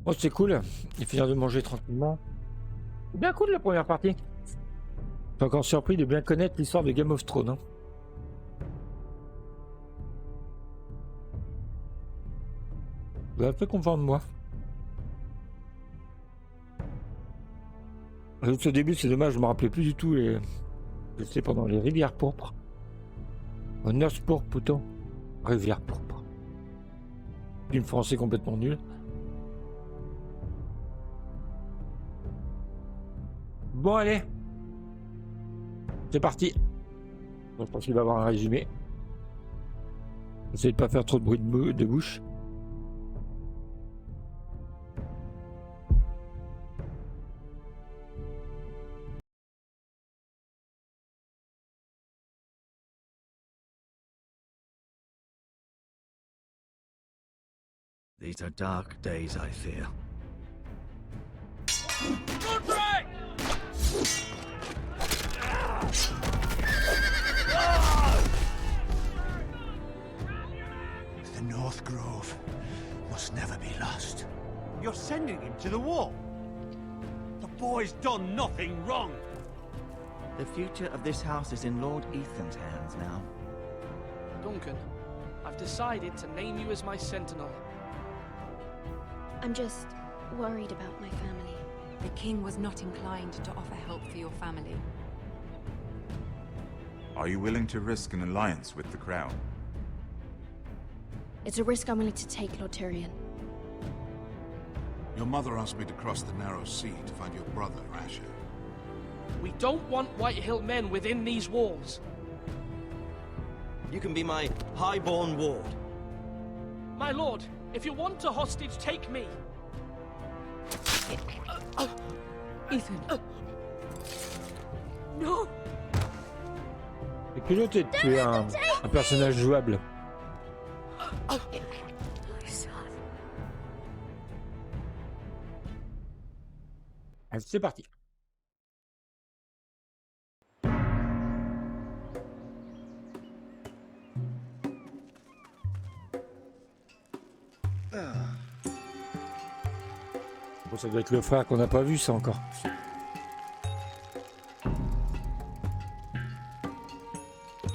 Oh, c'est cool. Et finir de manger tranquillement. C'est bien cool la première partie. Je suis encore surpris de bien connaître l'histoire de Game of Thrones. Hein. Vous êtes un peu content de moi. Juste au début, c'est dommage, je me rappelais plus du tout les. C'était pendant les rivières pourpres. Noces pourpres, plutôt. Rivières pourpres. Film français complètement nul. Bon, allez. C'est parti. Bon, je pense qu'il va y avoir un résumé. Essayez de pas faire trop de bruit de bouche. These are dark days, I fear. Roderick! The North Grove must never be lost. You're sending him to the wall? The boy's done nothing wrong. The future of this house is in Lord Ethan's hands now. Duncan, I've decided to name you as my sentinel. I'm just worried about my family. The king was not inclined to offer help for your family. Are you willing to risk an alliance with the crown? It's a risk I'm willing to take, Lord Tyrion. Your mother asked me to cross the narrow sea to find your brother, Asher. We don't want Whitehill men within these walls. You can be my highborn ward. My lord, if you want a hostage, take me. Ethan. No. Et que l'autre est de tuer un personnage jouable. Allez, c'est parti. Bon, ça doit être le frère qu'on n'a pas vu, ça encore.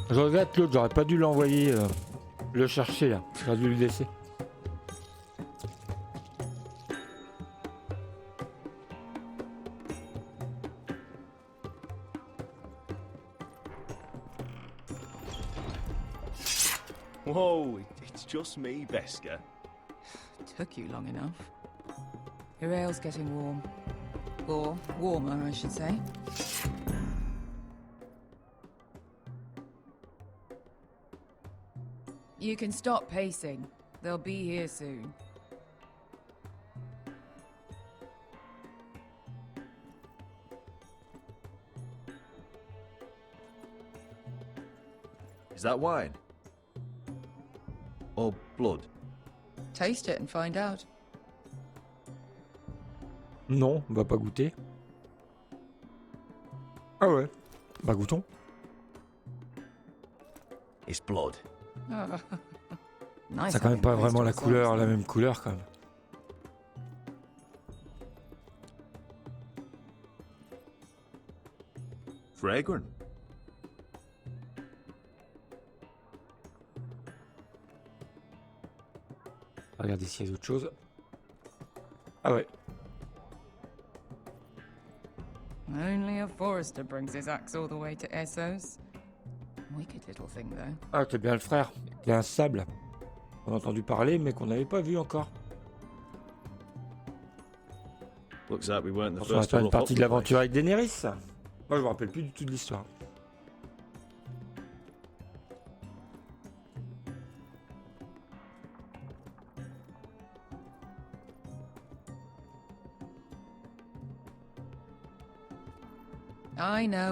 Je regrette l'autre, j'aurais pas dû l'envoyer le chercher là. J'aurais dû le laisser. Whoa, it's just me, Beska. Took you long enough. Your ale's getting warm. Or warmer, I should say. You can stop pacing. They'll be here soon. Is that wine? Or blood? Taste it and find out. Non, on va pas goûter. Ah ouais, bah goûtons. It's blood. Oh. Nice. Ça a quand même pas vraiment la couleur, la même couleur quand même. Fragrant. Regardez s'il y a d'autres choses. Ah ouais. Only a forester brings his axe all the way to Essos. Wicked little thing, though. Ah, c'est bien le frère. Il y a un sable. On a entendu parler, mais qu'on n'avait pas vu encore. Looks like we weren't the On va first faire to une look partie up de the l'aventure avec Daenerys. Moi, je me rappelle plus du tout de l'histoire.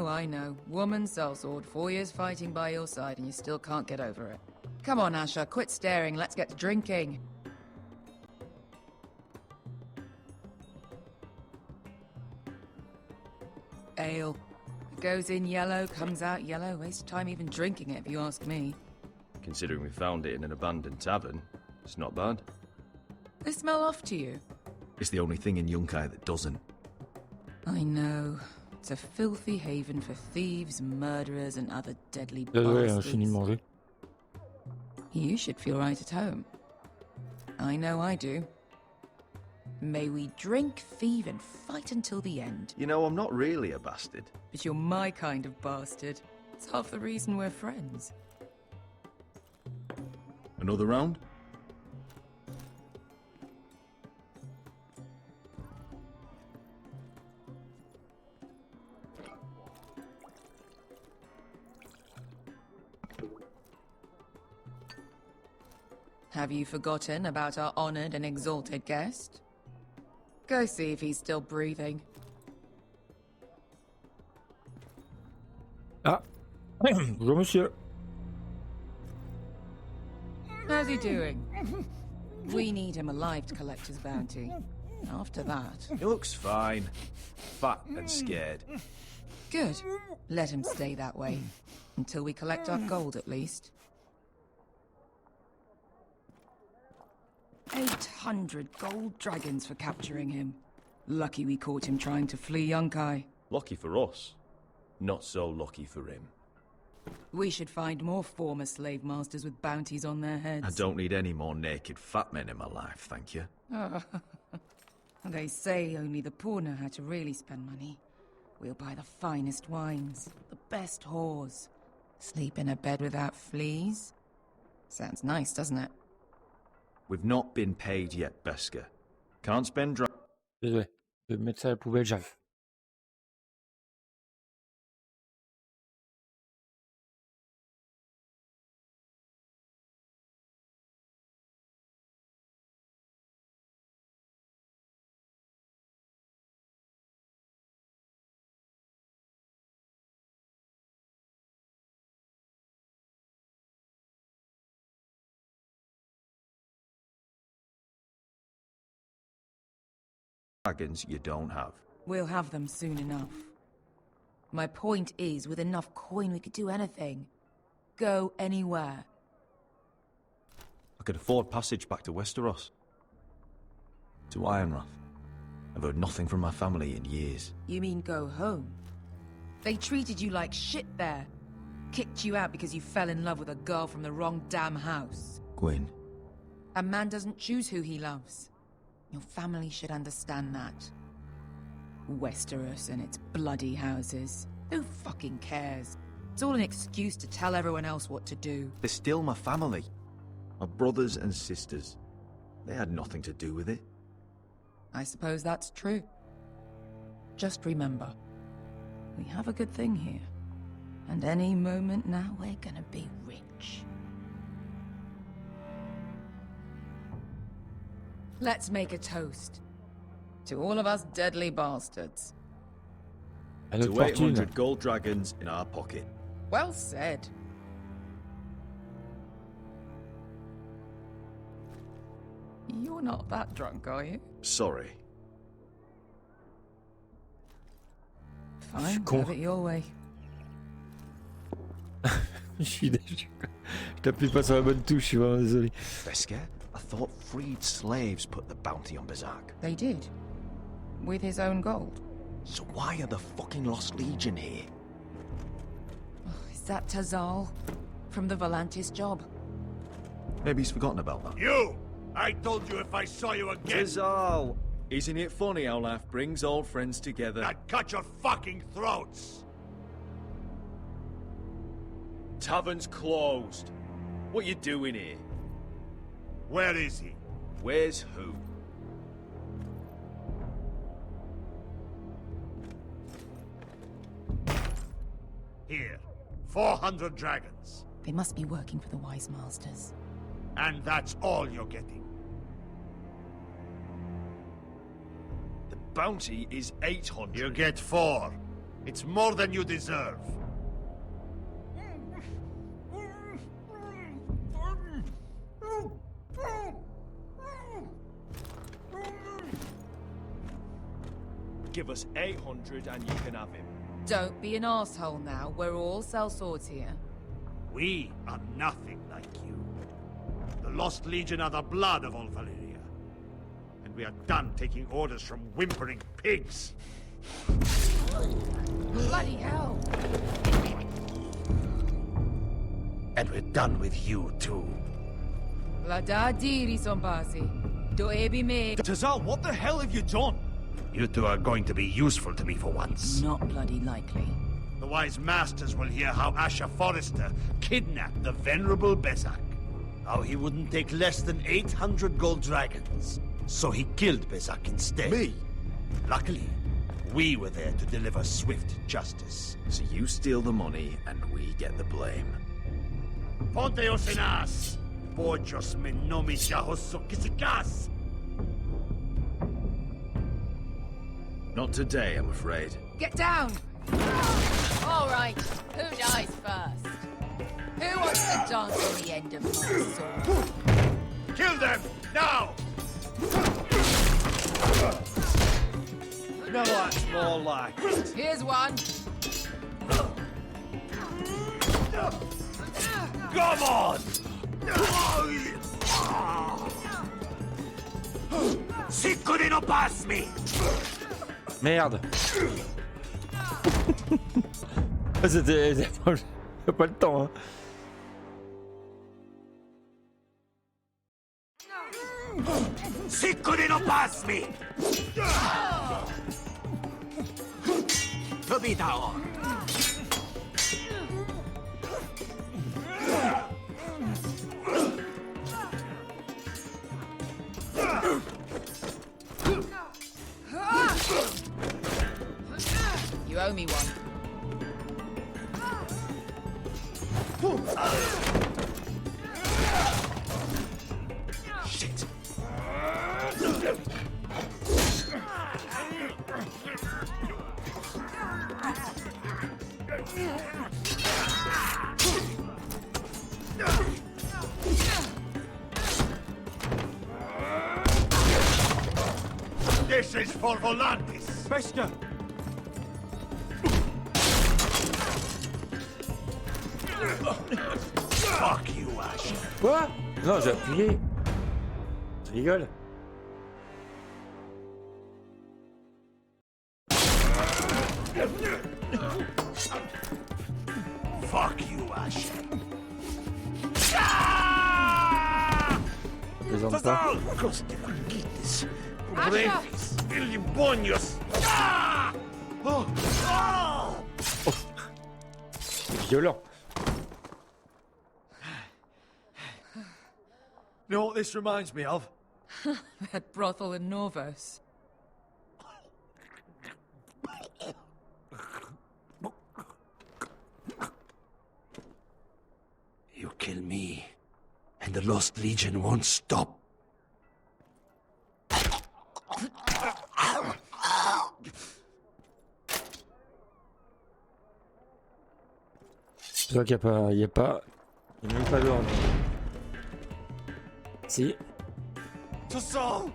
I know. Woman sellsword, 4 years fighting by your side and you still can't get over it. Come on, Asher, quit staring, let's get to drinking. Ale. It goes in yellow, comes out yellow. Waste time even drinking it, if you ask me. Considering we found it in an abandoned tavern. It's not bad. They smell off to you? It's the only thing in Yunkai that doesn't. I know. It's a filthy haven for thieves, murderers, and other deadly Désolé, j'ai fini de bastards. manger. You should feel right at home. I know I do. May we drink, thieve, and fight until the end. You know, I'm not really a bastard. But you're my kind of bastard. It's half the reason we're friends. Another round? Have you forgotten about our honored and exalted guest? Go see if he's still breathing. Ah, bonjour monsieur. How's he doing? We need him alive to collect his bounty. After that... He looks fine. Fat and scared. Good. Let him stay that way. Until we collect our gold, at least. 800 gold dragons for capturing him. Lucky we caught him trying to flee Yunkai. Lucky for us. Not so lucky for him. We should find more former slave masters with bounties on their heads. I don't need any more naked fat men in my life, thank you. They say only the poor know how to really spend money. We'll buy the finest wines, the best whores. Sleep in a bed without fleas. Sounds nice, doesn't it? We've not been paid yet, Beska. Can't spend dra... Désolé, je vais mettre ça à la poubelle, j'arrive. Dragons you don't have. We'll have them soon enough. My point is, with enough coin we could do anything. Go anywhere. I could afford passage back to Westeros. To Ironrath. I've heard nothing from my family in years. You mean go home? They treated you like shit there. Kicked you out because you fell in love with a girl from the wrong damn house. Gwyn. A man doesn't choose who he loves. Your family should understand that. Westeros and its bloody houses. Who fucking cares? It's all an excuse to tell everyone else what to do. They're still my family. My brothers and sisters. They had nothing to do with it. I suppose that's true. Just remember, we have a good thing here. And any moment now we're gonna be rich. Let's make a toast. To all of us deadly bastards. To 800 gold dragons in our pocket. Well said. You're not that drunk, are you? Sorry. Fine, have it your way. Je t'appuie pas sur la bonne touche, je suis vraiment désolé. Beska, I thought freed slaves put the bounty on Berserk. They did. With his own gold. So why are the fucking Lost Legion here? Is that Tazal? From the Volantis job? Maybe he's forgotten about that. You! I told you if I saw you again... Tazal! Isn't it funny how life brings old friends together? I'd cut your fucking throats! Tavern's closed. What you doing here? Where is he? Where's who? Here. 400 dragons. They must be working for the Wise Masters. And that's all you're getting. The bounty is 800. You get 4. It's more than you deserve. Give us 800 and you can have him. Don't be an asshole now. We're all sellswords here. We are nothing like you. The Lost Legion are the blood of all Valyria. And we are done taking orders from whimpering pigs. Bloody hell! And we're done with you, too. Vladadiri Sombasi. Do ebi me. Tazal, what the hell have you done? You two are going to be useful to me for once. Not bloody likely. The wise masters will hear how Asher Forrester kidnapped the venerable Besak. How he wouldn't take less than 800 gold dragons. So he killed Besak instead. Me? Luckily, we were there to deliver swift justice. So you steal the money and we get the blame. Ponteos en as! Bojos me nomi jahoso kisikas! Not today, I'm afraid. Get down! All right, who dies first? Who wants to dance on the end of my sword? Kill them! Now! No, that's more like it. Here's one. Come on! Sicko di non passmi! Merde. C'était pas le temps, hein. Sicko di non passmi! Dobitao! You owe me one. Shit! This is for Volantis! Bester! Fuck you, Ash! Quoi? Non, j'ai appuyé. Tu rigoles? Fuck you, Ash! Plaisante pas. Brevis, Illimbonius! Oh! Oh! C'est violent. You know what this reminds me of? That brothel in Norvos. You kill me, and the Lost Legion won't stop. C'est vrai qu'il n'y a pas... Il n'y a même pas d'ordre. Si. Tassal!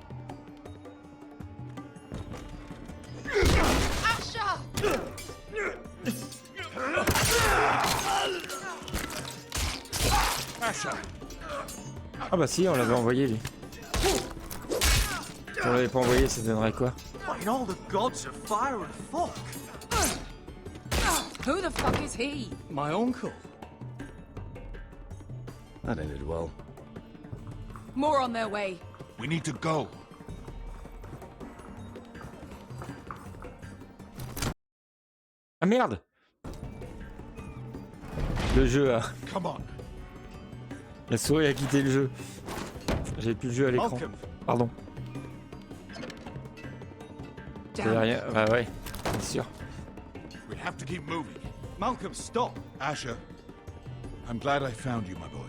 Asher! Ah bah si, on l'avait envoyé lui. Si on l'avait pas envoyé, ça donnerait quoi? What in all the gods of fire and fuck? Who the fuck is he? My uncle. That ended well. More on their way. We need to go. Ah merde! Le jeu a... Come on. La souris a quitté le jeu. J'avais plus le jeu à l'écran. Pardon. J'avais rien... Bah ouais, bien sûr. We have to keep moving. Malcolm, stop! Asher, I'm glad I found you, my boy.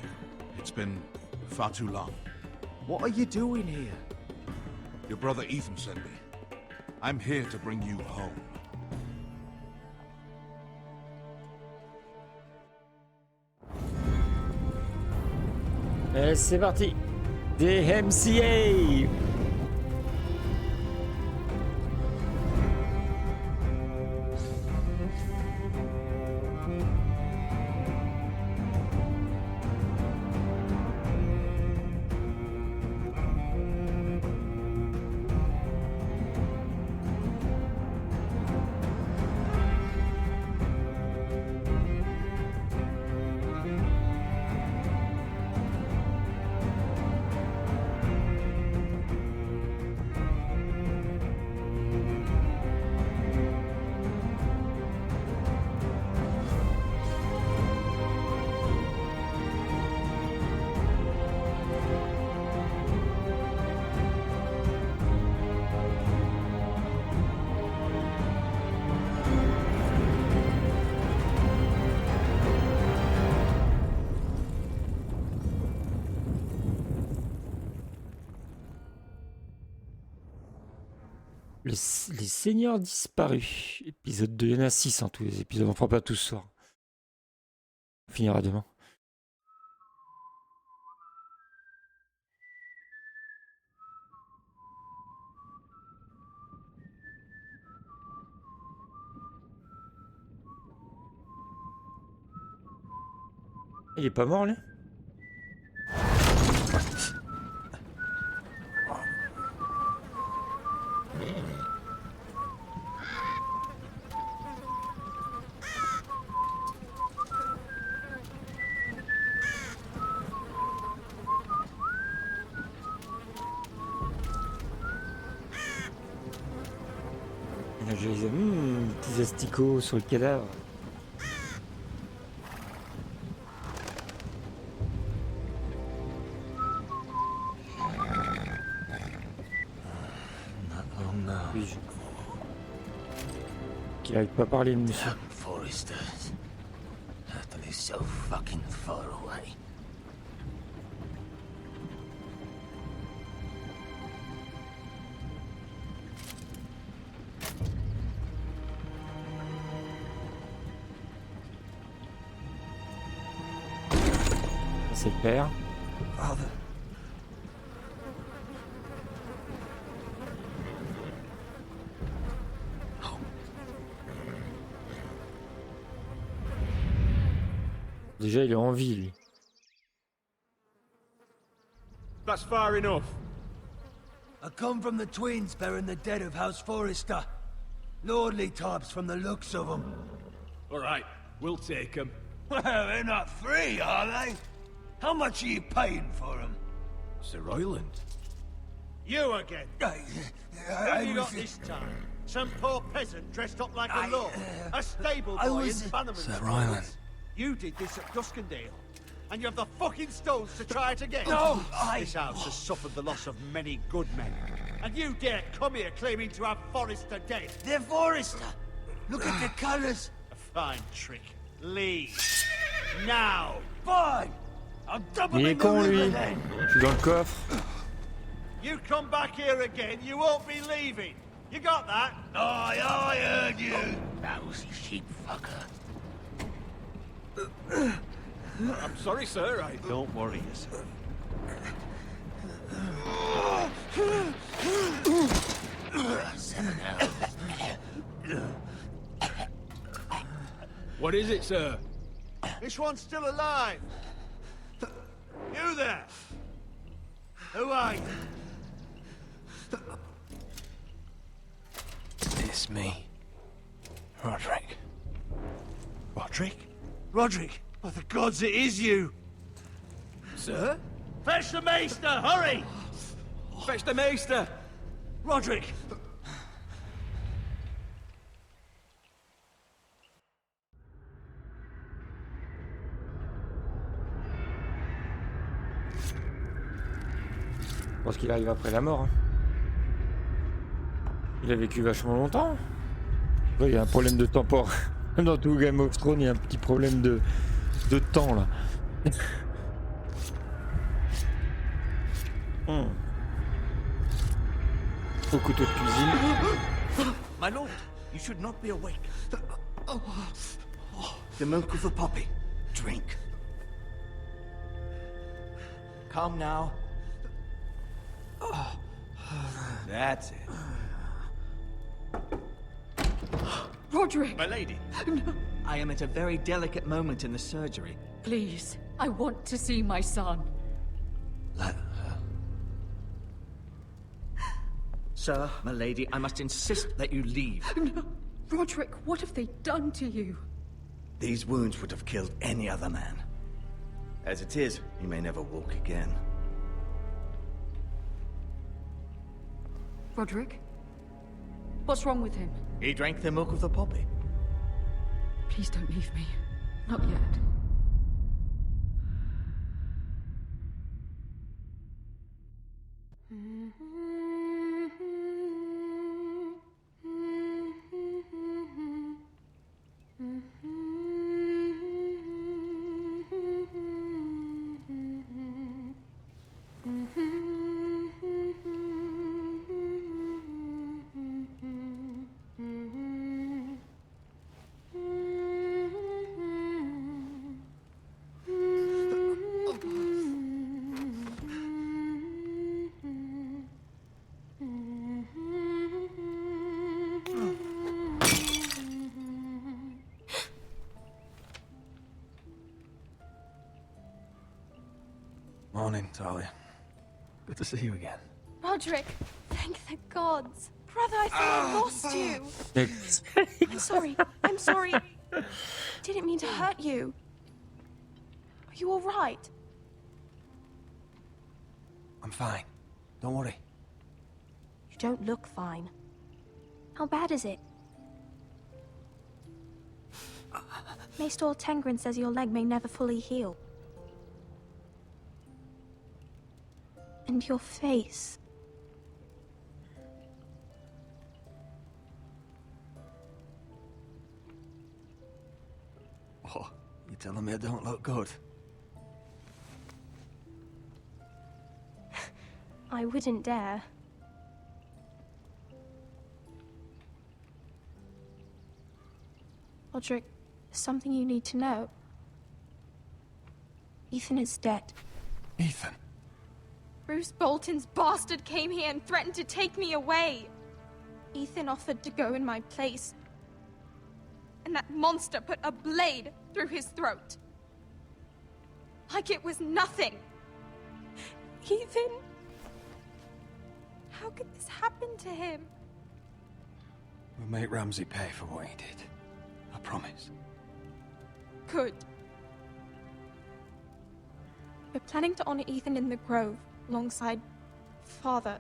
It's been far too long. What are you doing here? Your brother Ethan sent me. I'm here to bring you home. Et c'est parti. DMCA. Les seigneurs disparus. Épisode 2. Il y en a 6 en tous les épisodes. On fera pas tous ce soir. On finira demain. Il est pas mort, lui? Je les aime, petits asticots sur le cadavre. Oui, qu'il n'arrive pas à parler, le monsieur. Foresters. That is so fucking far away. C'est le père. Father. Déjà, il est en vie, lui. That's far enough. I come from the twins bearing the dead of House Forrester. Lordly types from the looks of them. All right, we'll take them. Well, they're not free, are they? How much are you paying for them? Sir Royland. You again? Who you got this time? Some poor peasant dressed up like a lord? A stable boy in Bannerman's Sir Royland. You did this at Duskendale, and you have the fucking stones to try it again? No, This house has suffered the loss of many good men, and you dare come here claiming to have Forrester dead? They're Forrester. Look at the colours. A fine trick. Leave. Now. Fine. I'll double Il est in the con, river lui. then. Je suis dans le coffre. You come back here again, you won't be leaving. You got that? Aye, I heard you. Lousy sheep fucker. I'm sorry, sir. Don't worry yourself. What is it, sir? This one's still alive. You there? Who are you? It's me. Roderick. Roderick? Roderick? By the gods, it is you! Sir? Fetch the maester, hurry! Fetch the maester! Roderick! Je pense qu'il arrive après la mort. Hein. Il a vécu vachement longtemps. Ouais, il y a un problème de temps. Dans tout Game of Thrones, il y a un petit problème de temps là. Au couteau de cuisine. My lord, you should not be awake. The milk of the poppy. Drink. Calm now. That's it. Roderick! My lady. I am at a very delicate moment in the surgery. Please, I want to see my son. Sir, my lady, I must insist that you leave. No. Roderick, what have they done to you? These wounds would have killed any other man. As it is, he may never walk again. Roderick? What's wrong with him? He drank the milk of the poppy. Please don't leave me. Not yet. Morning, Talia. Good to see you again. Roderick, thank the gods. Brother, I thought I lost you. I'm sorry. I'm sorry. Didn't mean to hurt you. Are you all right? I'm fine. Don't worry. You don't look fine. How bad is it? Maester Tengrin says your leg may never fully heal. And your face. Oh, you telling me I don't look good? I wouldn't dare. Roderick, there's something you need to know. Ethan is dead. Ethan? Bruce Bolton's bastard came here and threatened to take me away. Ethan offered to go in my place. And that monster put a blade through his throat. Like it was nothing. Ethan? How could this happen to him? We'll make Ramsay pay for what he did. I promise. Good. We're planning to honor Ethan in the Grove, alongside Father.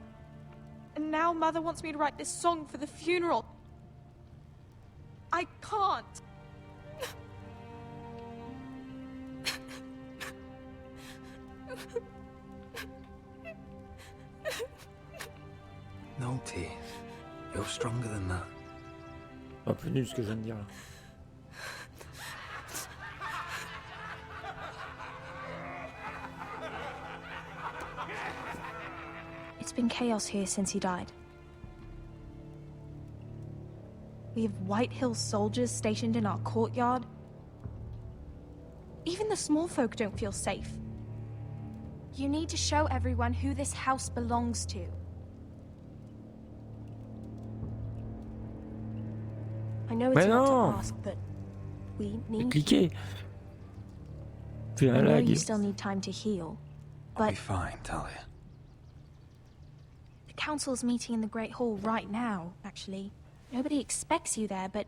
And now Mother wants me to write this song for the funeral. I can't. No tears. You're stronger than that. Un peu nul ce que je viens de dire là. It's been chaos here since he died. We have White Hill soldiers stationed in our courtyard. Even the small folk don't feel safe. You need to show everyone who this house belongs to. I know it's a lot to ask, but we need Cliquez. Fais I un know lag. you still need time to heal, I'll but be fine, Talia. the council's meeting in the Great Hall right now, actually. Nobody expects you there, but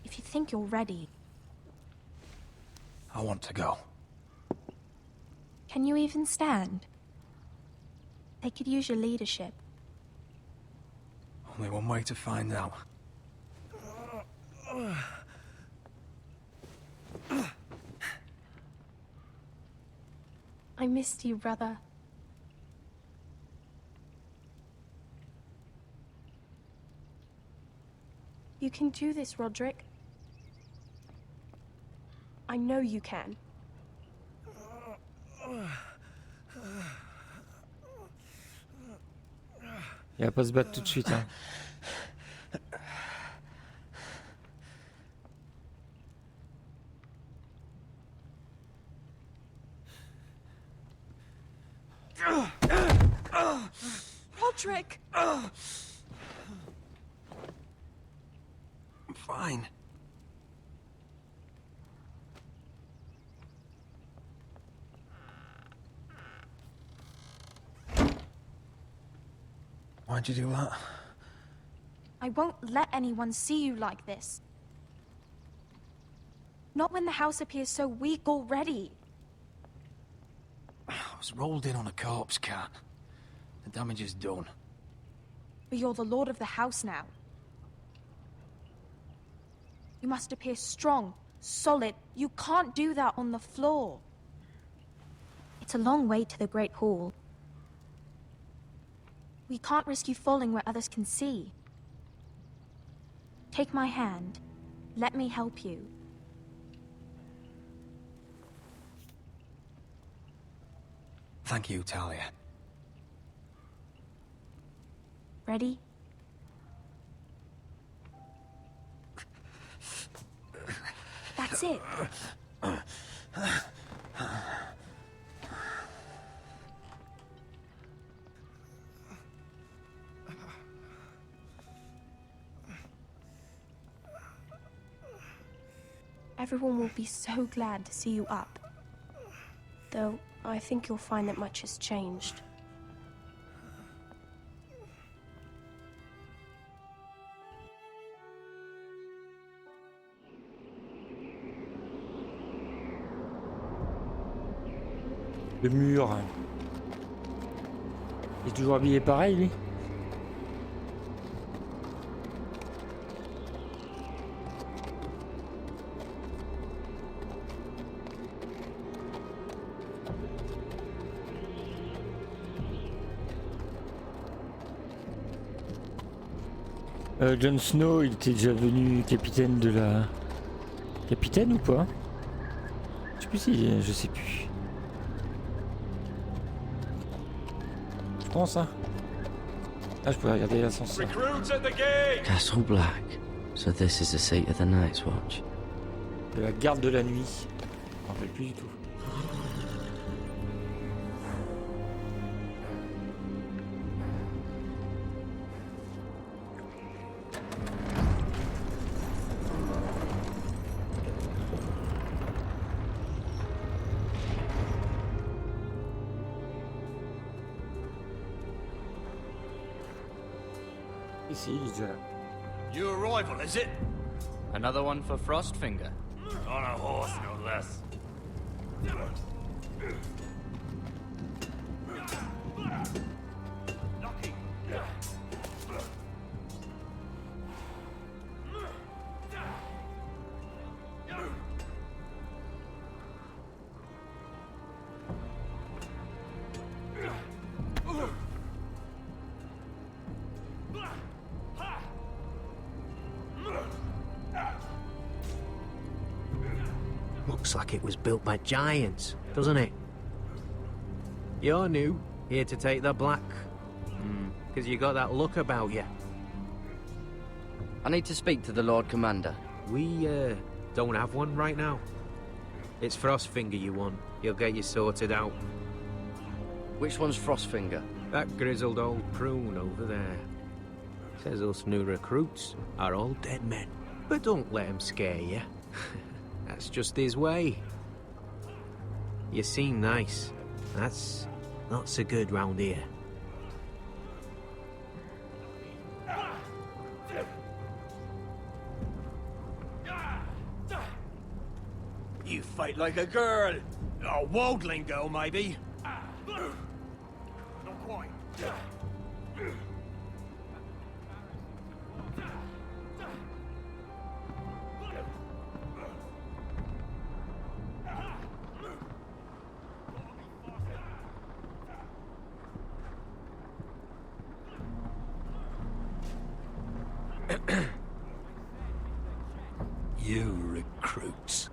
if you think you're ready... I want to go. Can you even stand? They could use your leadership. Only one way to find out. I missed you, brother. You can do this, Roderick. I know you can. Il va pas se battre tout de suite. Hein. Roderick! I'm fine. Why'd you do that? I won't let anyone see you like this. Not when the house appears so weak already. I was rolled in on a corpse cart. The damage is done. But you're the lord of the house now. You must appear strong, solid. You can't do that on the floor. It's a long way to the Great Hall. We can't risk you falling where others can see. Take my hand. Let me help you. Thank you, Talia. Ready? That's it. Everyone will be so glad to see you up. Though, I think you'll find that much has changed. Le mur. Il est toujours habillé pareil, lui? Jon Snow, il était déjà devenu capitaine de la... Capitaine ou pas? Je sais plus si... Je sais plus. Je pense, hein. Ah, je peux regarder l'ascenseur. Castle Black. So this is the seat of the Night's Watch. De la garde de la nuit. Je m'en rappelle plus du tout. Ici, il est déjà là. New arrival, is it? Another one for Frostfinger. On a horse, no less. Looks like it was built by giants, doesn't it? You're new, here to take the black. Because you got that look about you. I need to speak to the Lord Commander. We, don't have one right now. It's Frostfinger you want. He'll get you sorted out. Which one's Frostfinger? That grizzled old prune over there. Says us new recruits are all dead men. But don't let him scare you. That's just his way. You seem nice. That's not so good round here. You fight like a girl. A wildling girl, maybe. Not quite. You recruits.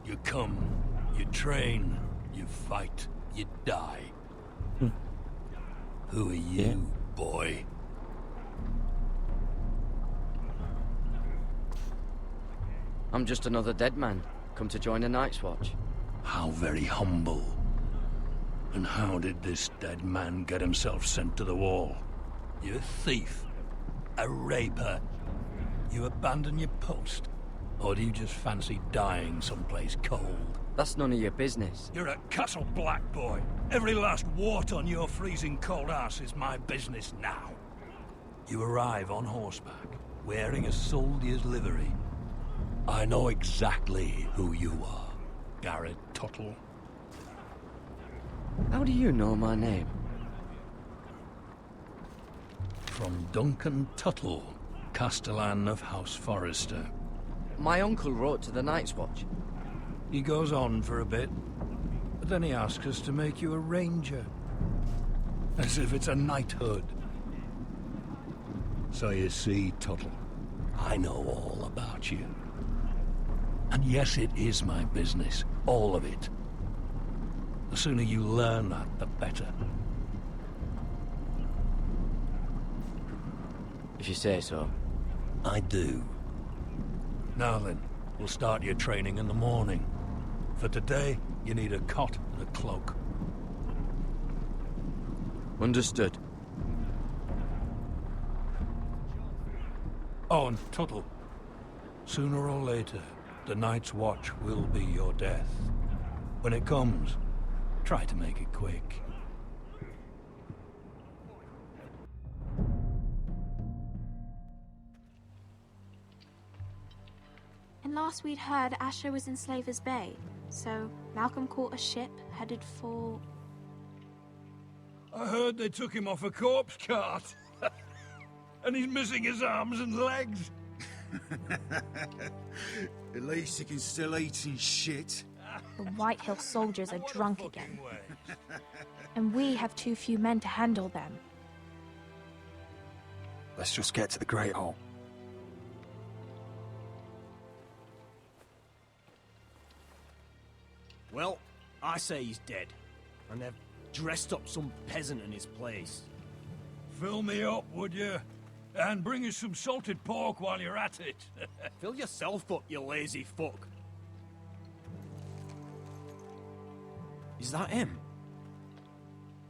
You come, you train, you fight, you die. Who are you, boy? I'm just another dead man, come to join the Night's Watch. How very humble. And how did this dead man get himself sent to the wall? You a thief? A raper? You abandon your post? Or do you just fancy dying someplace cold? That's none of your business. You're a Castle Black, boy. Every last wart on your freezing cold ass is my business now. You arrive on horseback, wearing a soldier's livery. I know exactly who you are, Garrett Tuttle. How do you know my name? From Duncan Tuttle, Castellan of House Forrester. My uncle wrote to the Night's Watch. He goes on for a bit, but then he asks us to make you a ranger. As if it's a knighthood. So you see, Tuttle, I know all about you. And yes, it is my business, all of it. The sooner you learn that, the better. If you say so. I do. Now then, we'll start your training in the morning. For today, you need a cot and a cloak. Understood. Oh, and Tuttle. Sooner or later, the Night's Watch will be your death. When it comes, Try to make it quick. And last we'd heard, Asher was in Slaver's Bay. So Malcolm caught a ship headed for... I heard they took him off a corpse cart. And he's missing his arms and legs. At least he can still eat his shit. The White Hill soldiers are drunk again. And we have too few men to handle them. Let's just get to the Great Hall. Well, I say he's dead. And they've dressed up some peasant in his place. Fill me up, would you? And bring us some salted pork while you're at it. Fill yourself up, you lazy fuck. Is that him?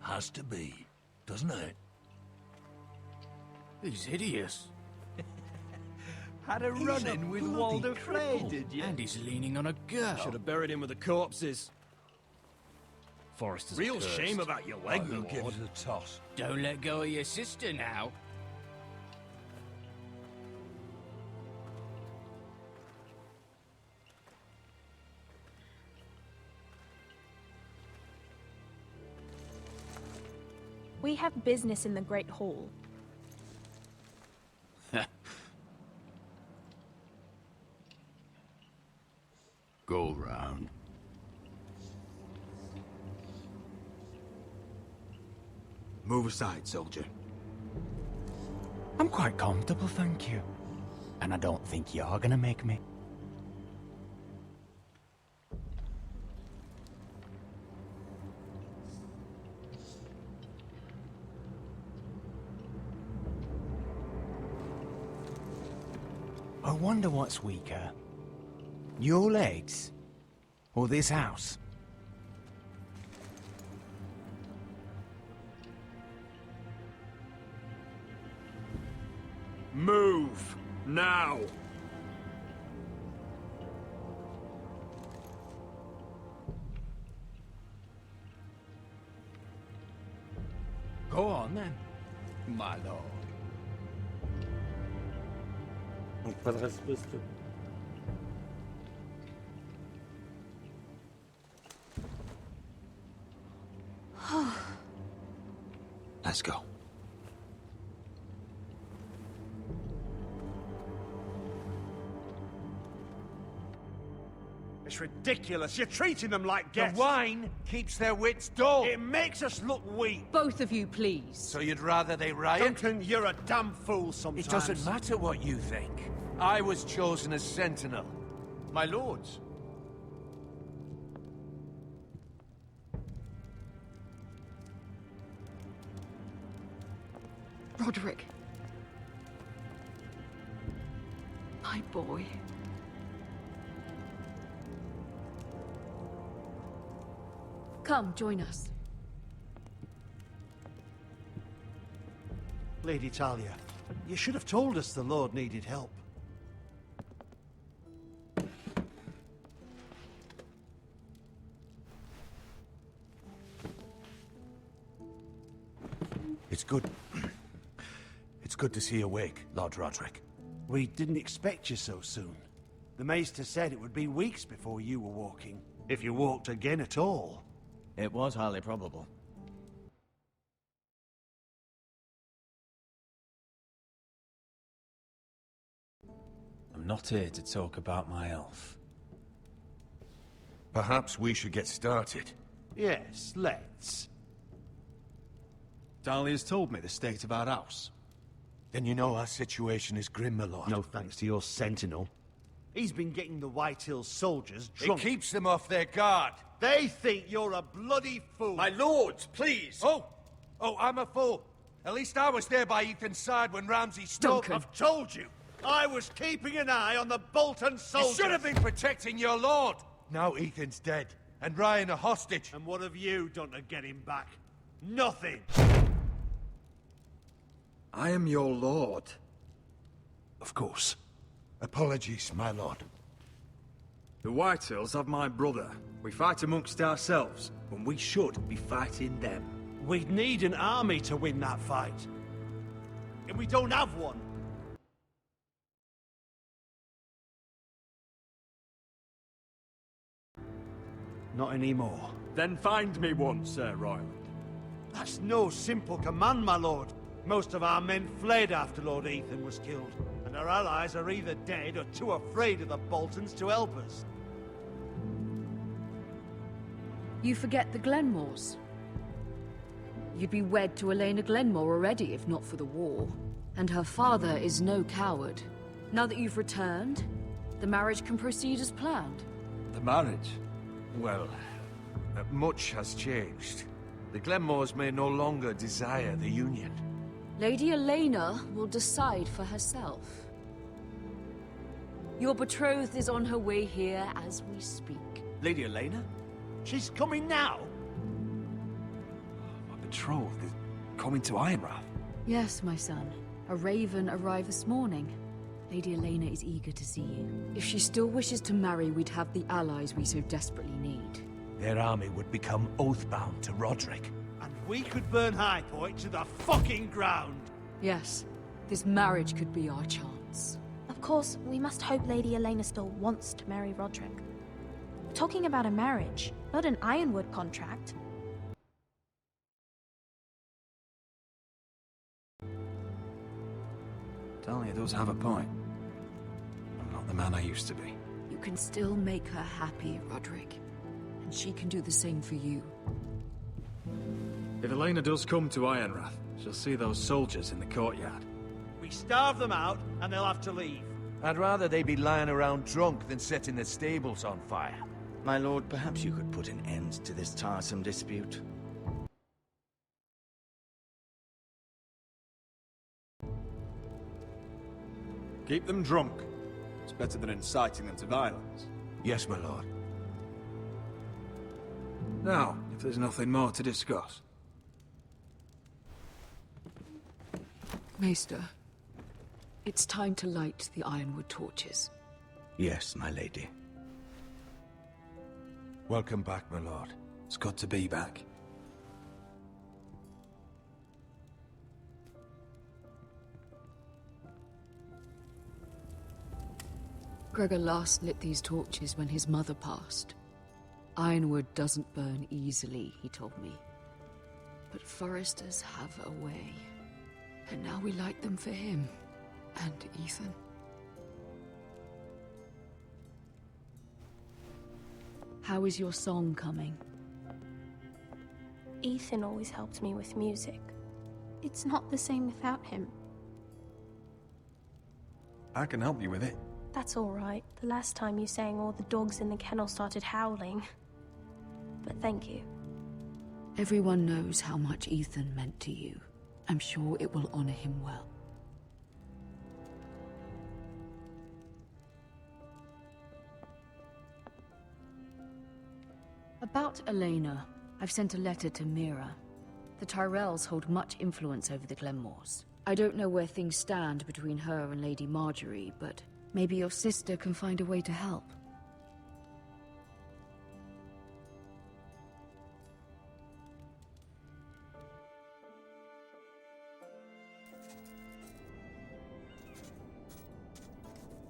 Has to be, doesn't it? He's hideous. Had a run-in with Walder Frey, did you? And he's leaning on a girl. Should have buried him with the corpses. Forrester's Real cursed. shame about your leg, We'll my give lord. it a toss. Don't let go of your sister now. We have business in the Great Hall. Go round. Move aside, soldier. I'm quite comfortable, thank you. And I don't think you're gonna make me. I wonder what's weaker. Your legs? Or this house? Move! Now! Go on then, my lord. Donc pas de respect, s'il te plaît. Let's go. It's ridiculous. You're treating them like guests. The wine keeps their wits dull. It makes us look weak. Both of you, please. So you'd rather they riot? Duncan, you're a damn fool sometimes. It doesn't matter what you think. I was chosen as sentinel. My lords. Roderick. My boy. Come, join us. Lady Talia, you should have told us the Lord needed help. It's good. It's good to see you awake, Lord Roderick. We didn't expect you so soon. The Maester said it would be weeks before you were walking, if you walked again at all. It was highly probable. I'm not here to talk about my elf. Perhaps we should get started. Yes, let's. Dahlia's told me the state of our house. Then you know our situation is grim, my lord. No thanks to your sentinel. He's been getting the White Hill soldiers drunk. It keeps them off their guard. They think you're a bloody fool. My lords, please! Oh, I'm a fool. At least I was there by Ethan's side when Ramsay stole... Duncan. I've told you. I was keeping an eye on the Bolton soldiers. You should have been protecting your lord. Now Ethan's dead, and Ryan a hostage. And what have you done to get him back? Nothing. I am your lord. Of course. Apologies, my lord. The Whitehills have my brother. We fight amongst ourselves, when we should be fighting them. We'd need an army to win that fight. And we don't have one. Not anymore. Then find me one, Sir Royland. That's no simple command, my lord. Most of our men fled after Lord Ethan was killed, and our allies are either dead or too afraid of the Boltons to help us. You forget the Glenmores. You'd be wed to Elena Glenmore already if not for the war. And her father is no coward. Now that you've returned, the marriage can proceed as planned. The marriage? Well, much has changed. The Glenmores may no longer desire the union. Lady Elena will decide for herself. Your betrothed is on her way here as we speak. Lady Elena? She's coming now? My betrothed is coming to Ironrath. Yes, my son. A raven arrived this morning. Lady Elena is eager to see you. If she still wishes to marry, we'd have the allies we so desperately need. Their army would become oath-bound to Roderick. And we could burn High Point to the fucking ground! Yes, this marriage could be our chance. Of course, we must hope Lady Elena still wants to marry Roderick. We're talking about a marriage, not an Ironwood contract. Talia does have a point. I'm not the man I used to be. You can still make her happy, Roderick. And she can do the same for you. If Elena does come to Ironrath, she'll see those soldiers in the courtyard. We starve them out, and they'll have to leave. I'd rather they be lying around drunk than setting the stables on fire. My lord, perhaps you could put an end to this tiresome dispute. Keep them drunk. It's better than inciting them to violence. Yes, my lord. Now, if there's nothing more to discuss. Maester, it's time to light the Ironwood torches. Yes, my lady. Welcome back, my lord. It's good to be back. Gregor last lit these torches when his mother passed. Ironwood doesn't burn easily, he told me. But foresters have a way. And now we light them for him. And Ethan. How is your song coming? Ethan always helped me with music. It's not the same without him. I can help you with it. That's all right. The last time you sang, all the dogs in the kennel started howling. But thank you. Everyone knows how much Ethan meant to you. I'm sure it will honor him well. About Elena, I've sent a letter to Mira. The Tyrells hold much influence over the Glenmores. I don't know where things stand between her and Lady Marjorie, but maybe your sister can find a way to help.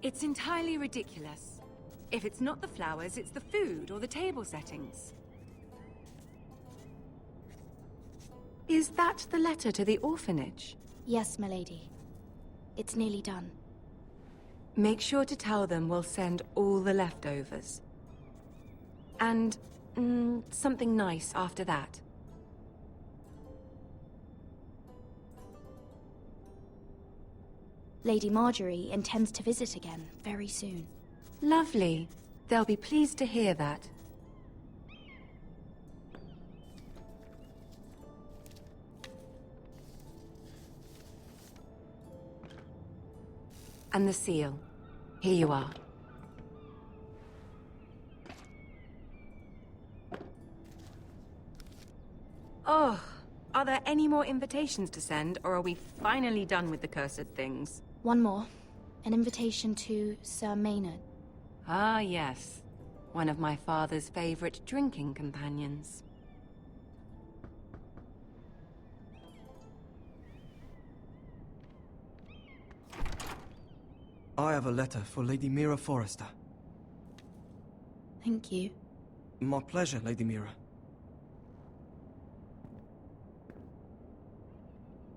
It's entirely ridiculous. If it's not the flowers, it's the food or the table settings. Is that the letter to the orphanage? Yes, my lady. It's nearly done. Make sure to tell them we'll send all the leftovers. And, something nice after that. Lady Marjorie intends to visit again very soon. Lovely. They'll be pleased to hear that. And the seal. Here you are. Oh, are there any more invitations to send, or are we finally done with the cursed things? One more. An invitation to Sir Maynard. Ah, yes. one of my father's favorite drinking companions. I have a letter for Lady Mira Forrester. Thank you. My pleasure, Lady Mira.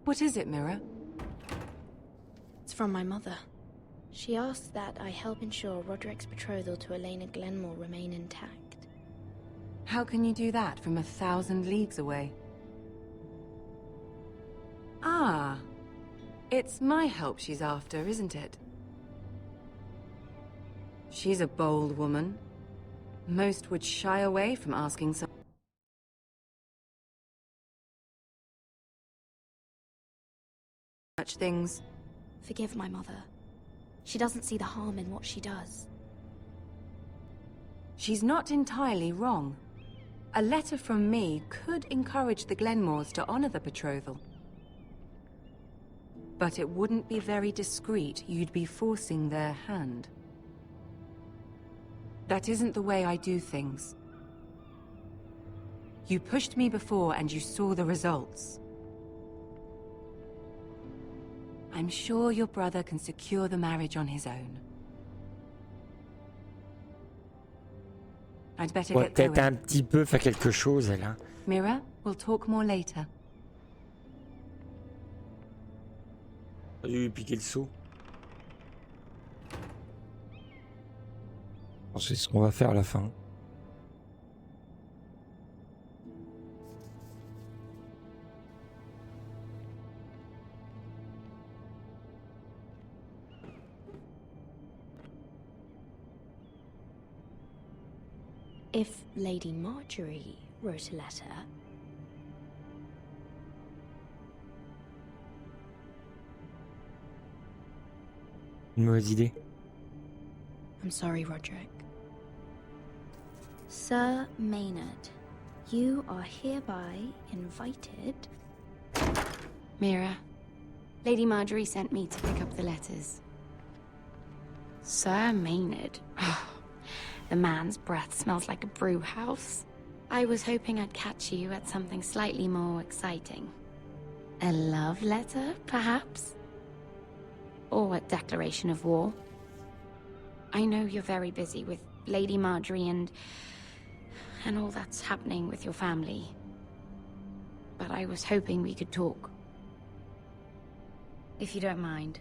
What is it, Mira? It's from my mother. She asks that I help ensure Roderick's betrothal to Elena Glenmore remain intact. How can you do that from 1,000 leagues away? Ah, it's my help she's after, isn't it? She's a bold woman. Most would shy away from asking such things. Forgive my mother. She doesn't see the harm in what she does. She's not entirely wrong. A letter from me could encourage the Glenmores to honor the betrothal. But it wouldn't be very discreet. You'd be forcing their hand. That isn't the way I do things. You pushed me before and you saw the results. I'm sure your brother can secure the marriage on his own. I'd better get Peut-être going. un petit peu faire quelque chose, elle. Hein. Mira, we'll talk more later. J'ai dû lui piquer le seau. C'est ce qu'on va faire à la fin. If Lady Marjorie wrote a letter... Une mauvaise idée. I'm sorry, Roderick. Sir Maynard, you are hereby invited... Mira, Lady Marjorie sent me to pick up the letters. Sir Maynard. The man's breath smells like a brew house. I was hoping I'd catch you at something slightly more exciting. A love letter, perhaps? Or a declaration of war? I know you're very busy with Lady Marjorie and all that's happening with your family. But I was hoping we could talk. If you don't mind.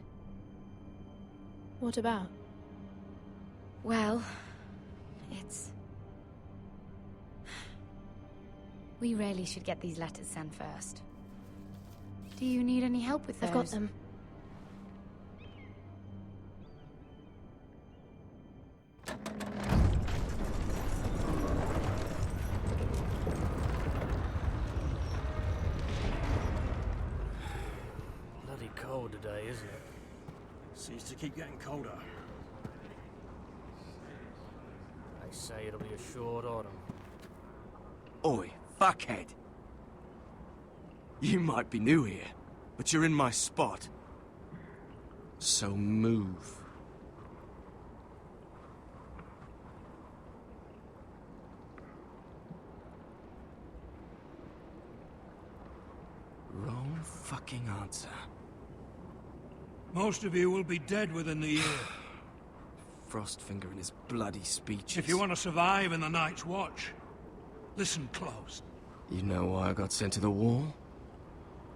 What about? Well, it's... We really should get these letters sent first. Do you need any help with those? I've got them. Bloody cold today, isn't it? Seems to keep getting colder. They say it'll be a short autumn. Oi, fuckhead. You might be new here, but you're in my spot. So move. Wrong fucking answer. Most of you will be dead within the year. Frostfinger and his bloody speeches. If you want to survive in the Night's Watch, listen close. You know why I got sent to the wall?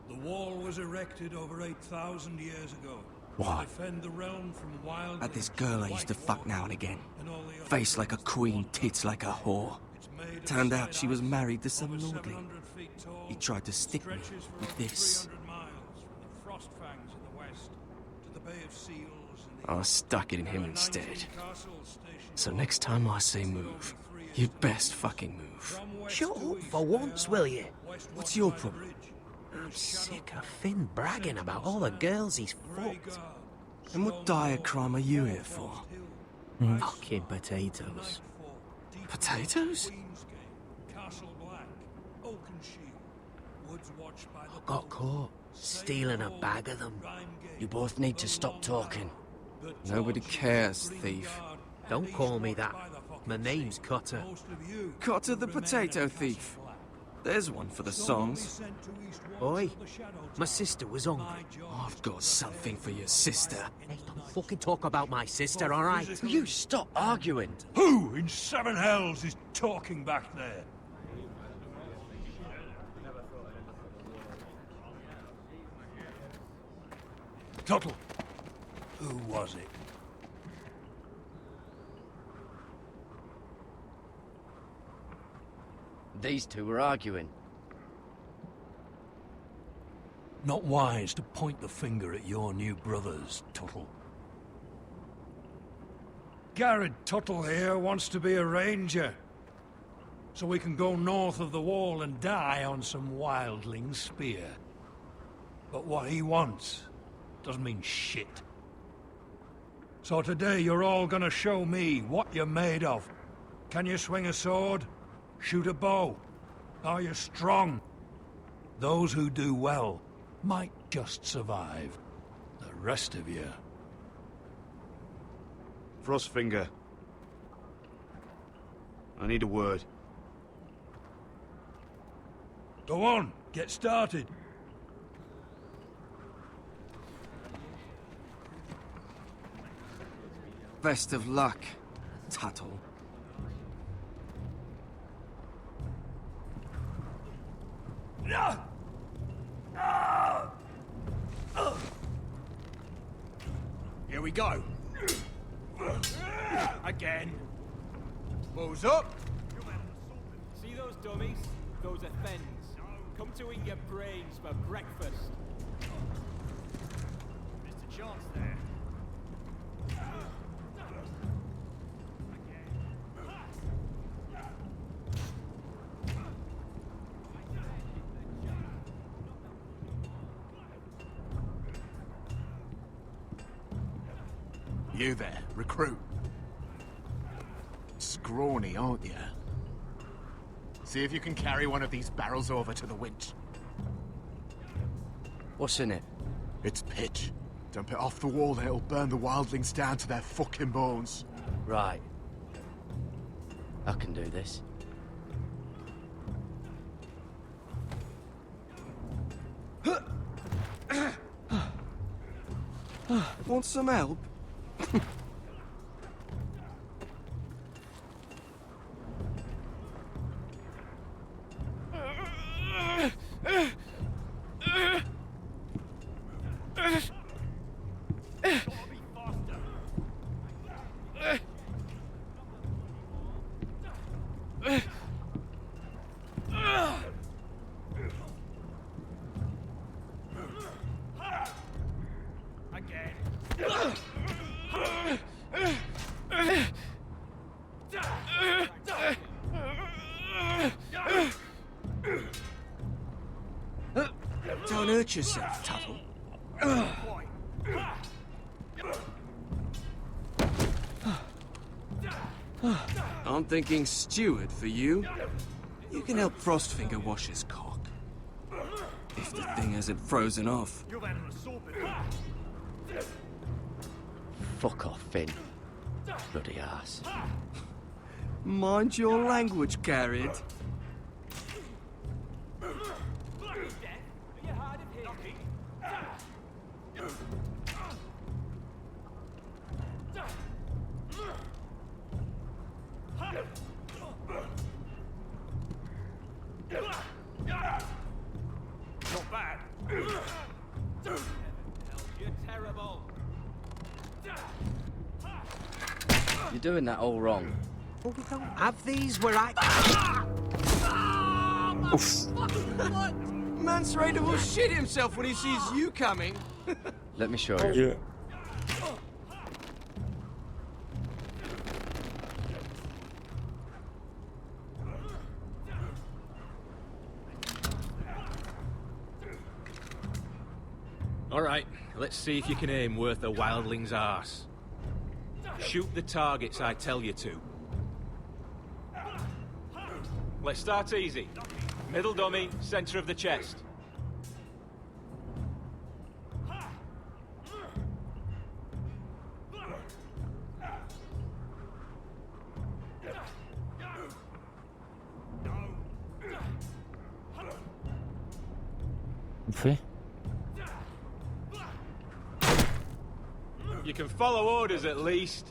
The wall was erected over 8,000 years ago. Why? To defend the realm from wild... Had this girl I used to fuck now and again. Face like a queen, tits like a whore. Turned out she was married to some lordly. He tried to stick me with this. I stuck it in him instead. So next time I say move, you'd best fucking move. Shut up for once, will you? What's your problem? I'm sick of Finn bragging about all the girls he's fucked. And what dire crime are you here for? Fucking potatoes. Potatoes? Got caught stealing a bag of them. You both need to stop talking. Nobody cares, thief. Don't call me that. My name's Cutter. Cotter the potato thief. There's one for the songs. Oi, my sister was hungry. I've got something for your sister. Hey, don't fucking talk about my sister, alright? Will you stop arguing? Who in seven hells is talking back there? Tuttle, who was it? These two were arguing. Not wise to point the finger at your new brothers, Tuttle. Garrett Tuttle here wants to be a ranger, so we can go north of the wall and die on some wildling spear. But what he wants doesn't mean shit. So today you're all gonna show me what you're made of. Can you swing a sword? Shoot a bow? Are you strong? Those who do well might just survive. The rest of you... Frostfinger. I need a word. Go on, get started. Best of luck, Tuttle. Here we go. Again. Moves up. See those dummies? Those are Fens. Come to eat your brains for breakfast. Mr. Chance there. You there, recruit. Scrawny, aren't you? See if you can carry one of these barrels over to the winch. What's in it? It's pitch. Dump it off the wall and it'll burn the wildlings down to their fucking bones. Right. I can do this. Want some help? Don't hurt yourself, Tuttle. I'm thinking steward for you. You can help Frostfinger wash his cock. If the thing hasn't frozen off. Fuck off, Finn. Bloody ass. Mind your language, Garrett. Not bad. You're terrible. You're doing that all wrong. Well, we don't have these where I... What? Mance Raider will shit himself when he sees you coming. Let me show you. Yeah. Alright, let's see if you can aim worth a wildling's arse. Shoot the targets I tell you to. Let's start easy. Middle dummy, center of the chest. fait? You can follow orders at least.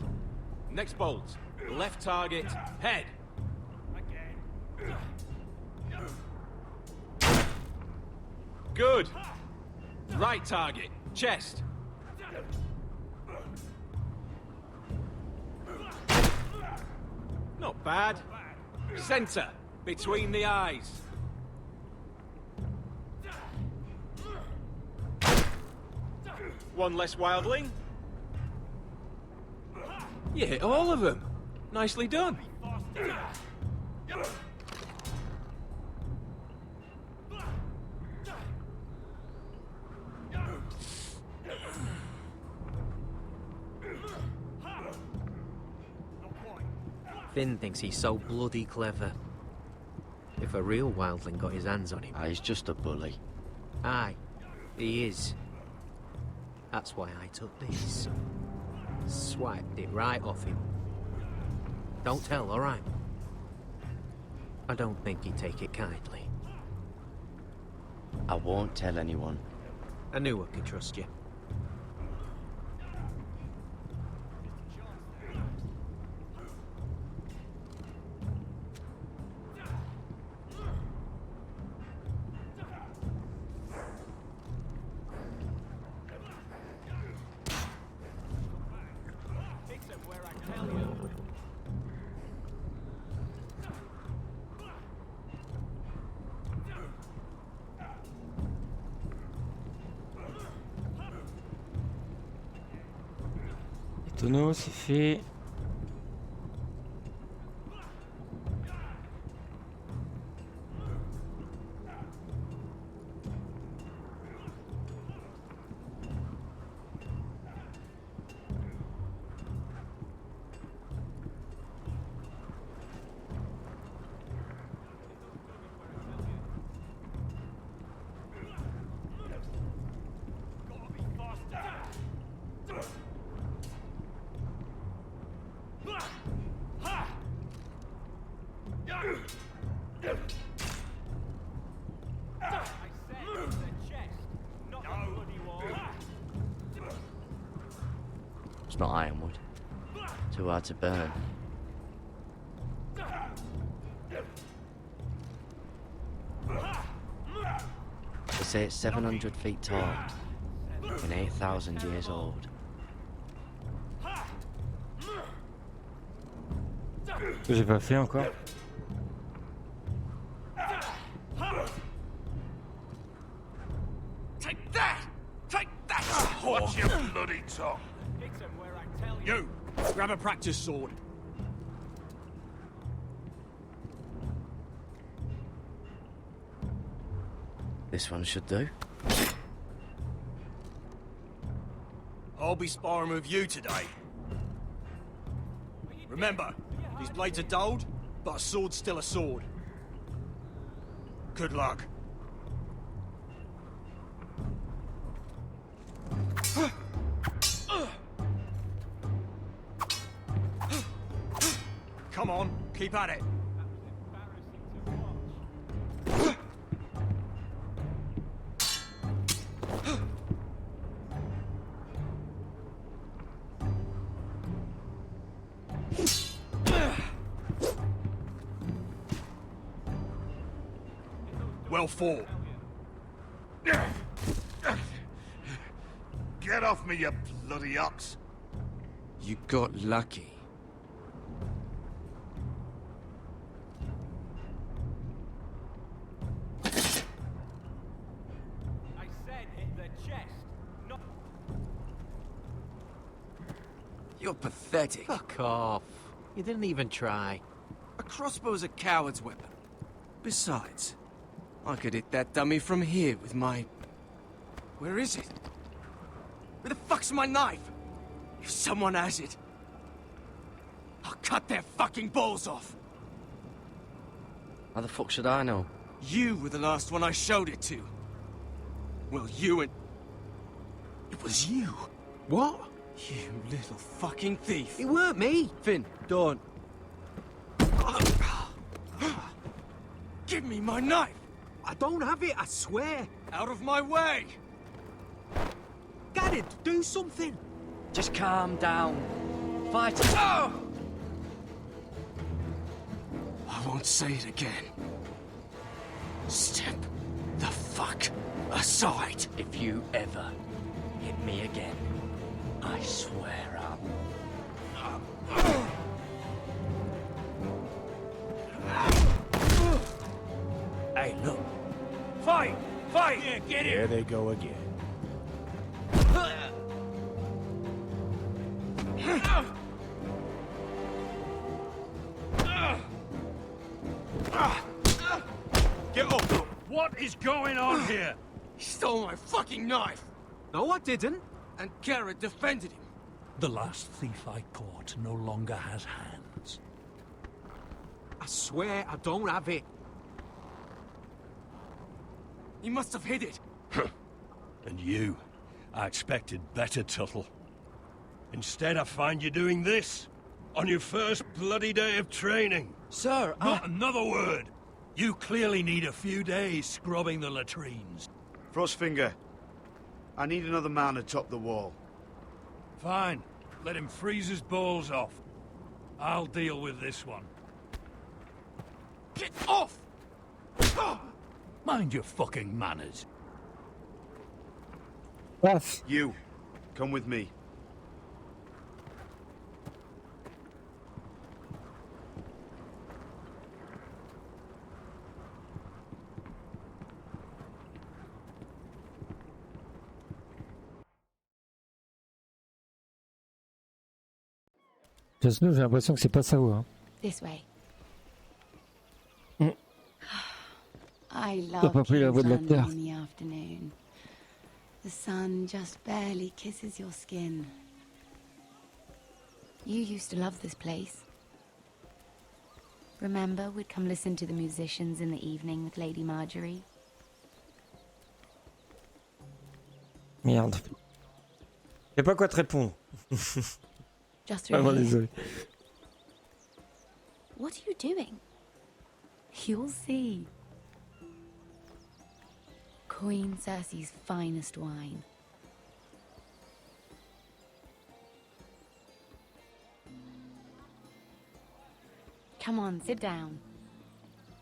Next bolt. Left target. Head. Good. Right target. Chest. Not bad. Center. Between the eyes. One less wildling. You hit all of them. Nicely done. Finn thinks he's so bloody clever. If a real wildling got his hands on him... He's just a bully. Aye, he is. That's why I took this. Swiped it right off him. Don't tell, alright? I don't think he'd take it kindly. I won't tell anyone. I knew I could trust you. Tonneau, c'est fait. It's not ironwood. Too hard to burn. They say it's 700 feet tall and 8,000 years old. J'ai pas fait encore. Take that! Take that! Watch your bloody tongue! You! Grab a practice sword. This one should do. I'll be sparring with you today. Remember, these blades are dulled, but a sword's still a sword. Good luck. Come on, keep at it. Well fought. Get off me, you bloody ox! You got lucky. I said hit the chest, not... You're pathetic. Fuck off. You didn't even try. A crossbow's a coward's weapon. Besides, I could hit that dummy from here with my... Where is it? Where the fuck's my knife? If someone has it, I'll cut their fucking balls off. How the fuck should I know? You were the last one I showed it to. Well, you and... It was you. What? You little fucking thief. It weren't me. Finn, don't. Give me my knife! I don't have it, I swear. Out of my way! Garrett, do something. Just calm down. Fight it. I won't say it again. Step the fuck aside. If you ever hit me again, I swear I'll... Hey, look. Fight! Fight! Yeah, get Here they go again. Get up! What is going on here? He stole my fucking knife! No, I didn't. And Garrett defended him. The last thief I caught no longer has hands. I swear I don't have it. He must have hid it. And you, I expected better, Tuttle. Instead, I find you doing this on your first bloody day of training. Sir, Not another word. You clearly need a few days scrubbing the latrines. Frostfinger, I need another man to top the wall. Fine. Let him freeze his balls off. I'll deal with this one. Get off! Mind your fucking manners. Paf. You, come with me. Just nous, j'ai l'impression que c'est pas ça où. Hein. This way. Mm. I T'as love pas pris la voie de la King's terre. Landing in the afternoon. The sun just barely kisses your skin. You used to love this place. Remember, we'd come listen to the musicians in the evening with Lady Marjorie? Merde. Je sais pas quoi te répondre. Just through Vraiment here. désolé. What are you doing? You'll see. Queen Cersei's finest wine. Come on, sit down.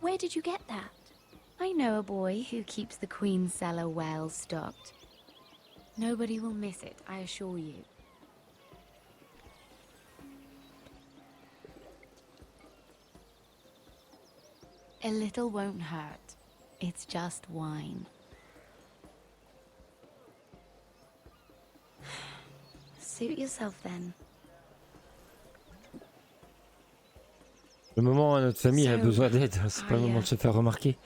Where did you get that? I know a boy who keeps the Queen's cellar well stocked. Nobody will miss it, I assure you. A little won't hurt. It's just wine. Suit yourself then. Le moment où notre famille a So, besoin d'aide, c'est pas le moment de se faire remarquer.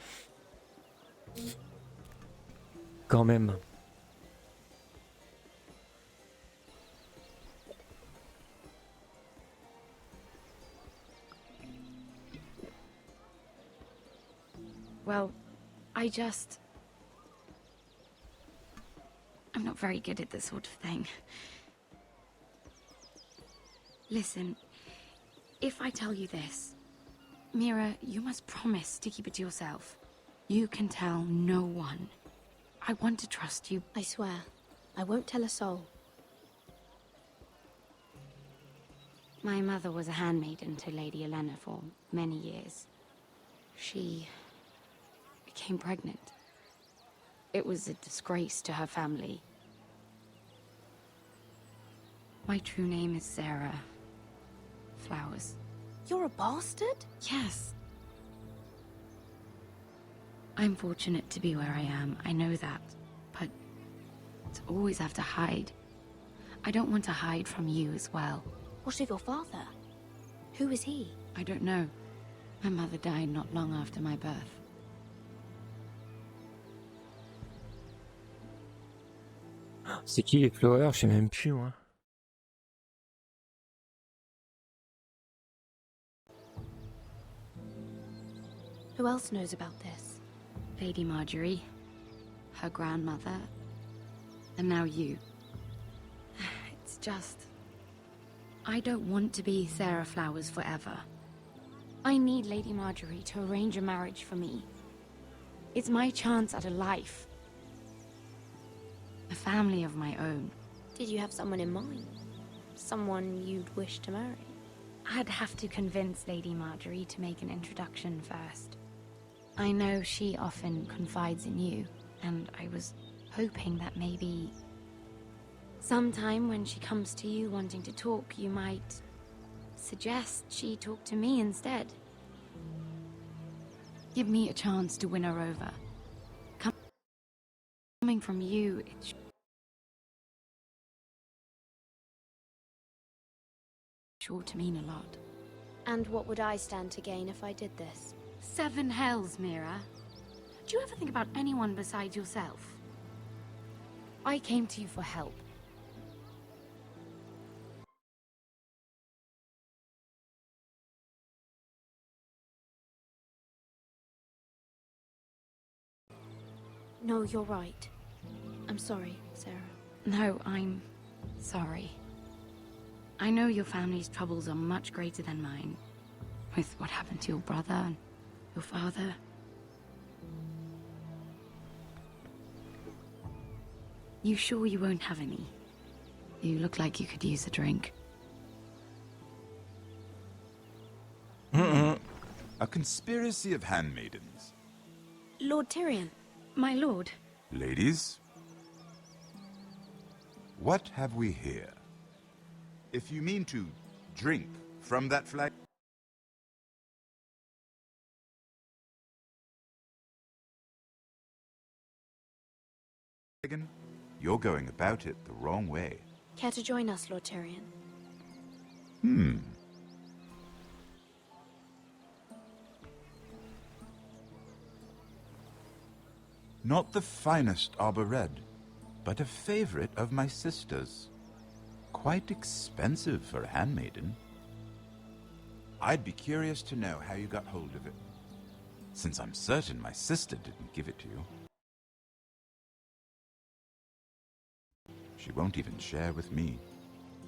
Quand même. Well, I'm not very good at this sort of thing. Listen, if I tell you this, Mira, you must promise to keep it to yourself. You can tell no one. I want to trust you. I swear, I won't tell a soul. My mother was a handmaiden to Lady Olenna for many years. She became pregnant. It was a disgrace to her family. My true name is Sarah Flowers. You're a bastard? Yes. I'm fortunate to be where I am, I know that. But to always have to hide. I don't want to hide from you as well. What of your father? Who is he? I don't know. My mother died not long after my birth. C'est qui les Flowers? Je sais même plus, moi. Who else knows about this? Lady Marjorie, her grandmother, and now you. It's just... I don't want to be Sarah Flowers forever. I need Lady Marjorie to arrange a marriage for me. It's my chance at a life. A family of my own. Did you have someone in mind? Someone you'd wish to marry? I'd have to convince Lady Marjorie to make an introduction first. I know she often confides in you, and I was hoping that maybe sometime when she comes to you wanting to talk, you might suggest she talk to me instead. Give me a chance to win her over. Coming from you, it's sure to mean a lot. And what would I stand to gain if I did this? 7 hells, Mira. Do you ever think about anyone besides yourself? I came to you for help. No, you're right. I'm sorry, Sarah. No, I'm sorry. I know your family's troubles are much greater than mine. With what happened to your brother and your father. You sure you won't have any? You look like you could use a drink. A conspiracy of handmaidens. Lord Tyrion. My lord. Ladies, what have we here? If you mean to drink from that flag... You're going about it the wrong way. Care to join us, Lord Tyrion? Not the finest arbor red, but a favorite of my sister's. Quite expensive for a handmaiden. I'd be curious to know how you got hold of it, since I'm certain my sister didn't give it to you. She won't even share with me,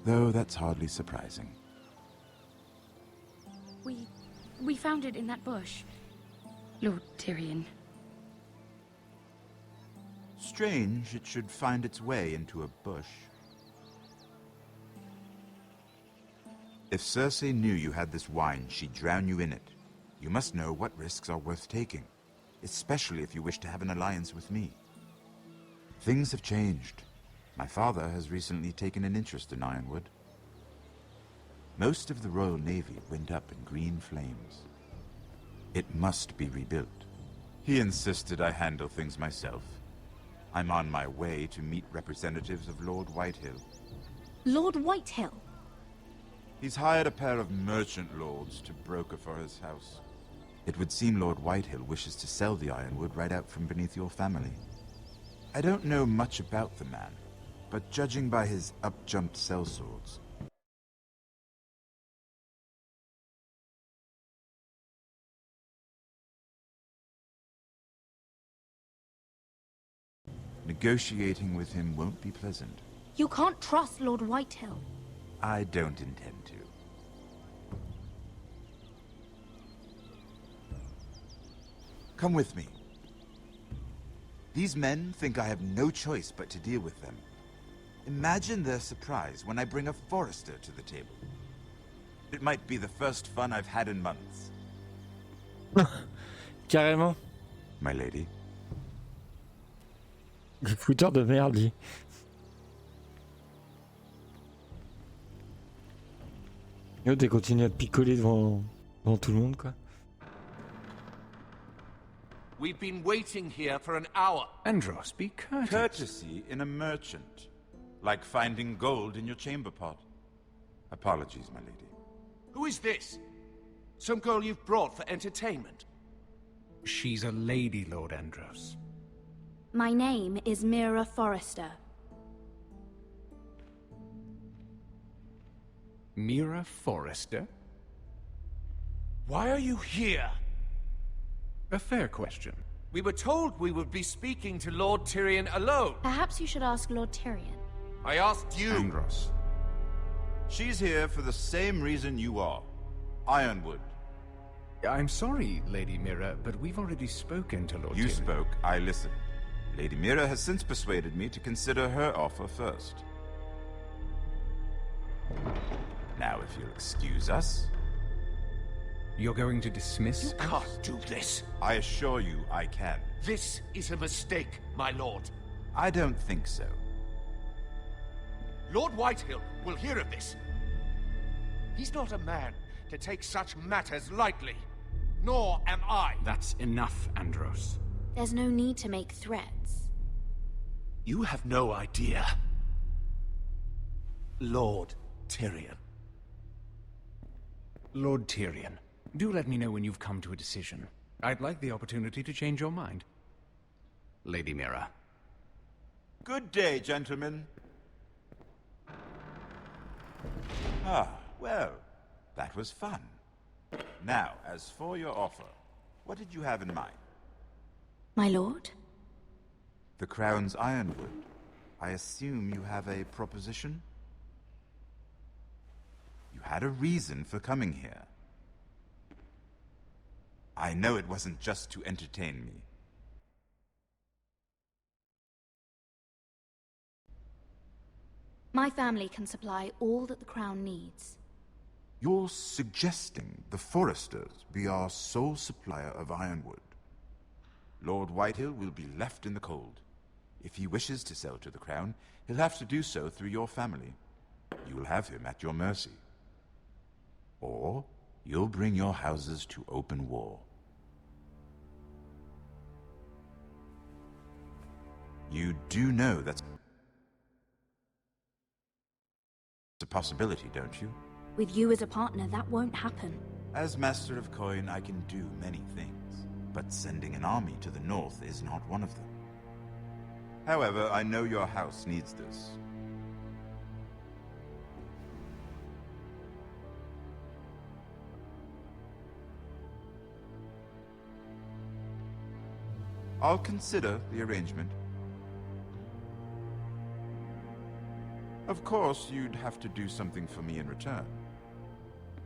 though that's hardly surprising. We found it in that bush. Lord Tyrion. Strange it should find its way into a bush. If Cersei knew you had this wine, she'd drown you in it. You must know what risks are worth taking, especially if you wish to have an alliance with me. Things have changed. My father has recently taken an interest in Ironwood. Most of the Royal Navy went up in green flames. It must be rebuilt. He insisted I handle things myself. I'm on my way to meet representatives of Lord Whitehill. Lord Whitehill? He's hired a pair of merchant lords to broker for his house. It would seem Lord Whitehill wishes to sell the Ironwood right out from beneath your family. I don't know much about the man, but judging by his up-jumped sellswords, negotiating with him won't be pleasant. You can't trust Lord Whitehill. I don't intend to. Come with me. These men think I have no choice but to deal with them. Imagine their surprise when I bring a forester to the table. It might be the first fun I've had in months. Carrément. My lady. Le fouteur de merde, lui. Et l'autre, il continue à picoler devant tout le monde, quoi. We've been waiting here for an hour. Andros, be courteous. Courtesy in a merchant. Like finding gold in your chamber pot. Apologies, my lady. Who is this? Some girl you've brought for entertainment? She's a lady, Lord Andros. My name is Mira Forrester. Mira Forrester? Why are you here? A fair question. We were told we would be speaking to Lord Tyrion alone. Perhaps you should ask Lord Tyrion. I asked you. Andros. She's here for the same reason you are. Ironwood. I'm sorry, Lady Mira, but we've already spoken to Lord You Tyrion. spoke, I listened. Lady Mira has since persuaded me to consider her offer first. Now, if you'll excuse us... You're going to dismiss You can't do this. I assure you I can. This is a mistake, my lord. I don't think so. Lord Whitehill will hear of this. He's not a man to take such matters lightly. Nor am I. That's enough, Andros. There's no need to make threats. You have no idea. Lord Tyrion. Lord Tyrion, do let me know when you've come to a decision. I'd like the opportunity to change your mind. Lady Mira. Good day, gentlemen. Ah, well, that was fun. Now, as for your offer, what did you have in mind? My lord? The Crown's Ironwood. I assume you have a proposition? You had a reason for coming here. I know it wasn't just to entertain me. My family can supply all that the Crown needs. You're suggesting the Foresters be our sole supplier of ironwood. Lord Whitehill will be left in the cold. If he wishes to sell to the Crown, he'll have to do so through your family. You'll have him at your mercy. Or you'll bring your houses to open war. You do know that's a possibility, don't you? With you as a partner, that won't happen. As Master of Coin, I can do many things, but sending an army to the north is not one of them. However, I know your house needs this. I'll consider the arrangement. Of course, you'd have to do something for me in return.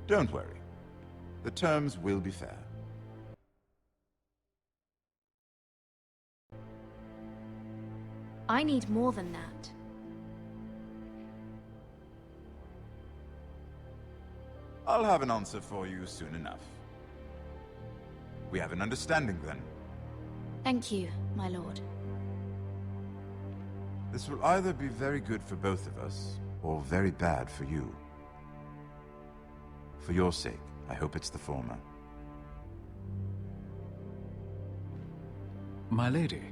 Don't worry. The terms will be fair. I need more than that. I'll have an answer for you soon enough. We have an understanding then. Thank you, my lord. This will either be very good for both of us, or very bad for you. For your sake, I hope it's the former. My lady.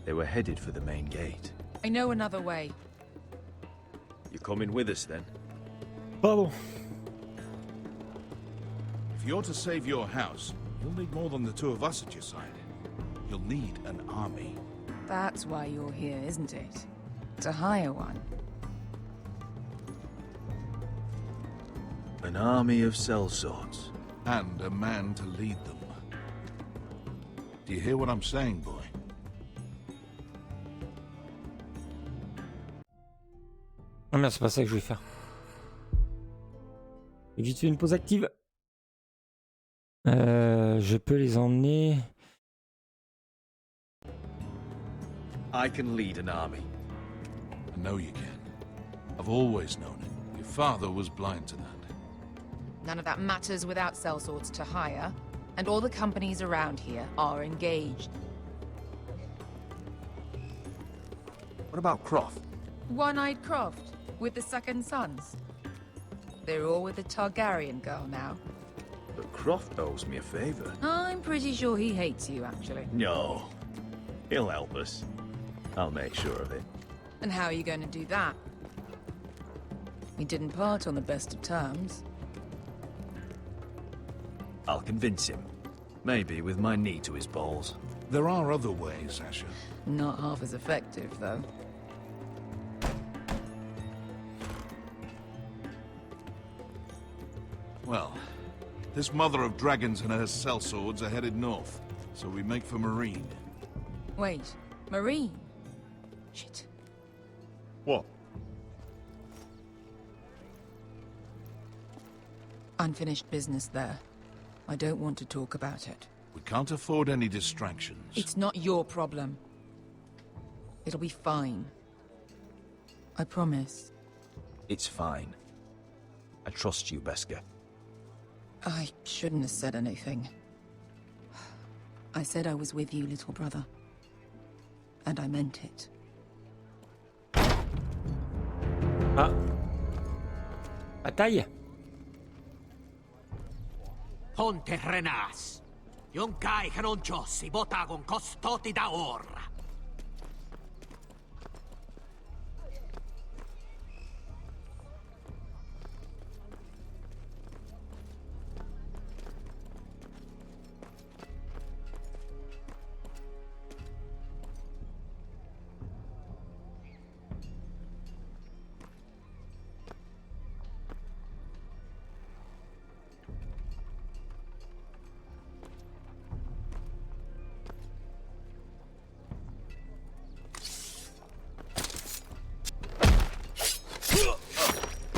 They were headed for the main gate. I know another way. You coming with us then? Pardon. If you're to save your house, you'll need more than the two of us at your side. You'll need an army. That's why you're here, isn't it? To hire one. An army of sellswords. And a man to lead them. Do you hear what I'm saying, boy? Ah merde, c'est pas ça que je vais faire. Et vite fait une pause active. Je peux les emmener. I can lead an army. I know you can. I've always known it. Your father was blind to that. None of that matters without sellswords to hire, and all the companies around here are engaged. What about Croft? One-eyed Croft. With the second sons? They're all with the Targaryen girl now. But Croft owes me a favor. I'm pretty sure he hates you, actually. No. He'll help us. I'll make sure of it. And how are you going to do that? We didn't part on the best of terms. I'll convince him. Maybe with my knee to his balls. There are other ways, Asher. Not half as effective, though. Well, this mother of dragons and her sellswords are headed north, so we make for Marine. Wait, Marine? Shit. What? Unfinished business there. I don't want to talk about it. We can't afford any distractions. It's not your problem. It'll be fine. I promise. It's fine. I trust you, Beskha. I shouldn't have said anything. I said I was with you, little brother. And I meant it. Ah. Bataille. Ponte Renas. Yonkai Heronchosi Botagon Costoti da Orra.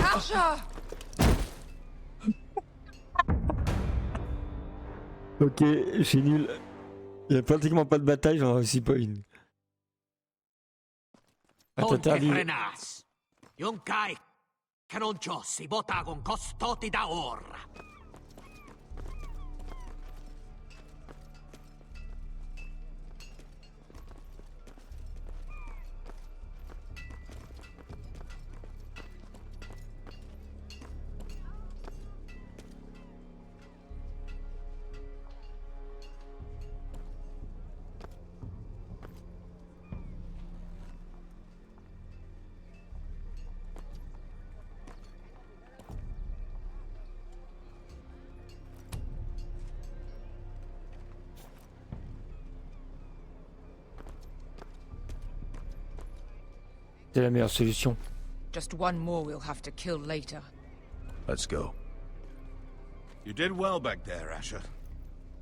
Asher! Ok, je suis nul. Il n'y a pratiquement pas de bataille, j'en réussis pas une. Ah, Ponte t'interdis. Renas. Yonkai Heronchosi Botagon Costoti da Orra. C'est la meilleure solution. Just one more we'll have to kill later. Let's go. You did well back there, Asher.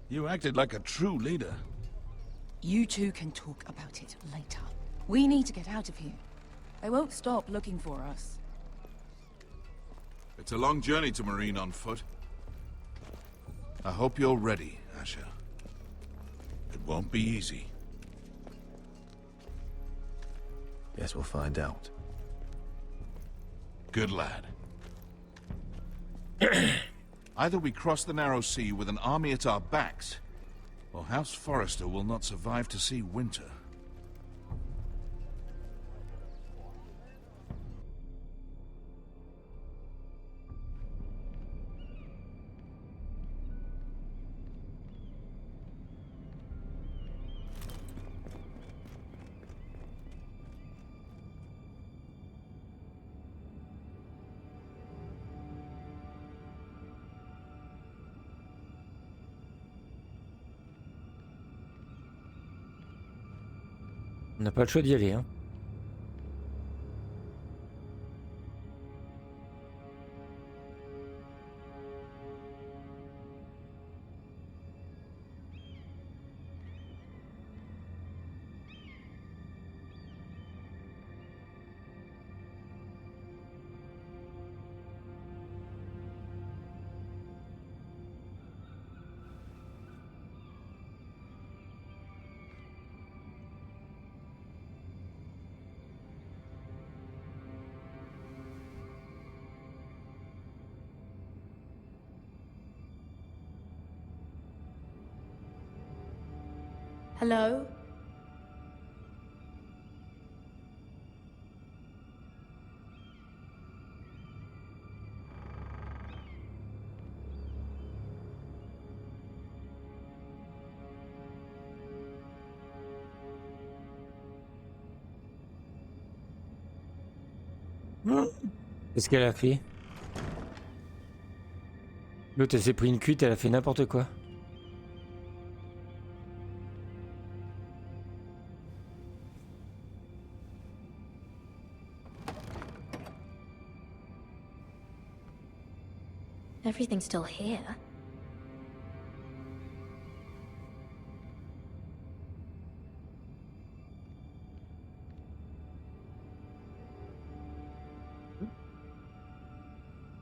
You acted like a true leader. You two can talk about it later. We need to get out of here. They won't stop looking for us. It's a long journey to Marine on foot. I hope you're ready, Asher. It won't be easy. Guess we'll find out. Good lad. Either we cross the narrow sea with an army at our backs, or House Forrester will not survive to see winter. On n'a pas le choix d'y aller, hein. Hello? Qu'est-ce qu'elle a fait? L'autre, elle s'est pris une cuite, elle a fait n'importe quoi. Everything's still here.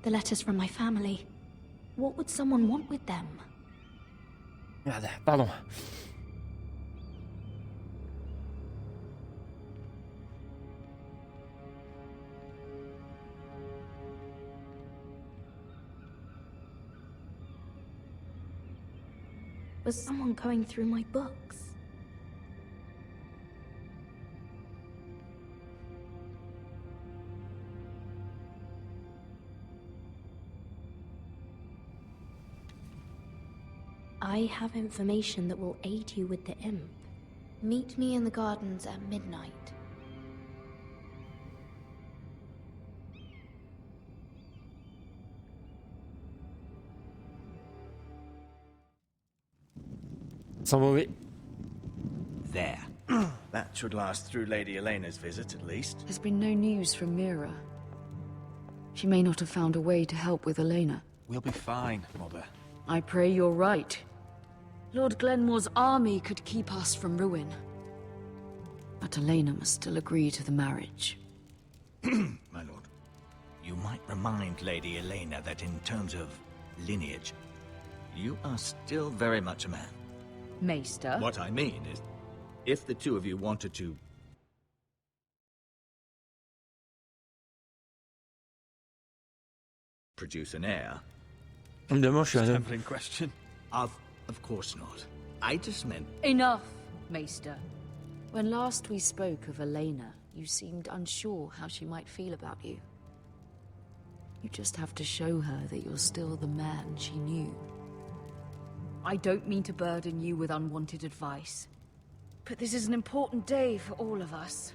The letters from my family. What would someone want with them? Merde, pardon. Was someone going through my books? I have information that will aid you with the imp. Meet me in the gardens at midnight. Sans mauvais. There. That should last through Lady Elena's visit, at least. There's been no news from Mira. She may not have found a way to help with Elena. We'll be fine, Mother. I pray you're right. Lord Glenmore's army could keep us from ruin. But Elena must still agree to the marriage. My lord, you might remind Lady Elena that in terms of lineage, you are still very much a man. Maester? What I mean is, if the two of you wanted to produce an heir... Tempting question. Of course not. I just meant... Enough, Maester. When last we spoke of Elena, you seemed unsure how she might feel about you. You just have to show her that you're still the man she knew. I don't mean to burden you with unwanted advice, but this is an important day for all of us.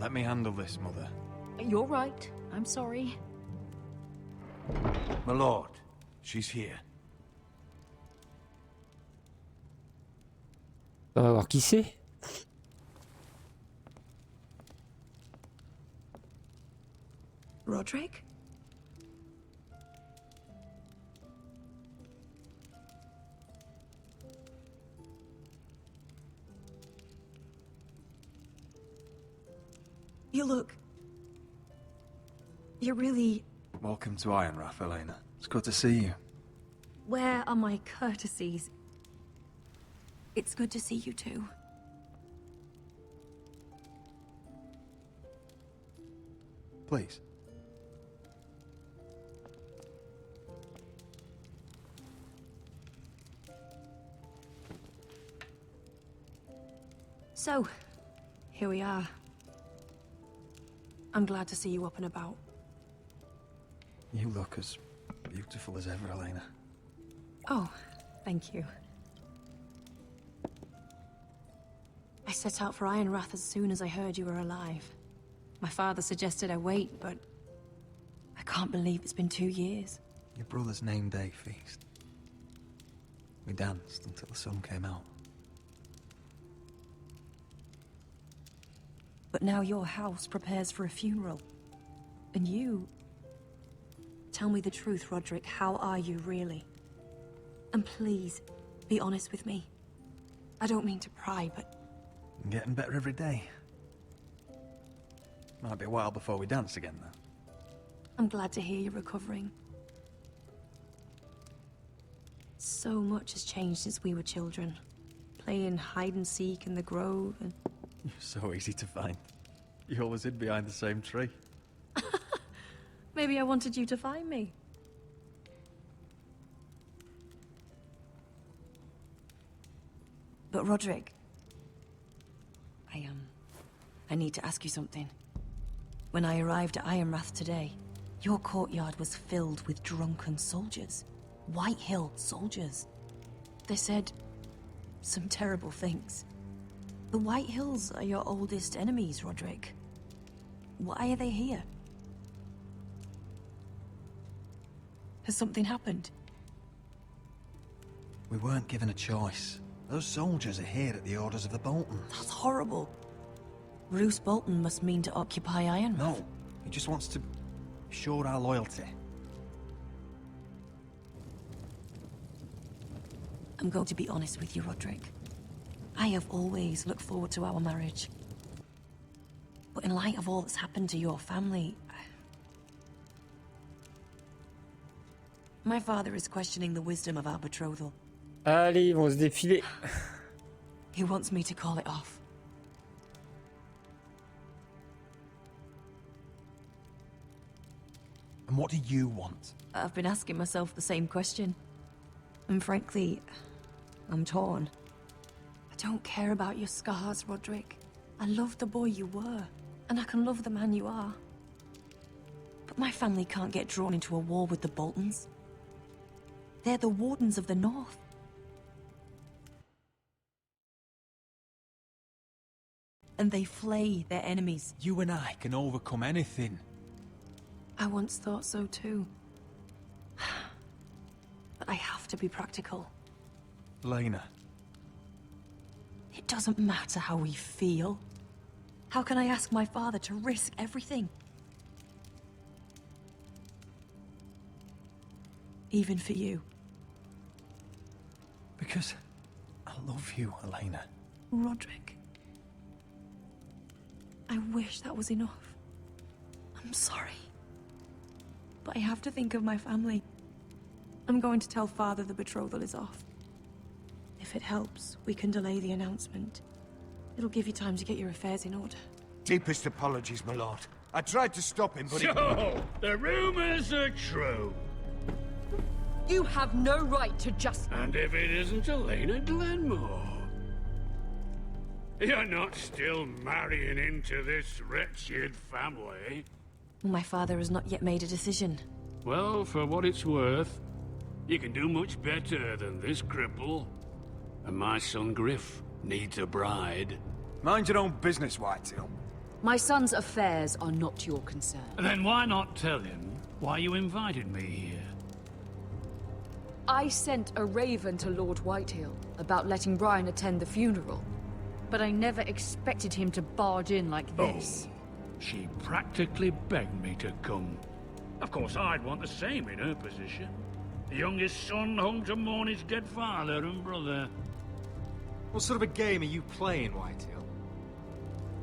Let me handle this, Mother. You're right. I'm sorry. My lord, she's here. On va voir qui c'est. Roderick? You look... You're really... Welcome to Ironrath, Elena. It's good to see you. Where are my courtesies? It's good to see you too. Please. So, here we are. I'm glad to see you up and about. You look as beautiful as ever, Elena. Oh, thank you. I set out for Ironrath as soon as I heard you were alive. My father suggested I wait, but I can't believe it's been 2 years. Your brother's name day feast. We danced until the sun came out. But now your house prepares for a funeral. And you... Tell me the truth, Roderick. How are you, really? And please, be honest with me. I don't mean to pry, but... I'm getting better every day. Might be a while before we dance again, though. I'm glad to hear you're recovering. So much has changed since we were children. Playing hide-and-seek in the grove and... You're so easy to find. You always hid behind the same tree. Maybe I wanted you to find me. But Roderick... I need to ask you something. When I arrived at Ironrath today, your courtyard was filled with drunken soldiers. White Hill soldiers. They said some terrible things. The White Hills are your oldest enemies, Roderick. Why are they here? Has something happened? We weren't given a choice. Those soldiers are here at the orders of the Boltons. That's horrible. Roose Bolton must mean to occupy Ironrath. No, he just wants to show our loyalty. I'm going to be honest with you, Roderick. I have always looked forward to our marriage. But in light of all that's happened to your family... My father is questioning the wisdom of our betrothal. Allez, ils vont se défiler. He wants me to call it off. And what do you want? I've been asking myself the same question. And frankly, I'm torn. I don't care about your scars, Roderick. I love the boy you were, and I can love the man you are. But my family can't get drawn into a war with the Boltons. They're the Wardens of the North. And they flay their enemies. You and I can overcome anything. I once thought so too. But I have to be practical. Lena. It doesn't matter how we feel. How can I ask my father to risk everything? Even for you. Because I love you, Elena. Roderick. I wish that was enough. I'm sorry. But I have to think of my family. I'm going to tell Father the betrothal is off. If it helps, we can delay the announcement. It'll give you time to get your affairs in order. Deepest apologies, my lord. I tried to stop him, but So, the rumors are true. You have no right to just... And if it isn't Elena Glenmore? You're not still marrying into this wretched family? My father has not yet made a decision. Well, for what it's worth, you can do much better than this cripple. And my son Griff needs a bride. Mind your own business, Whitetail. My son's affairs are not your concern. Then why not tell him why you invited me here? I sent a raven to Lord Whitehill about letting Brian attend the funeral. But I never expected him to barge in like this. Oh, she practically begged me to come. Of course, I'd want the same in her position. The youngest son home to mourn his dead father and brother. What sort of a game are you playing, Whitetail?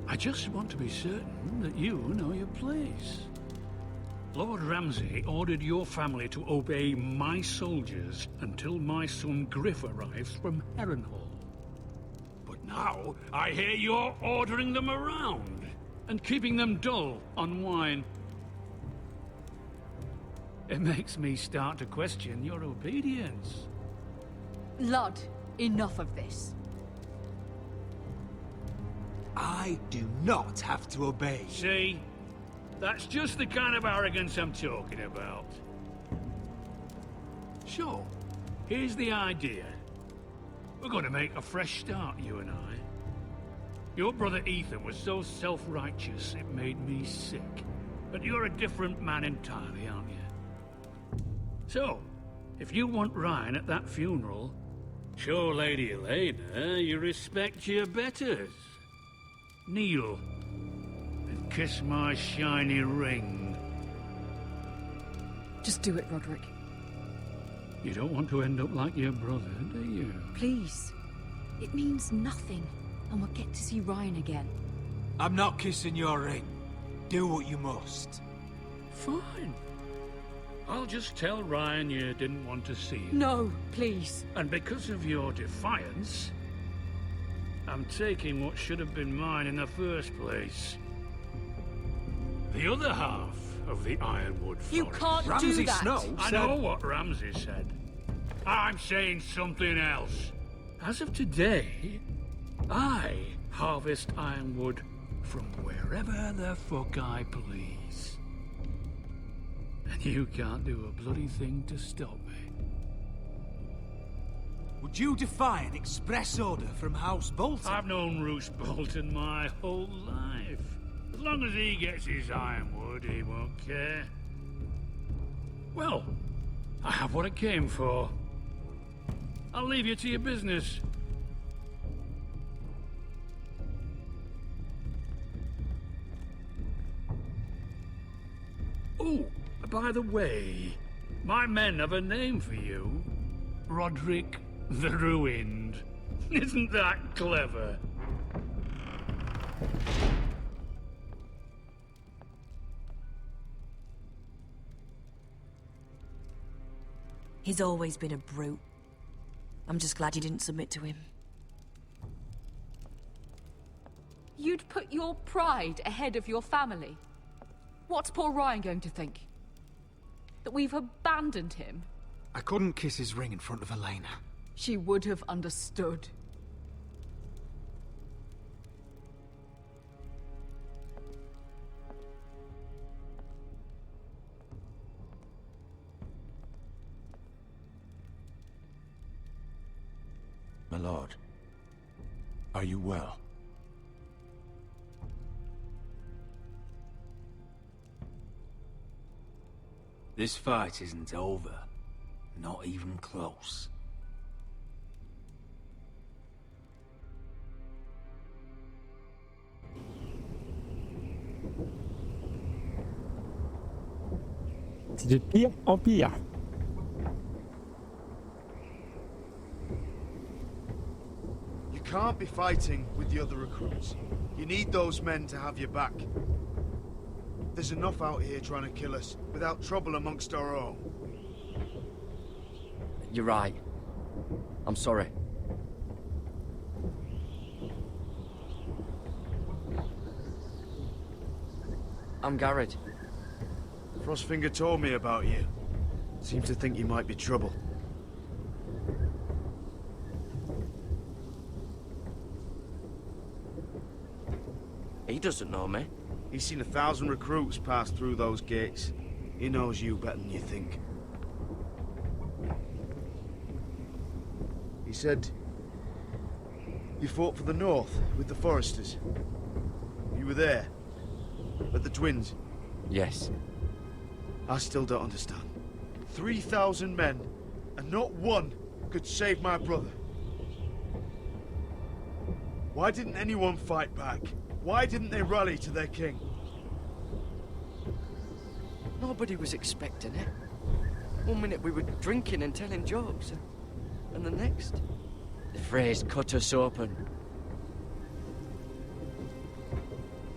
I just want to be certain that you know your place. Lord Ramsay ordered your family to obey my soldiers until my son Griff arrives from Harrenhal. But now, I hear you're ordering them around and keeping them dull on wine. It makes me start to question your obedience. Lud, enough of this. I do not have to obey. See? That's just the kind of arrogance I'm talking about. So, here's the idea. We're going to make a fresh start, you and I. Your brother Ethan was so self-righteous it made me sick. But you're a different man entirely, aren't you? So, if you want Ryan at that funeral, show Lady Elena you respect your betters. Kneel and kiss my shiny ring. Just do it, Roderick. You don't want to end up like your brother, do you? Please. It means nothing, and we'll get to see Ryan again. I'm not kissing your ring. Do what you must. Fine. I'll just tell Ryan you didn't want to see him. No, please. And because of your defiance, I'm taking what should have been mine in the first place. The other half of the Ironwood Forest. You can't Ramsay do that. Snow I said... know what Ramsay said. I'm saying something else. As of today, I harvest ironwood from wherever the fuck I please. And you can't do a bloody thing to stop me. Would you defy an express order from House Bolton? I've known Roose Bolton my whole life. As long as he gets his ironwood, he won't care. Well, I have what I came for. I'll leave you to your business. Oh, by the way, my men have a name for you. Roderick the Ruined. Isn't that clever? He's always been a brute. I'm just glad you didn't submit to him. You'd put your pride ahead of your family? What's poor Ryan going to think? That we've abandoned him? I couldn't kiss his ring in front of Elena. She would have understood. My lord, are you well? This fight isn't over. Not even close. C'est de pire en pire. You can't be fighting with the other recruits. You need those men to have your back. There's enough out here trying to kill us, without trouble amongst our own. You're right. I'm sorry. I'm Garrett. Frostfinger told me about you. Seemed to think you might be trouble. He doesn't know me. He's seen 1,000 recruits pass through those gates. He knows you better than you think. He said you fought for the North with the Foresters. You were there, at the Twins. Yes. I still don't understand. 3,000 men, and not one could save my brother. Why didn't anyone fight back? Why didn't they rally to their king? Nobody was expecting it. One minute we were drinking and telling jokes, and the next, the Freys cut us open.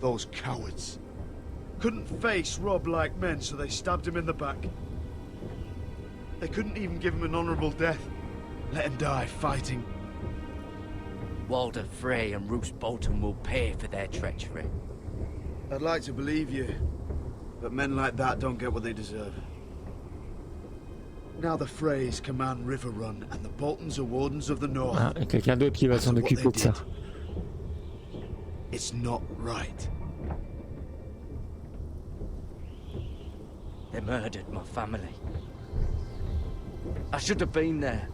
Those cowards. Couldn't face Rob like men, so they stabbed him in the back. They couldn't even give him an honorable death. Let him die fighting. Walder Frey and Roose Bolton will pay for their treachery. I'd like to believe you, but men like that don't get what they deserve. Now the Freys command Riverrun, and the Boltons are wardens of the North. Ah, et quelqu'un d'autre qui va s'en occuper de ça. It's not right. They murdered my family. I should have been there.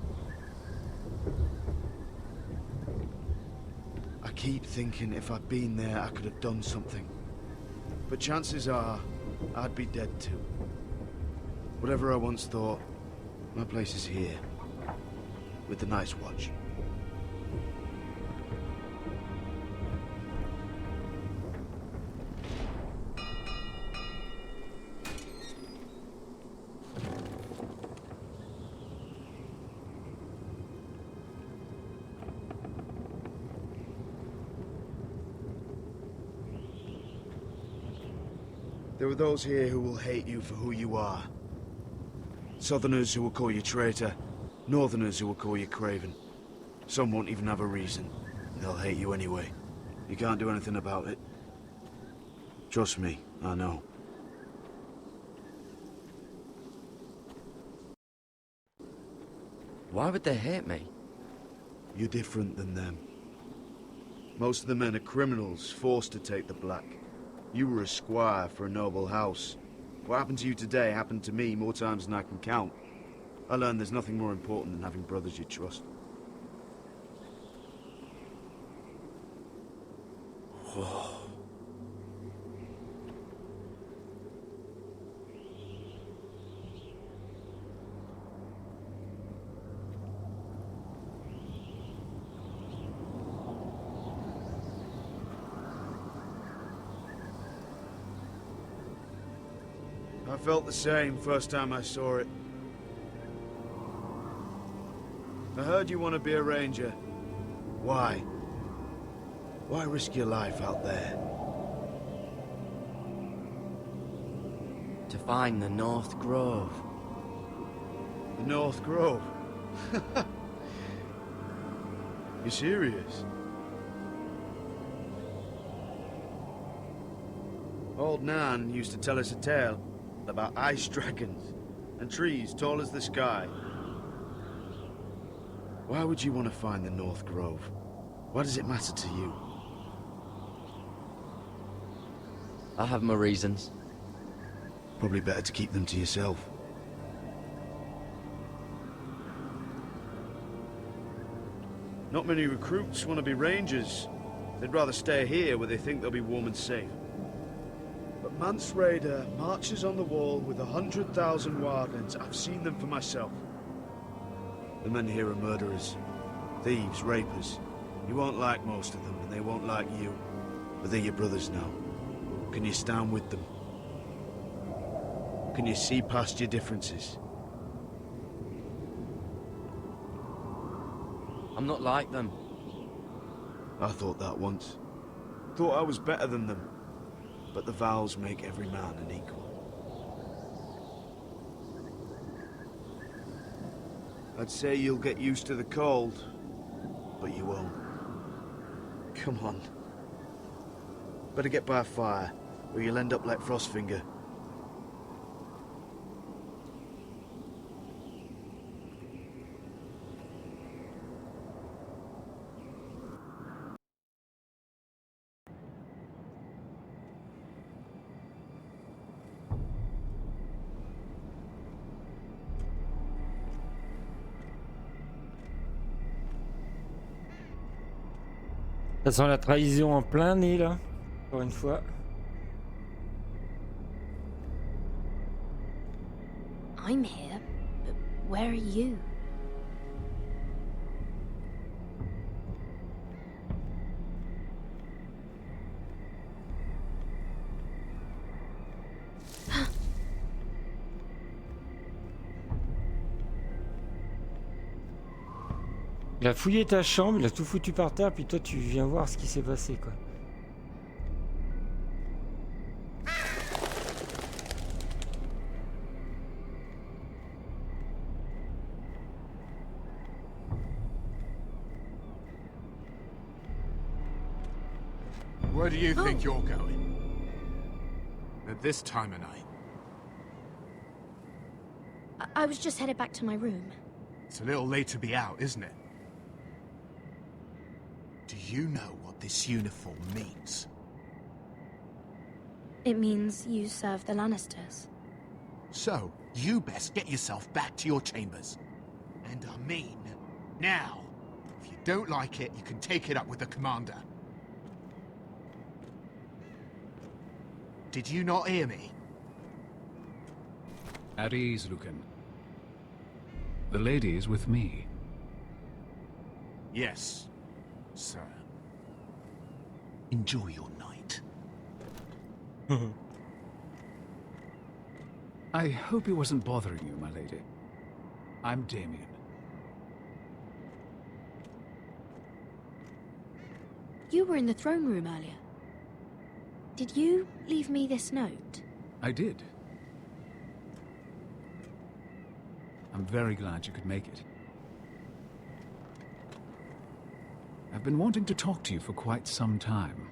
I keep thinking if I'd been there, I could have done something. But chances are, I'd be dead too. Whatever I once thought, my place is here. With the Night's Watch. There are those here who will hate you for who you are. Southerners who will call you traitor. Northerners who will call you craven. Some won't even have a reason. They'll hate you anyway. You can't do anything about it. Trust me, I know. Why would they hate me? You're different than them. Most of the men are criminals, forced to take the black. You were a squire for a noble house. What happened to you today happened to me more times than I can count. I learned there's nothing more important than having brothers you trust. I felt the same first time I saw it. I heard you want to be a ranger. Why? Why risk your life out there? To find the North Grove. The North Grove? You serious? Old Nan used to tell us a tale about ice dragons and trees tall as the sky. Why would you want to find the North Grove? Why does it matter to you? I have my reasons. Probably better to keep them to yourself. Not many recruits want to be rangers. They'd rather stay here where they think they'll be warm and safe. But Mance Raider marches on the wall with 100,000 wildlings. I've seen them for myself. The men here are murderers, thieves, rapers. You won't like most of them, and they won't like you. But they're your brothers now. Can you stand with them? Can you see past your differences? I'm not like them. I thought that once. Thought I was better than them. But the vows make every man an equal. I'd say you'll get used to the cold, but you won't. Come on. Better get by a fire, or you'll end up like Frostfinger. Ça sent la trahison en plein nez là, encore une fois. I'm here, but where are you? Il a fouillé ta chambre, il a tout foutu par terre, puis toi tu viens voir ce qui s'est passé quoi. Where do you think you're going? At this time of night? I was just headed back to my room. It's a little late to be out, isn't it? Do you know what this uniform means? It means you serve the Lannisters. So, you best get yourself back to your chambers. And I mean, now. If you don't like it, you can take it up with the commander. Did you not hear me? At ease, Lucan. The lady is with me. Yes, sir. Enjoy your night. I hope it wasn't bothering you, my lady. I'm Damien. You were in the throne room earlier. Did you leave me this note? I did. I'm very glad you could make it. I've been wanting to talk to you for quite some time.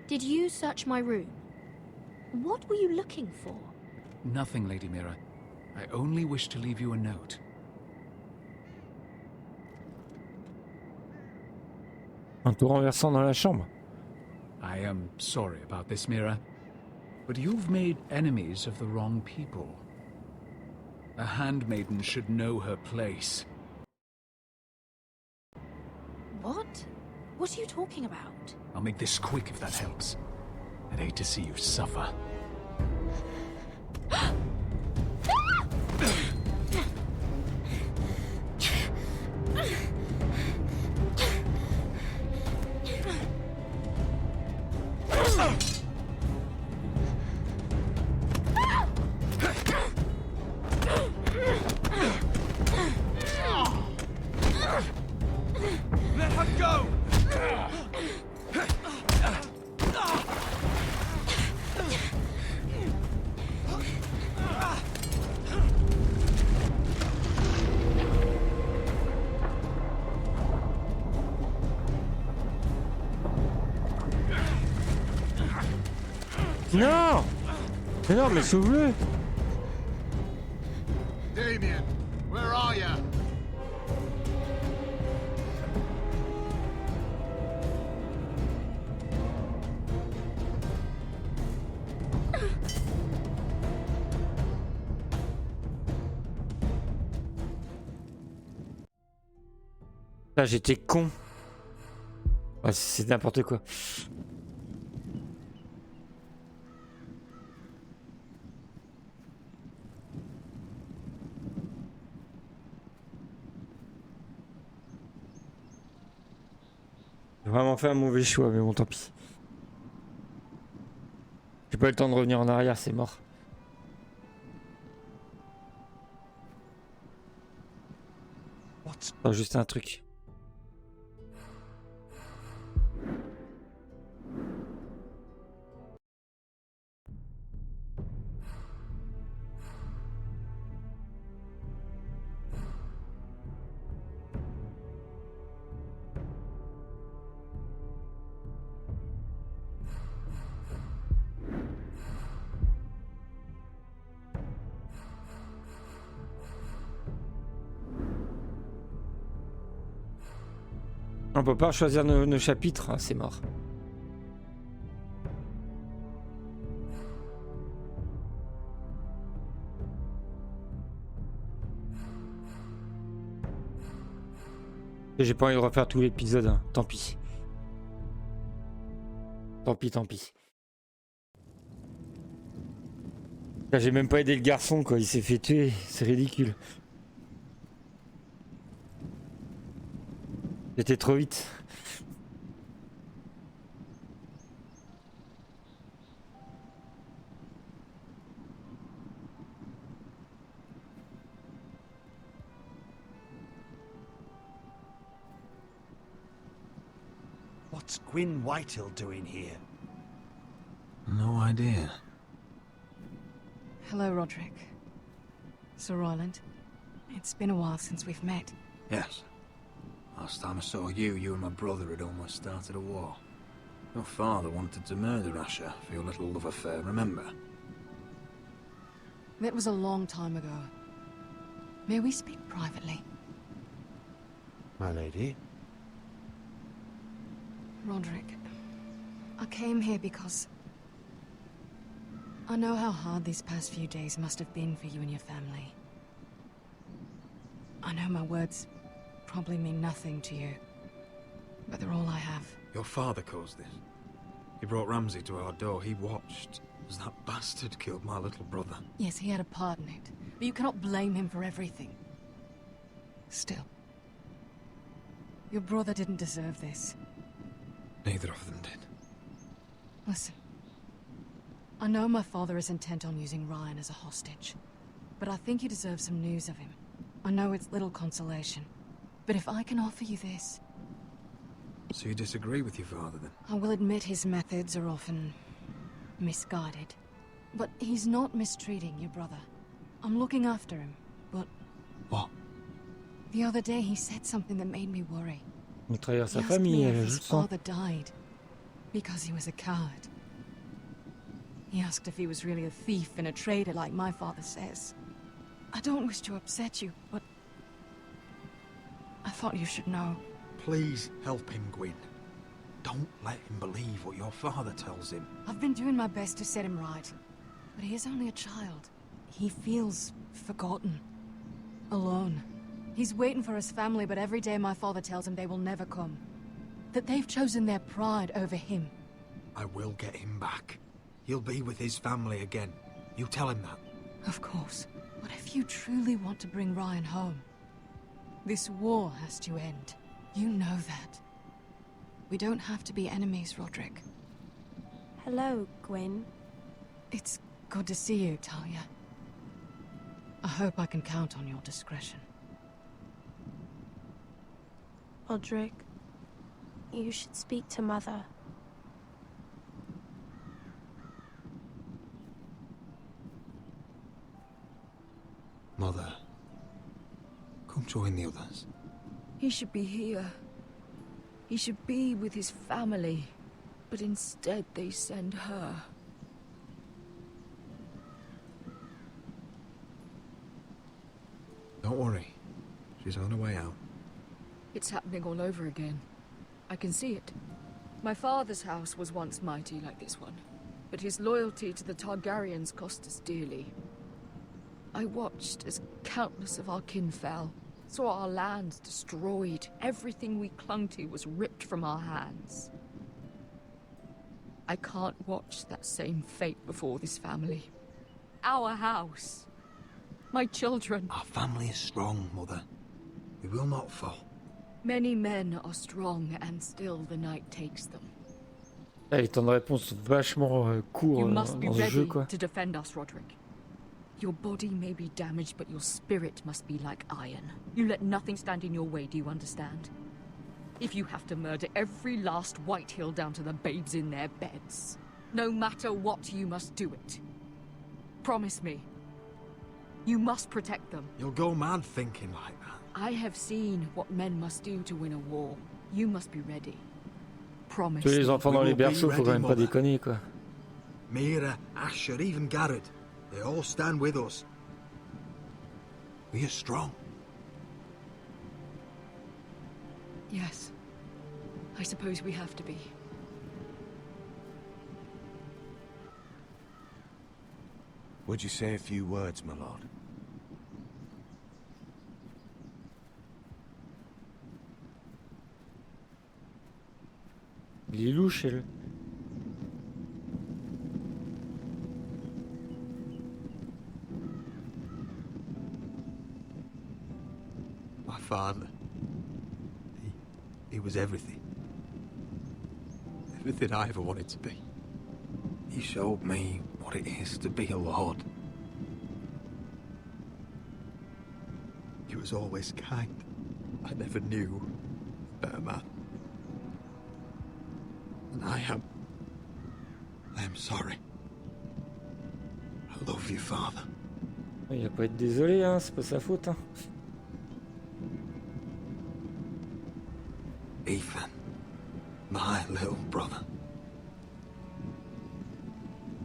Did you search my room? What were you looking for? Nothing, Lady Mira. I only wish to leave you a note. Un tout renversant dans la chambre. I am sorry about this, Mira, but you've made enemies of the wrong people. A handmaiden should know her place. What? What are you talking about? I'll make this quick if that helps. I'd hate to see you suffer. Non! Mais non, mais sauve-le! Damien, where are you? Là, j'étais con. Ouais, c'est n'importe quoi. J'ai vraiment fait un mauvais choix, mais bon, tant pis. J'ai pas eu le temps de revenir en arrière, c'est mort. Oh, juste un truc. On peut pas choisir nos chapitres, hein, c'est mort. J'ai pas envie de refaire tout l'épisode, hein. Tant pis. Tant pis, tant pis. Là, j'ai même pas aidé le garçon, quoi. Il s'est fait tuer. C'est ridicule. J'étais trop vite. What's Gwyn Whitehill doing here? No idea. Hello, Roderick. Sir Roland. It's been a while since we've met. Yes. Last time I saw you, you and my brother had almost started a war. Your father wanted to murder Asher for your little love affair, remember? That was a long time ago. May we speak privately? My lady? Roderick, I came here because I know how hard these past few days must have been for you and your family. I know my words probably mean nothing to you, but they're all I have. Your father caused this. He brought Ramsay to our door. He watched as that bastard killed my little brother. Yes, he had a part in it, but you cannot blame him for everything. Still, your brother didn't deserve this. Neither of them did. Listen, I know my father is intent on using Ryan as a hostage, but I think you deserve some news of him. I know it's little consolation, but if I can offer you this... So you disagree with your father, then? I will admit his methods are often misguided, but he's not mistreating your brother. I'm looking after him, but... What? The other day he said something that made me worry. Il trahir sa He asked me famille, if je his le sens. father died because he was a coward. He asked if he was really a thief and a traitor like my father says. I don't wish to upset you, but I thought you should know. Please help him, Gwyn. Don't let him believe what your father tells him. I've been doing my best to set him right, but he is only a child. He feels forgotten, alone. He's waiting for his family, but every day my father tells him they will never come. That they've chosen their pride over him. I will get him back. He'll be with his family again. You tell him that. Of course. But if you truly want to bring Ryan home, this war has to end. You know that. We don't have to be enemies, Roderick. Hello, Gwyn. It's good to see you, Talia. I hope I can count on your discretion. Roderick, you should speak to Mother. Mother, come join the others. He should be here. He should be with his family. But instead they send her. Don't worry. She's on her way out. It's happening all over again. I can see it. My father's house was once mighty like this one, but his loyalty to the Targaryens cost us dearly. I watched as countless of our kin fell, saw our lands destroyed, everything we clung to was ripped from our hands. I can't watch that same fate before this family. Our house. My children. Our family is strong, Mother. We will not fall. Many men are strong, and still the night takes them. Là, les temps de réponse vachement courts You must be dans ce jeu, ready quoi. to defend us, Roderick. Your body may be damaged, but your spirit must be like iron. You let nothing stand in your way, do you understand? If you have to murder every last Whitehill down to the babes in their beds, no matter what, you must do it. Promise me. You must protect them. You'll go mad thinking like that. I have seen what men must do to win a war. You must be ready. Promise Tous les me. enfants dans les berceaux, faut quand même pas déconner, quoi. Mira, Asher, even Garrett. They all stand with us. We are strong. Yes. I suppose we have to be. Would you say a few words, my lord? Il est louche, elle. My father. He was everything. Everything I ever wanted to be. He showed me what it is to be a lord. He was always kind. I never knew a better man. And I am sorry. I love you, father. Il va pas être désolé, hein, c'est pas sa faute, hein. Ethan, my little brother.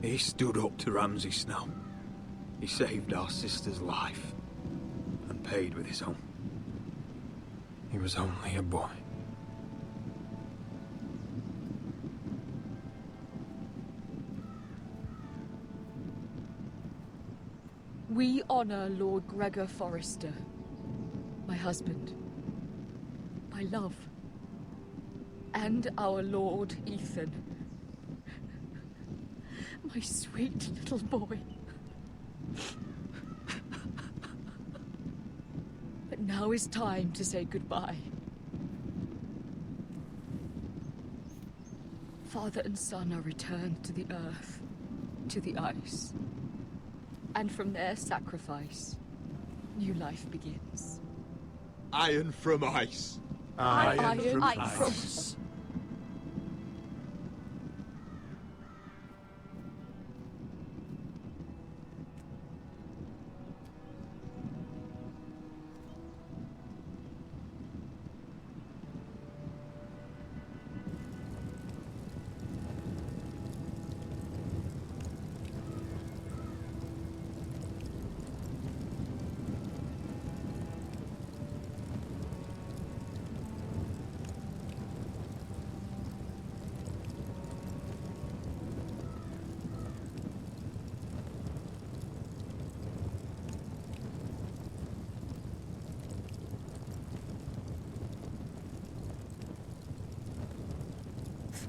He stood up to Ramsay Snow. He saved our sister's life and paid with his own. He was only a boy. We honor Lord Gregor Forrester, my husband, my love, and our Lord Ethan, my sweet little boy. But now is time to say goodbye. Father and son are returned to the earth, to the ice. And from their sacrifice, new life begins. Iron from ice. Iron from ice.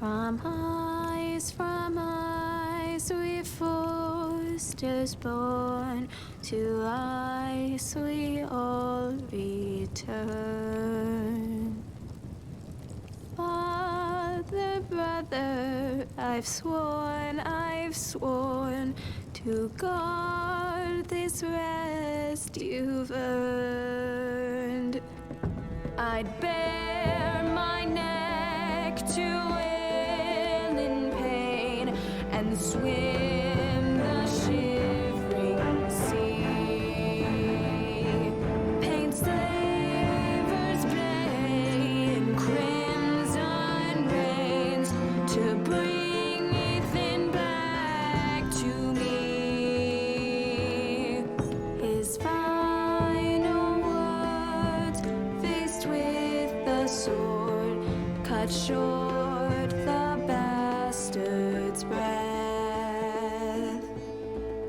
From ice we Forsters born, to ice we all return. Father, brother, I've sworn to guard this rest you've earned. I'd bare my neck to and swim the shivering sea. Paint slavers' bay in crimson rains to bring Ethan back to me. His final cut short the bastard's breath.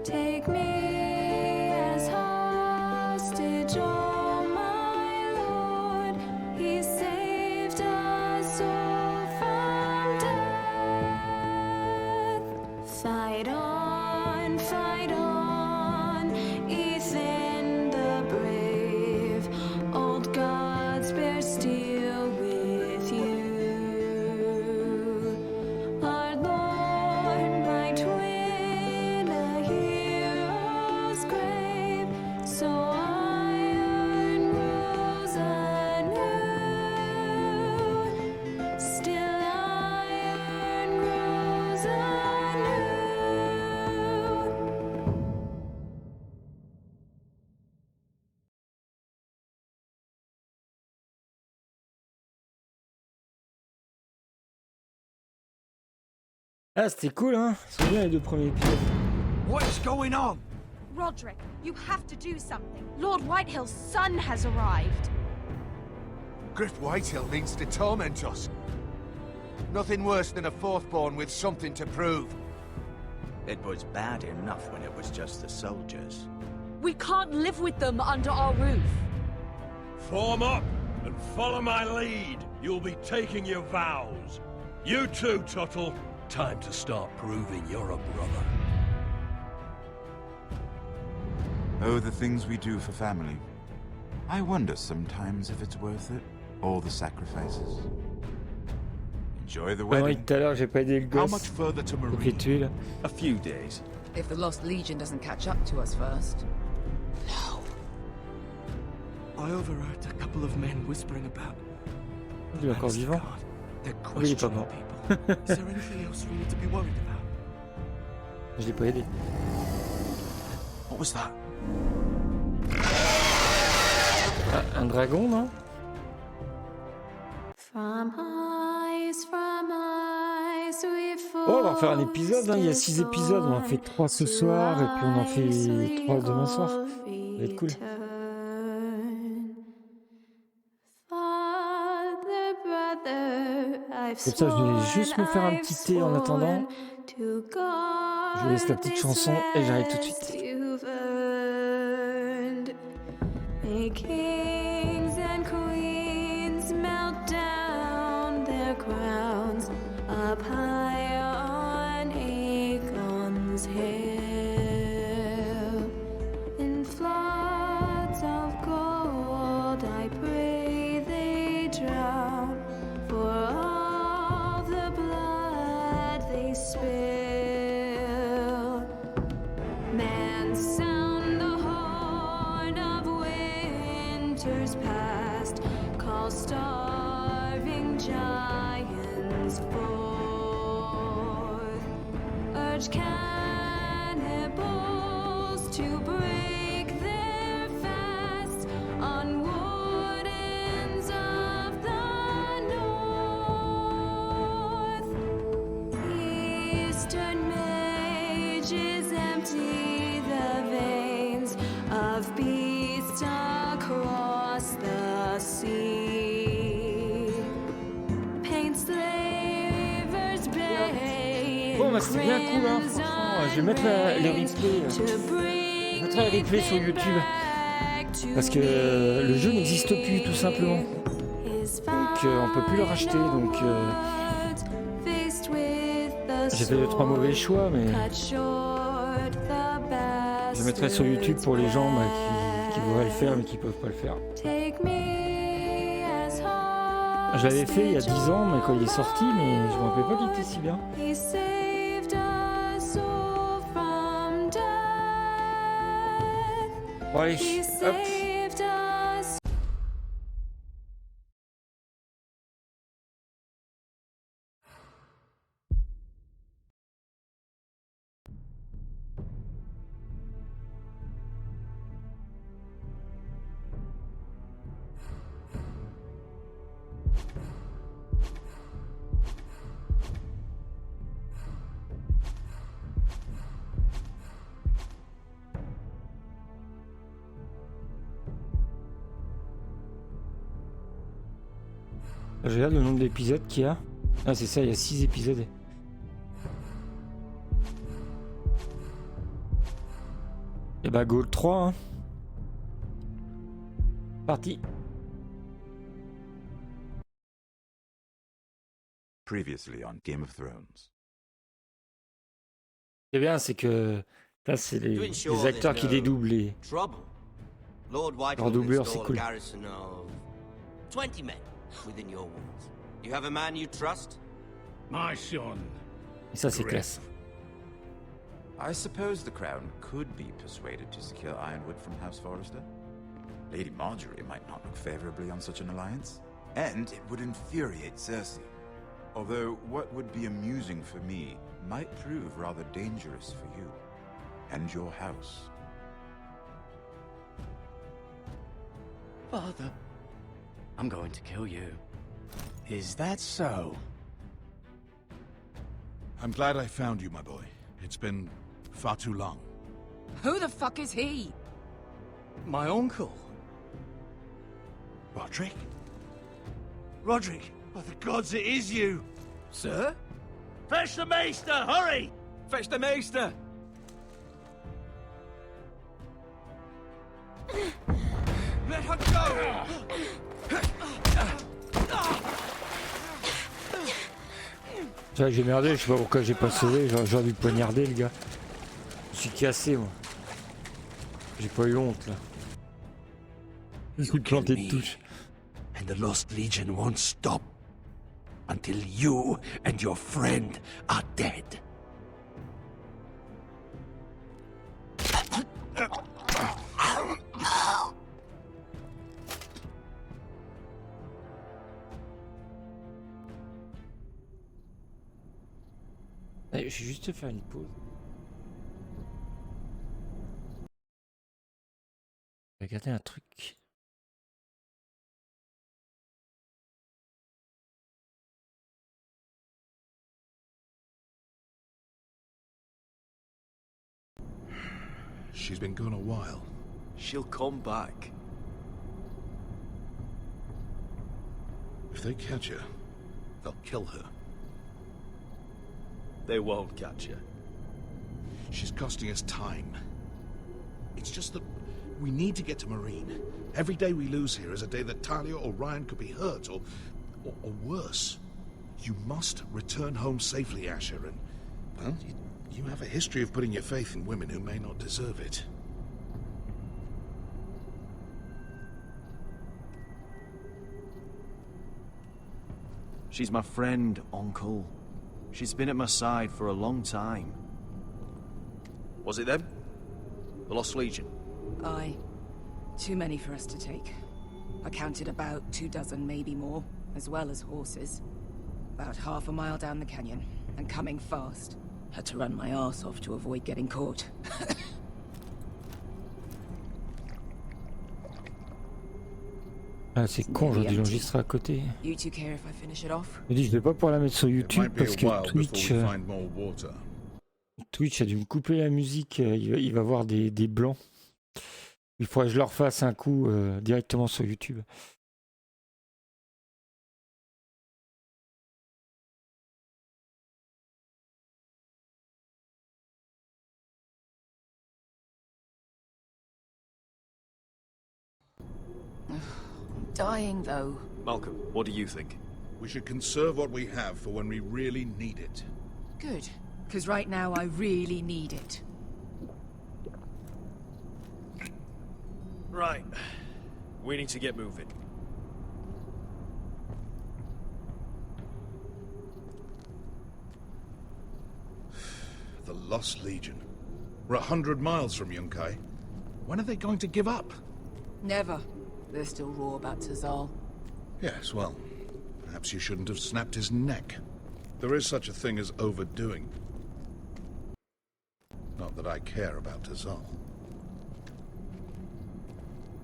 Take me as hostage, oh my lord. He saved us all from death. Fight on, Ethan the brave. Old gods bear steel with you. Our Lord might win a hero's grave, so iron rules anew. Still iron rules anew. Ah, c'était cool, hein. C'est bien les 2 premiers épisodes. What is going on? Roderick, you have to do something. Lord Whitehill's son has arrived. Griff Whitehill means to torment us. Nothing worse than a fourthborn with something to prove. It was bad enough when it was just the soldiers. We can't live with them under our roof. Form up and follow my lead. You'll be taking your vows. You too, Tuttle. Time to start proving you're a brother. Oh, the things we do for family. I wonder sometimes if it's worth it. All the sacrifices. Enjoy the Oui, wedding. tout à l'heure, j'ai pas aidé le How gosse. much further to Il fait Marine? tuer, là. A few days. If the Lost Legion doesn't catch up to us first. I overheard a couple of men whispering about. Il est encore vivant. They're Oui, il est pas questioning mort. people. Is there anything else we need to be worried about? Je l'ai pas aidé. What was that? Ah, un dragon, non? From eyes we fall. Oh, on va en faire un épisode, hein. Il y a 6 épisodes. On en fait 3 ce soir et puis on en fait 3 demain soir. Ça va être cool. Father, brother, I've Comme ça, je vais juste me faire un petit thé en attendant. to Je vous laisse la petite chanson et j'arrive tout de suite. you've earned. May kings and queens melt down their crowns up high on Aegon's hill. In floods of gold, I pray they drown for all the blood they spill. Man, sound the horn of winter's past, call starving giants forth, urge cannibals to break their fast on wardens of the north. Eastern mages empty the veins of beasts across the sea. Paint slavers bay. Bon, bah c'était bien cool, hein. Franchement, je vais mettre les replays. Je mettrai les replays sur YouTube. Parce que le jeu n'existe plus, tout simplement. Donc, on peut plus le racheter. Donc, j'ai fait 3 mauvais choix, mais je mettrai sur YouTube pour les gens qui voudraient le faire mais qui peuvent pas le faire. Je l'avais fait il y a 10 ans, mais quand il est sorti, mais je me rappelais pas qu'il était si bien. He saved us all from death. Bon, allez, He hop. saved us. Je regarde le nombre d'épisodes qu'il y a. Ah c'est ça, il y a 6 épisodes. Et bah go le 3 hein. Parti. Previously on Game of Thrones. Ce qui est bien, c'est que là, c'est les acteurs qui dédoublent les... Leur doubleur, c'est cool. 20 men within your walls. You have a man you trust? My son. Et ça, c'est classe. I suppose the Crown could be persuaded to secure Ironwood from House Forrester. Lady Marjorie might not look favorably on such an alliance, and it would infuriate Cersei. Although what would be amusing for me might prove rather dangerous for you and your house. Father, I'm going to kill you. Is that so? I'm glad I found you, my boy. It's been far too long. Who the fuck is he? My uncle. Roderick? Roderick, by the gods, it is you! Sir? Fetch the Maester, hurry! Fetch the Maester! Let her go! J'ai merdé, je sais pas pourquoi j'ai pas sauvé, j'aurais dû poignarder le gars. Je me suis cassé moi. J'ai pas eu honte là. Je suis planté de touche. And the Lost Legion won't stop until you and your friend are dead. Allez, je vais juste faire une pause. Je vais regarder un truc. She's been gone a while. She'll come back. If they catch her, they'll kill her. They won't catch her. She's costing us time. It's just that we need to get to Marine. Every day we lose here is a day that Talia or Ryan could be hurt, or worse. You must return home safely, Asher, and, well, you have a history of putting your faith in women who may not deserve it. She's my friend, Uncle. She's been at my side for a long time. Was it them? The Lost Legion? Aye. Too many for us to take. I counted about 24, maybe more, as well as horses. About half a mile down the canyon, and coming fast. Had to run my arse off to avoid getting caught. Ah c'est con, j'aurais dû l'enregistrer à côté. You two care if I finish it off? Je me dis je vais pas pouvoir la mettre sur YouTube parce que Twitch a dû me couper la musique, il va voir des blancs. Il faudrait que je leur fasse un coup directement sur YouTube. Dying, though. Malcolm, what do you think? We should conserve what we have for when we really need it. Good. Because right now I really need it. Right. We need to get moving. The Lost Legion. We're 100 miles from Yunkai. When are they going to give up? Never. They're still raw about Tazal. Yes, well, perhaps you shouldn't have snapped his neck. There is such a thing as overdoing. Not that I care about Tazal.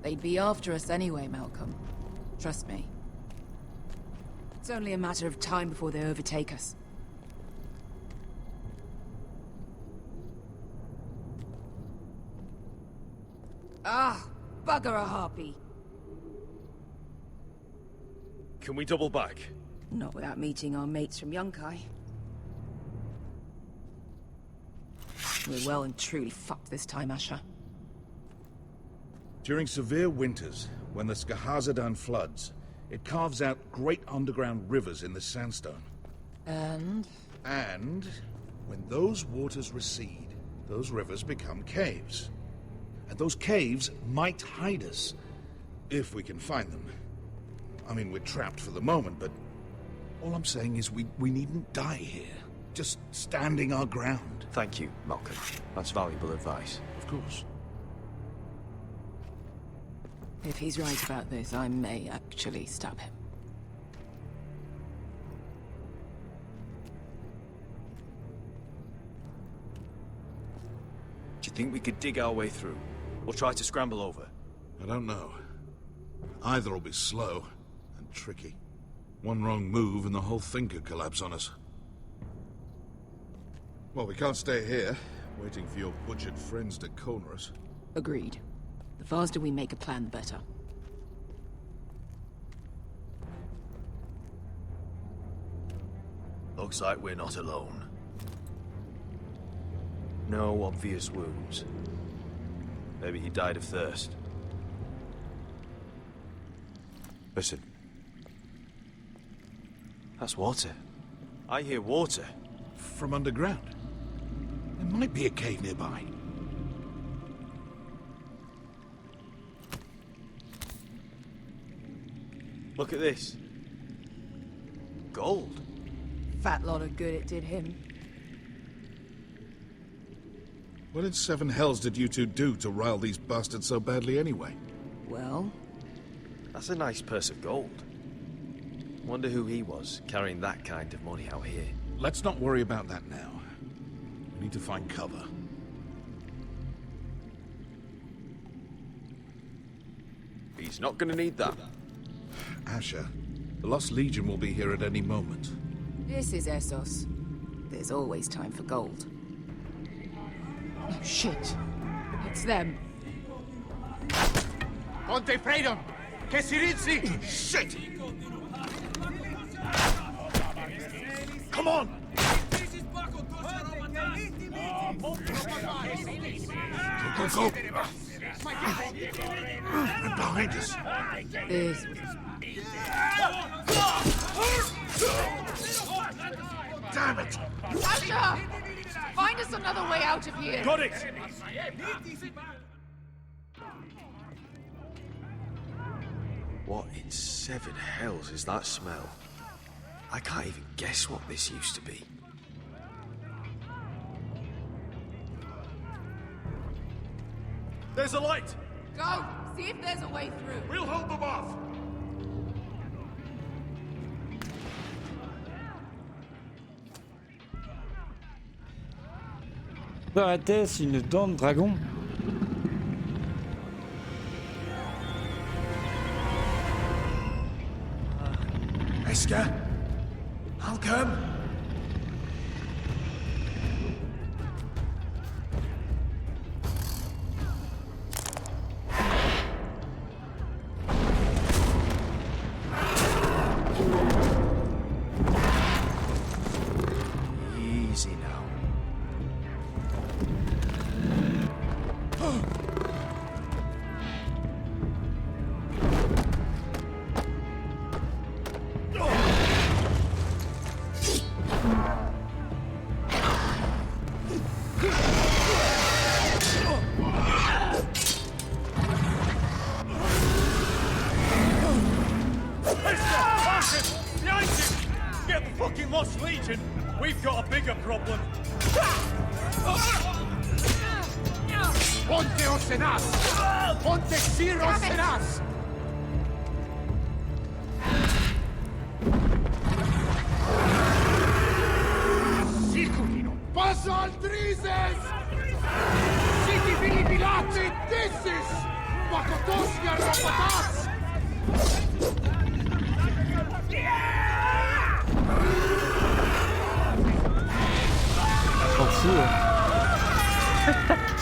They'd be after us anyway, Malcolm. Trust me. It's only a matter of time before they overtake us. Ah! Bugger a harpy! Can we double back? Not without meeting our mates from Yunkai. We're well and truly fucked this time, Asher. During severe winters, when the Skahazadan floods, it carves out great underground rivers in the sandstone. And when those waters recede, those rivers become caves. And those caves might hide us, if we can find them. I mean, we're trapped for the moment, but all I'm saying is we needn't die here. Just standing our ground. Thank you, Malcolm. That's valuable advice. Of course. if he's right about this, I may actually stab him. Do you think we could dig our way through? Or try to scramble over? I don't know. Either will be slow and tricky. One wrong move and the whole thing could collapse on us. Well, we can't stay here, waiting for your butchered friends to corner us. Agreed. The faster we make a plan, the better. Looks like we're not alone. No obvious wounds. Maybe he died of thirst. Listen. That's water. I hear water. From underground. There might be a cave nearby. Look at this. Gold. Fat lot of good it did him. What in seven hells did you two do to rile these bastards so badly anyway? Well? That's a nice purse of gold. Wonder who he was, carrying that kind of money out here. Let's not worry about that now. We need to find cover. He's not gonna need that. Asher, the Lost Legion will be here at any moment. This is Essos. There's always time for gold. Oh, shit. It's them. Conte Freedom! Che si rizzi! Shit! Come on! Go, go, go! And behind us! This Damn it! Asher! Find us another way out of here! Got it! What in seven hells is that smell? I can't even guess what this used to be. There's a light! Go! See if there's a way through. We'll hold them off! Était-ce une dent de dragon? Eska? Malcolm? Easy now. Get the fucking Lost Legion! We've got a bigger problem! Ponte Osenas! Ponte Sir Osenas! Sicurino! Passo al Drises! Siti Filipilati Dissis! Pakotosnia Rapatas! S'en fout, hein.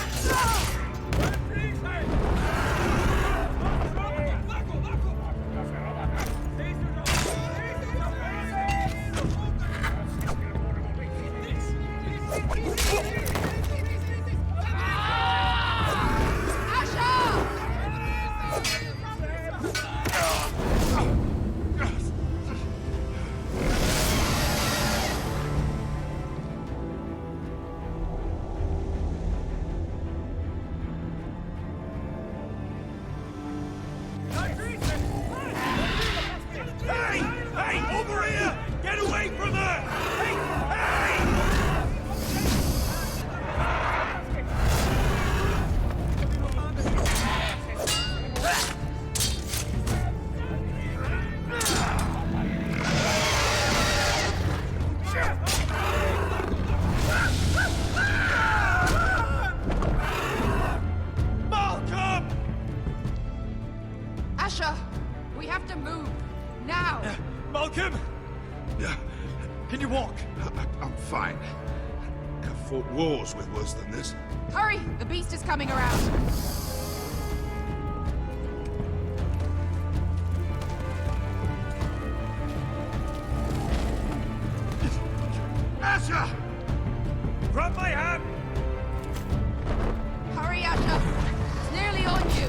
Asher! We have to move! Now! Malcolm! Can you walk? I'm fine. I've fought wars with worse than this. Hurry! The beast is coming around! Asher! Grab my hand! Hurry, Asher! It's nearly on you!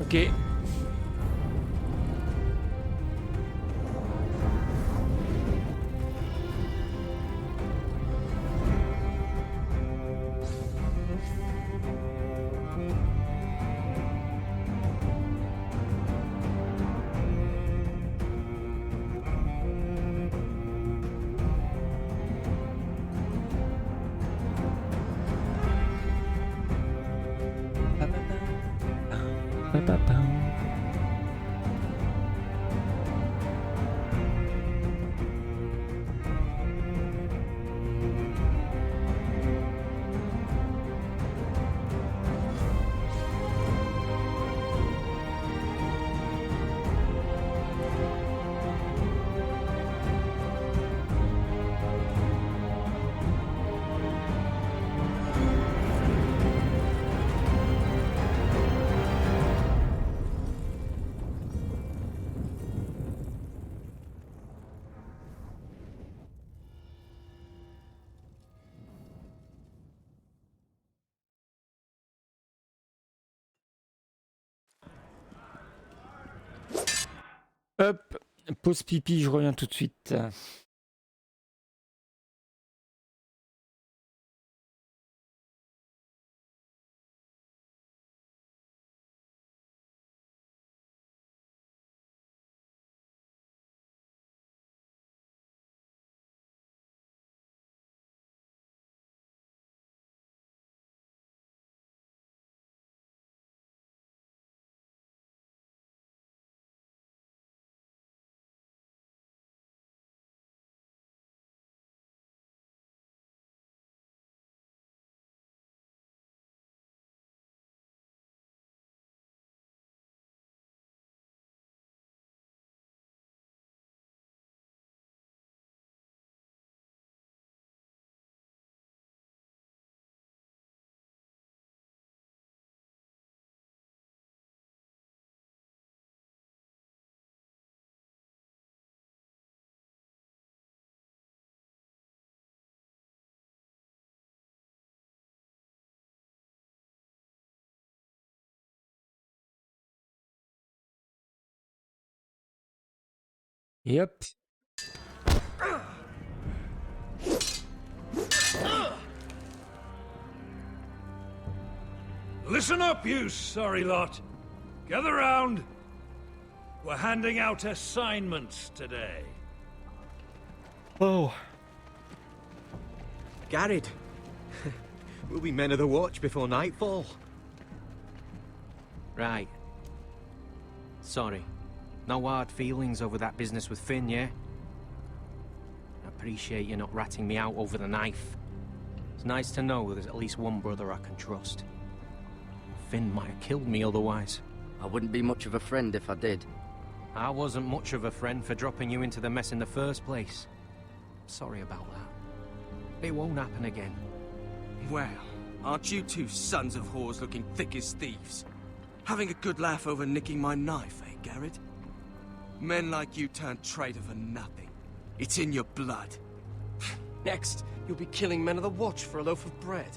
Ok. Hop, pause pipi, je reviens tout de suite. Et hop. Listen up, you sorry lot. Gather round. We're handing out assignments today. Oh. Garrett. We'll be men of the watch before nightfall. Right. Sorry. No hard feelings over that business with Finn, yeah? I appreciate you not ratting me out over the knife. It's nice to know there's at least one brother I can trust. Finn might have killed me otherwise. I wouldn't be much of a friend if I did. I wasn't much of a friend for dropping you into the mess in the first place. Sorry about that. It won't happen again. Well, aren't you two sons of whores looking thick as thieves? Having a good laugh over nicking my knife, eh, Garrett? Men like you turn traitor for nothing. It's in your blood. Next, you'll be killing men of the watch for a loaf of bread.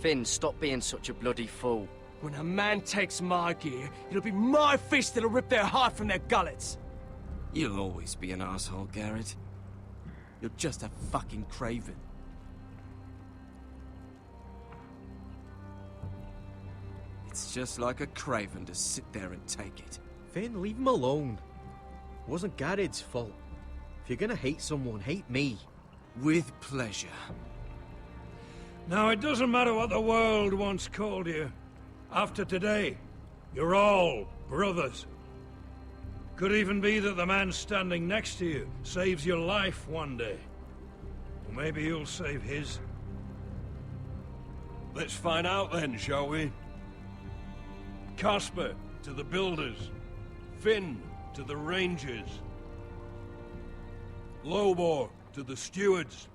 Finn, stop being such a bloody fool. When a man takes my gear, it'll be my fist that'll rip their heart from their gullets. You'll always be an asshole, Garrett. You're just a fucking craven. It's just like a craven to sit there and take it. Finn, leave him alone. It wasn't Garrett's fault. If you're gonna hate someone, hate me. With pleasure. Now, it doesn't matter what the world once called you. After today, You're all brothers. Could even be that the man standing next to you saves your life one day. Or maybe you'll save his. Let's find out then, shall we? Casper to the builders. Finn to the rangers. Lobor to the stewards.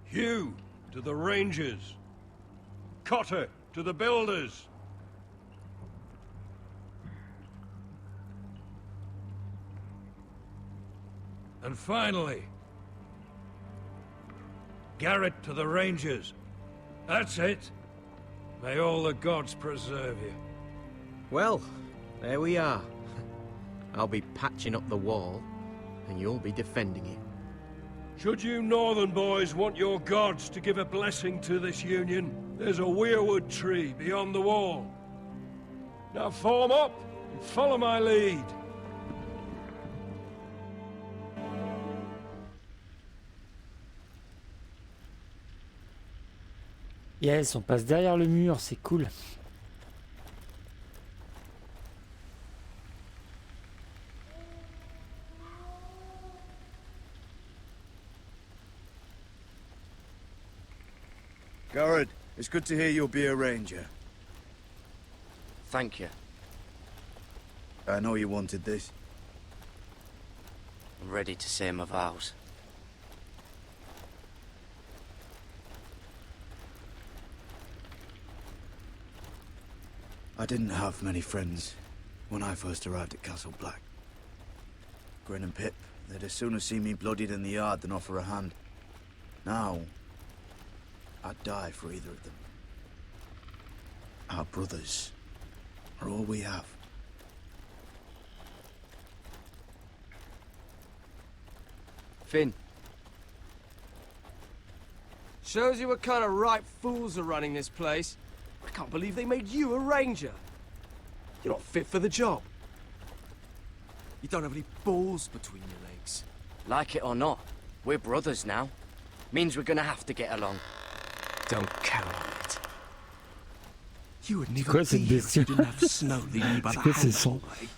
Hugh to the rangers. Cotter to the builders. And finally, Garrett to the rangers. That's it. May all the gods preserve you. Well, there we are. I'll be patching up the wall, and you'll be defending it. Should you northern boys want your gods to give a blessing to this union, there's a weirwood tree beyond the wall. Now form up and follow my lead. Yes, on passe derrière le mur, c'est cool. Garrett, it's good to hear you'll be a ranger. Thank you. I know you wanted this. I'm ready to say my vows. I didn't have many friends when I first arrived at Castle Black. Grin and Pip, they'd as soon see me bloodied in the yard than offer a hand. Now, I'd die for either of them. Our brothers are all we have. Finn. Shows you what kind of ripe fools are running this place. I can't believe they made you a ranger. You're not fit for the job. You don't have any balls between your legs. Like it or not, we're brothers now. Means we're gonna have to get along. Don't count on it. You wouldn't even Quoi be cette here if you bestiole? didn't have snow leading you by C'est the quoi ces hand sons? all way.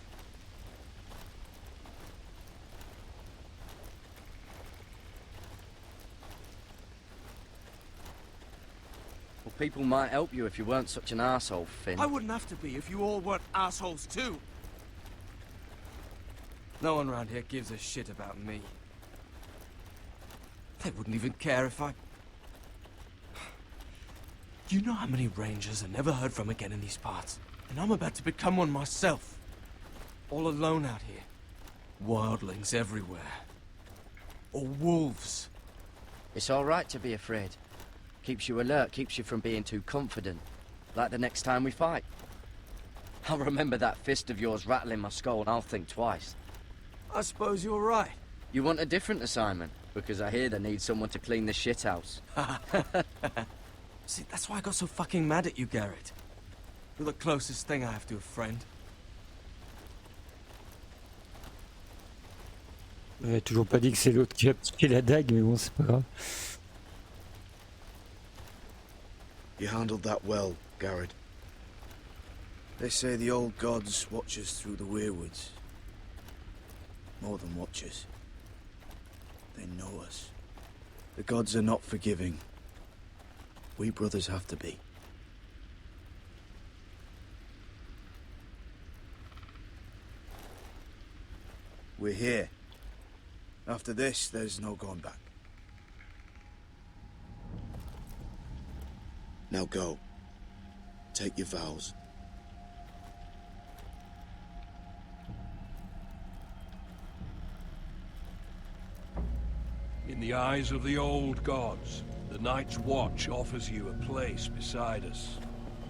Well, people might help you if you weren't such an arsehole, Finn. I wouldn't have to be if you all weren't assholes too. No one around here gives a shit about me. They wouldn't even care if I... You know how many rangers are never heard from again in these parts? And I'm about to become one myself. All alone out here. Wildlings everywhere. Or wolves. It's all right to be afraid. Keeps you alert, keeps you from being too confident. Like the next time we fight. I'll remember that fist of yours rattling my skull and I'll think twice. I suppose you're right. You want a different assignment? Because I hear they need someone to clean the shithouse. See, that's why I got so fucking mad at you, Garrett. You're the closest thing I have to a friend. Ouais, toujours pas dit que c'est l'autre qui a piqué la dague, mais bon, c'est pas grave. You handled that well, Garrett. They say the old gods watch us through the weirwoods. More than watch us. They know us. The gods are not forgiving. We brothers have to be. We're here. After this, there's no going back. Now go. Take your vows. In the eyes of the old gods, the Night's Watch offers you a place beside us.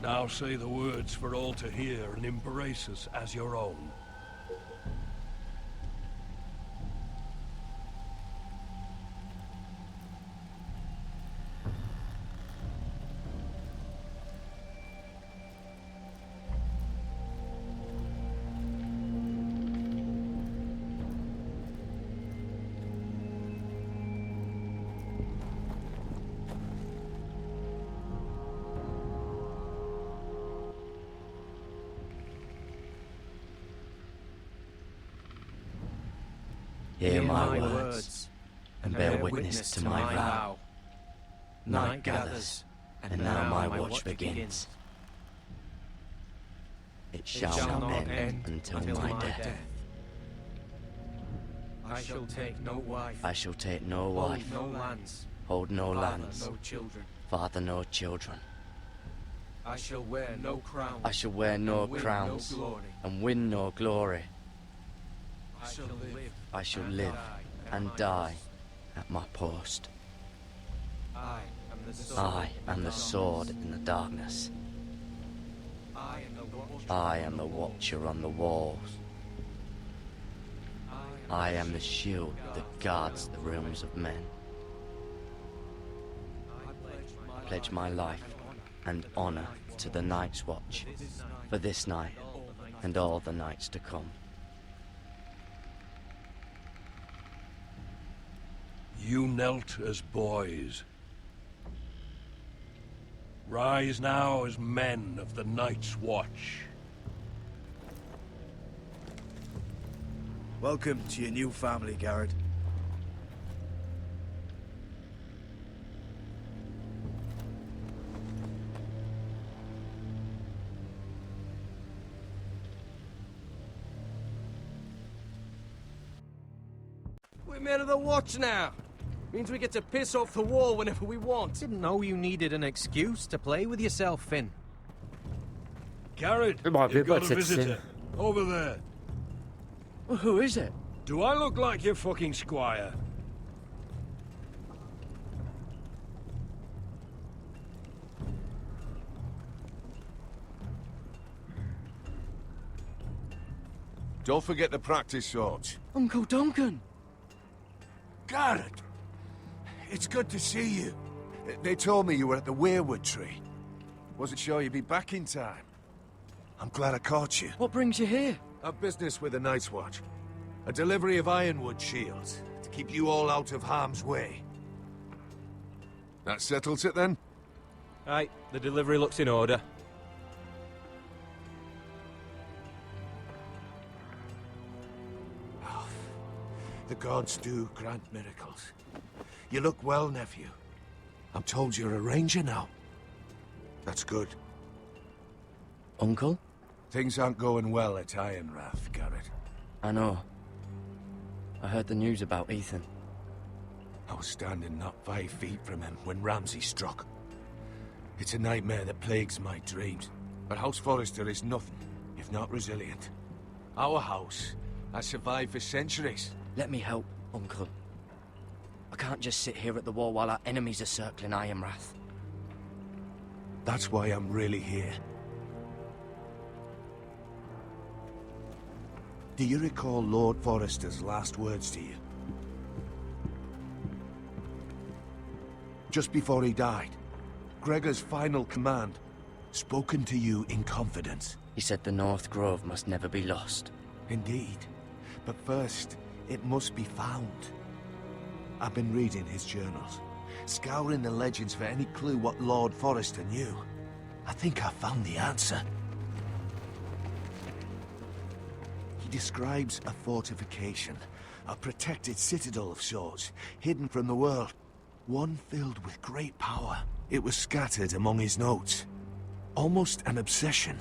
Now say the words for all to hear and embrace us as your own. Hear my words, and bear witness to my vow. Night gathers, and now my watch begins. It shall not end until my death. I shall take no wife. I shall take no wife. Hold no lands. Hold no lands. No children. Father no children. I shall wear no crown. I shall wear no crowns. And win no glory. I shall live and die at my post. I am the sword in the darkness. I am the watcher on the walls. I am the shield that guards the realms of men. I pledge my life and honor to the Night's Watch for this night and all the nights to come. You knelt as boys. Rise now as men of the Night's Watch. Welcome to your new family, Garrett. We're men of the watch now. Means we get to piss off the wall whenever we want. Didn't know you needed an excuse to play with yourself, Finn. Garrett, Je me rappelais you've pas got de a cette scène. visitor. Over there. Well, who is it? Do I look like your fucking squire? Don't forget to practice, Sorge. Uncle Duncan! Garrett! It's good to see you. They told me you were at the weirwood tree. Wasn't sure you'd be back in time. I'm glad I caught you. What brings you here? A business with the Night's Watch. A delivery of ironwood shields, to keep you all out of harm's way. That settles it, then? Aye, the delivery looks in order. Oh, the gods do grant miracles. You look well, nephew. I'm told you're a ranger now. That's good. Uncle? Things aren't going well at Ironrath, Garrett. I know. I heard the news about Ethan. I was standing not 5 feet from him when Ramsay struck. It's a nightmare that plagues my dreams. But House Forrester is nothing if not resilient. Our house has survived for centuries. Let me help, Uncle. I can't just sit here at the wall while our enemies are circling Ironrath. That's why I'm really here. Do you recall Lord Forrester's last words to you? Just before he died, Gregor's final command, spoken to you in confidence. He said the North Grove must never be lost. Indeed. But first, it must be found. I've been reading his journals, scouring the legends for any clue what Lord Forrester knew. I think I found the answer. He describes a fortification, a protected citadel of sorts, hidden from the world. One filled with great power. It was scattered among his notes. Almost an obsession.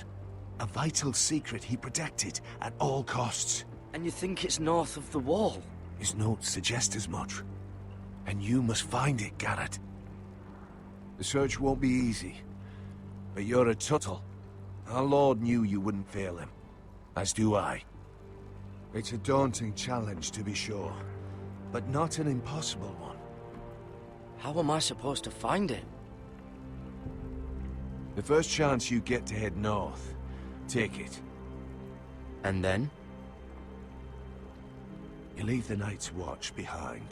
A vital secret he protected at all costs. And you think it's north of the wall? His notes suggest as much. And you must find it, Garrett. The search won't be easy. But you're a Tuttle. Our Lord knew you wouldn't fail him. As do I. It's a daunting challenge, to be sure. But not an impossible one. How am I supposed to find it? The first chance you get to head north, take it. And then? You leave the Night's Watch behind.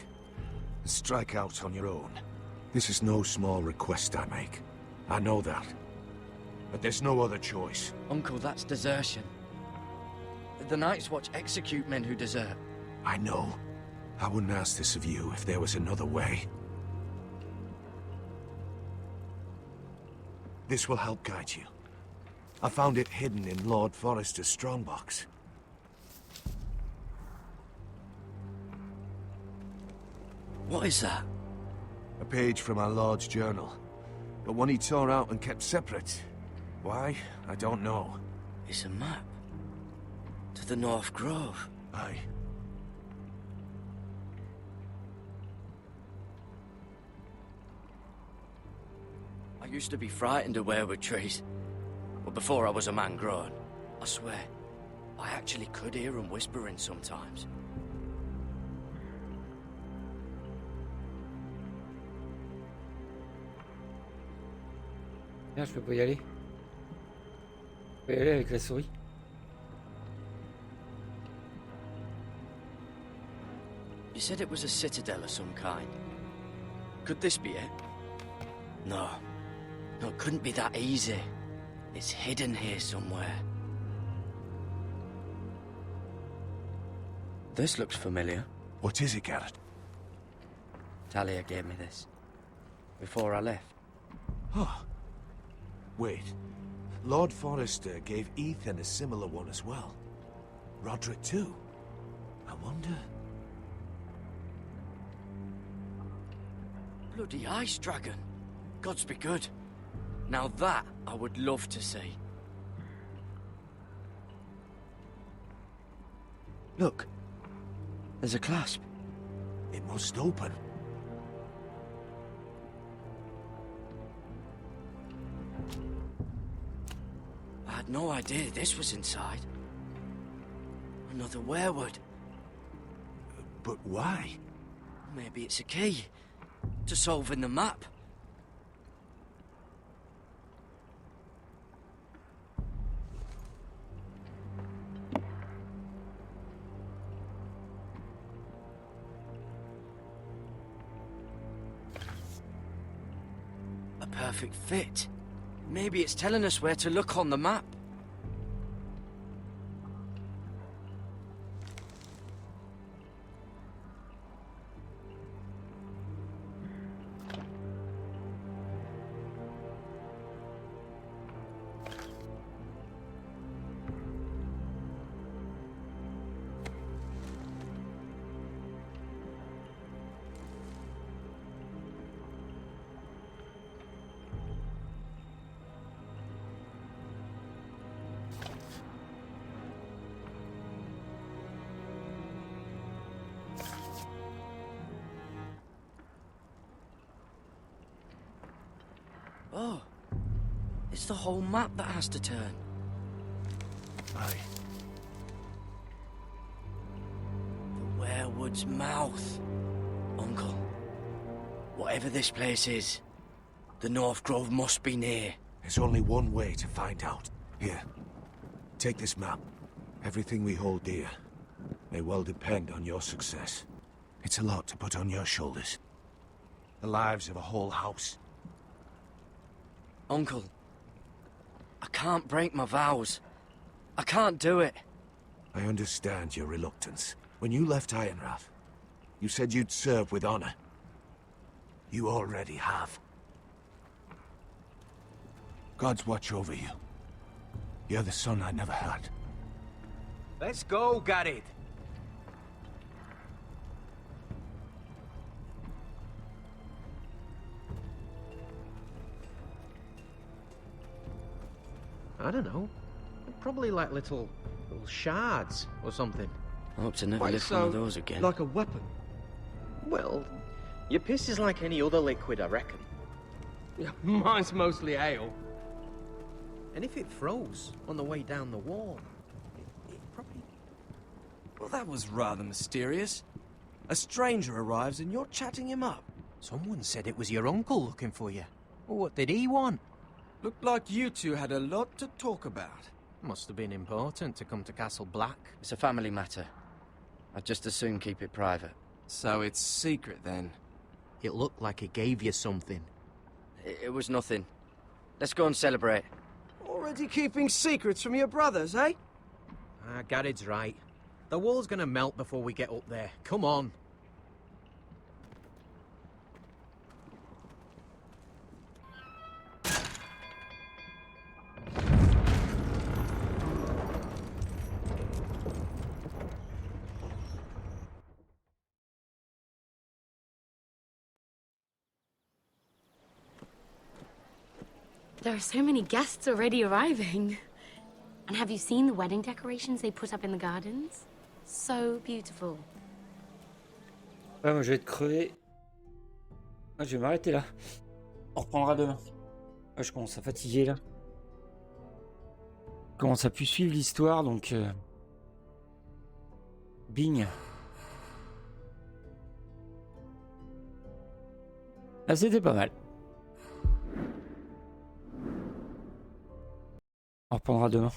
And strike out on your own. This is no small request I make. I know that. But there's no other choice. Uncle, that's desertion. The Night's Watch execute men who desert. I know. I wouldn't ask this of you if there was another way. This will help guide you. I found it hidden in Lord Forrester's strongbox. What is that? A page from our Lord's journal. But one he tore out and kept separate. Why? I don't know. It's a map. To the North Grove. Aye. I used to be frightened of weirwood trees. But before I was a man grown, I swear, I actually could hear them whispering sometimes. Merde, je peux pas y aller. Je peux y aller avec la souris. You said it was a citadel of some kind. Could this be it? No. No, it couldn't be that easy. It's hidden here somewhere. This looks familiar. What is it, Garrett? Talia gave me this. Before I left. Oh. Wait. Lord Forrester gave Ethan a similar one as well. Roderick too. I wonder... Bloody ice dragon. Gods be good. Now that I would love to see. Look. There's a clasp. It must open. I had no idea this was inside. Another werewood. But why? Maybe it's a key to solving the map. A perfect fit. Maybe it's telling us where to look on the map. Oh, it's the whole map that has to turn. Aye. The werewood's mouth. Uncle, whatever this place is, the North Grove must be near. There's only one way to find out. Here, take this map. Everything we hold dear may well depend on your success. It's a lot to put on your shoulders. The lives of a whole house. Uncle, I can't break my vows. I can't do it. I understand your reluctance. When you left Ironrath, you said you'd serve with honor. You already have. God's watch over you. You're the son I never had. Let's go, Garrett. I don't know. Probably like little shards or something. I hope to never lift one of those again. Like a weapon? Well, your piss is like any other liquid, I reckon. Yeah, mine's mostly ale. And if it froze on the way down the wall, it probably... Well, that was rather mysterious. A stranger arrives and you're chatting him up. Someone said it was your uncle looking for you. What did he want? Looked like you two had a lot to talk about. Must have been important to come to Castle Black. It's a family matter. I'd just as soon keep it private. So it's secret, then? It looked like it gave you something. It was nothing. Let's go and celebrate. Already keeping secrets from your brothers, eh? Garrett's right. The wall's gonna melt before we get up there. Come on. There are so many guests already arriving. And have you seen the wedding decorations they put up in the gardens? So beautiful. Ouais, moi je vais être crevé. Ah, je vais m'arrêter là. On reprendra demain. Ah, je commence à fatiguer là. Je commence à plus suivre l'histoire donc. Bing. Ah, c'était pas mal. On reprendra demain.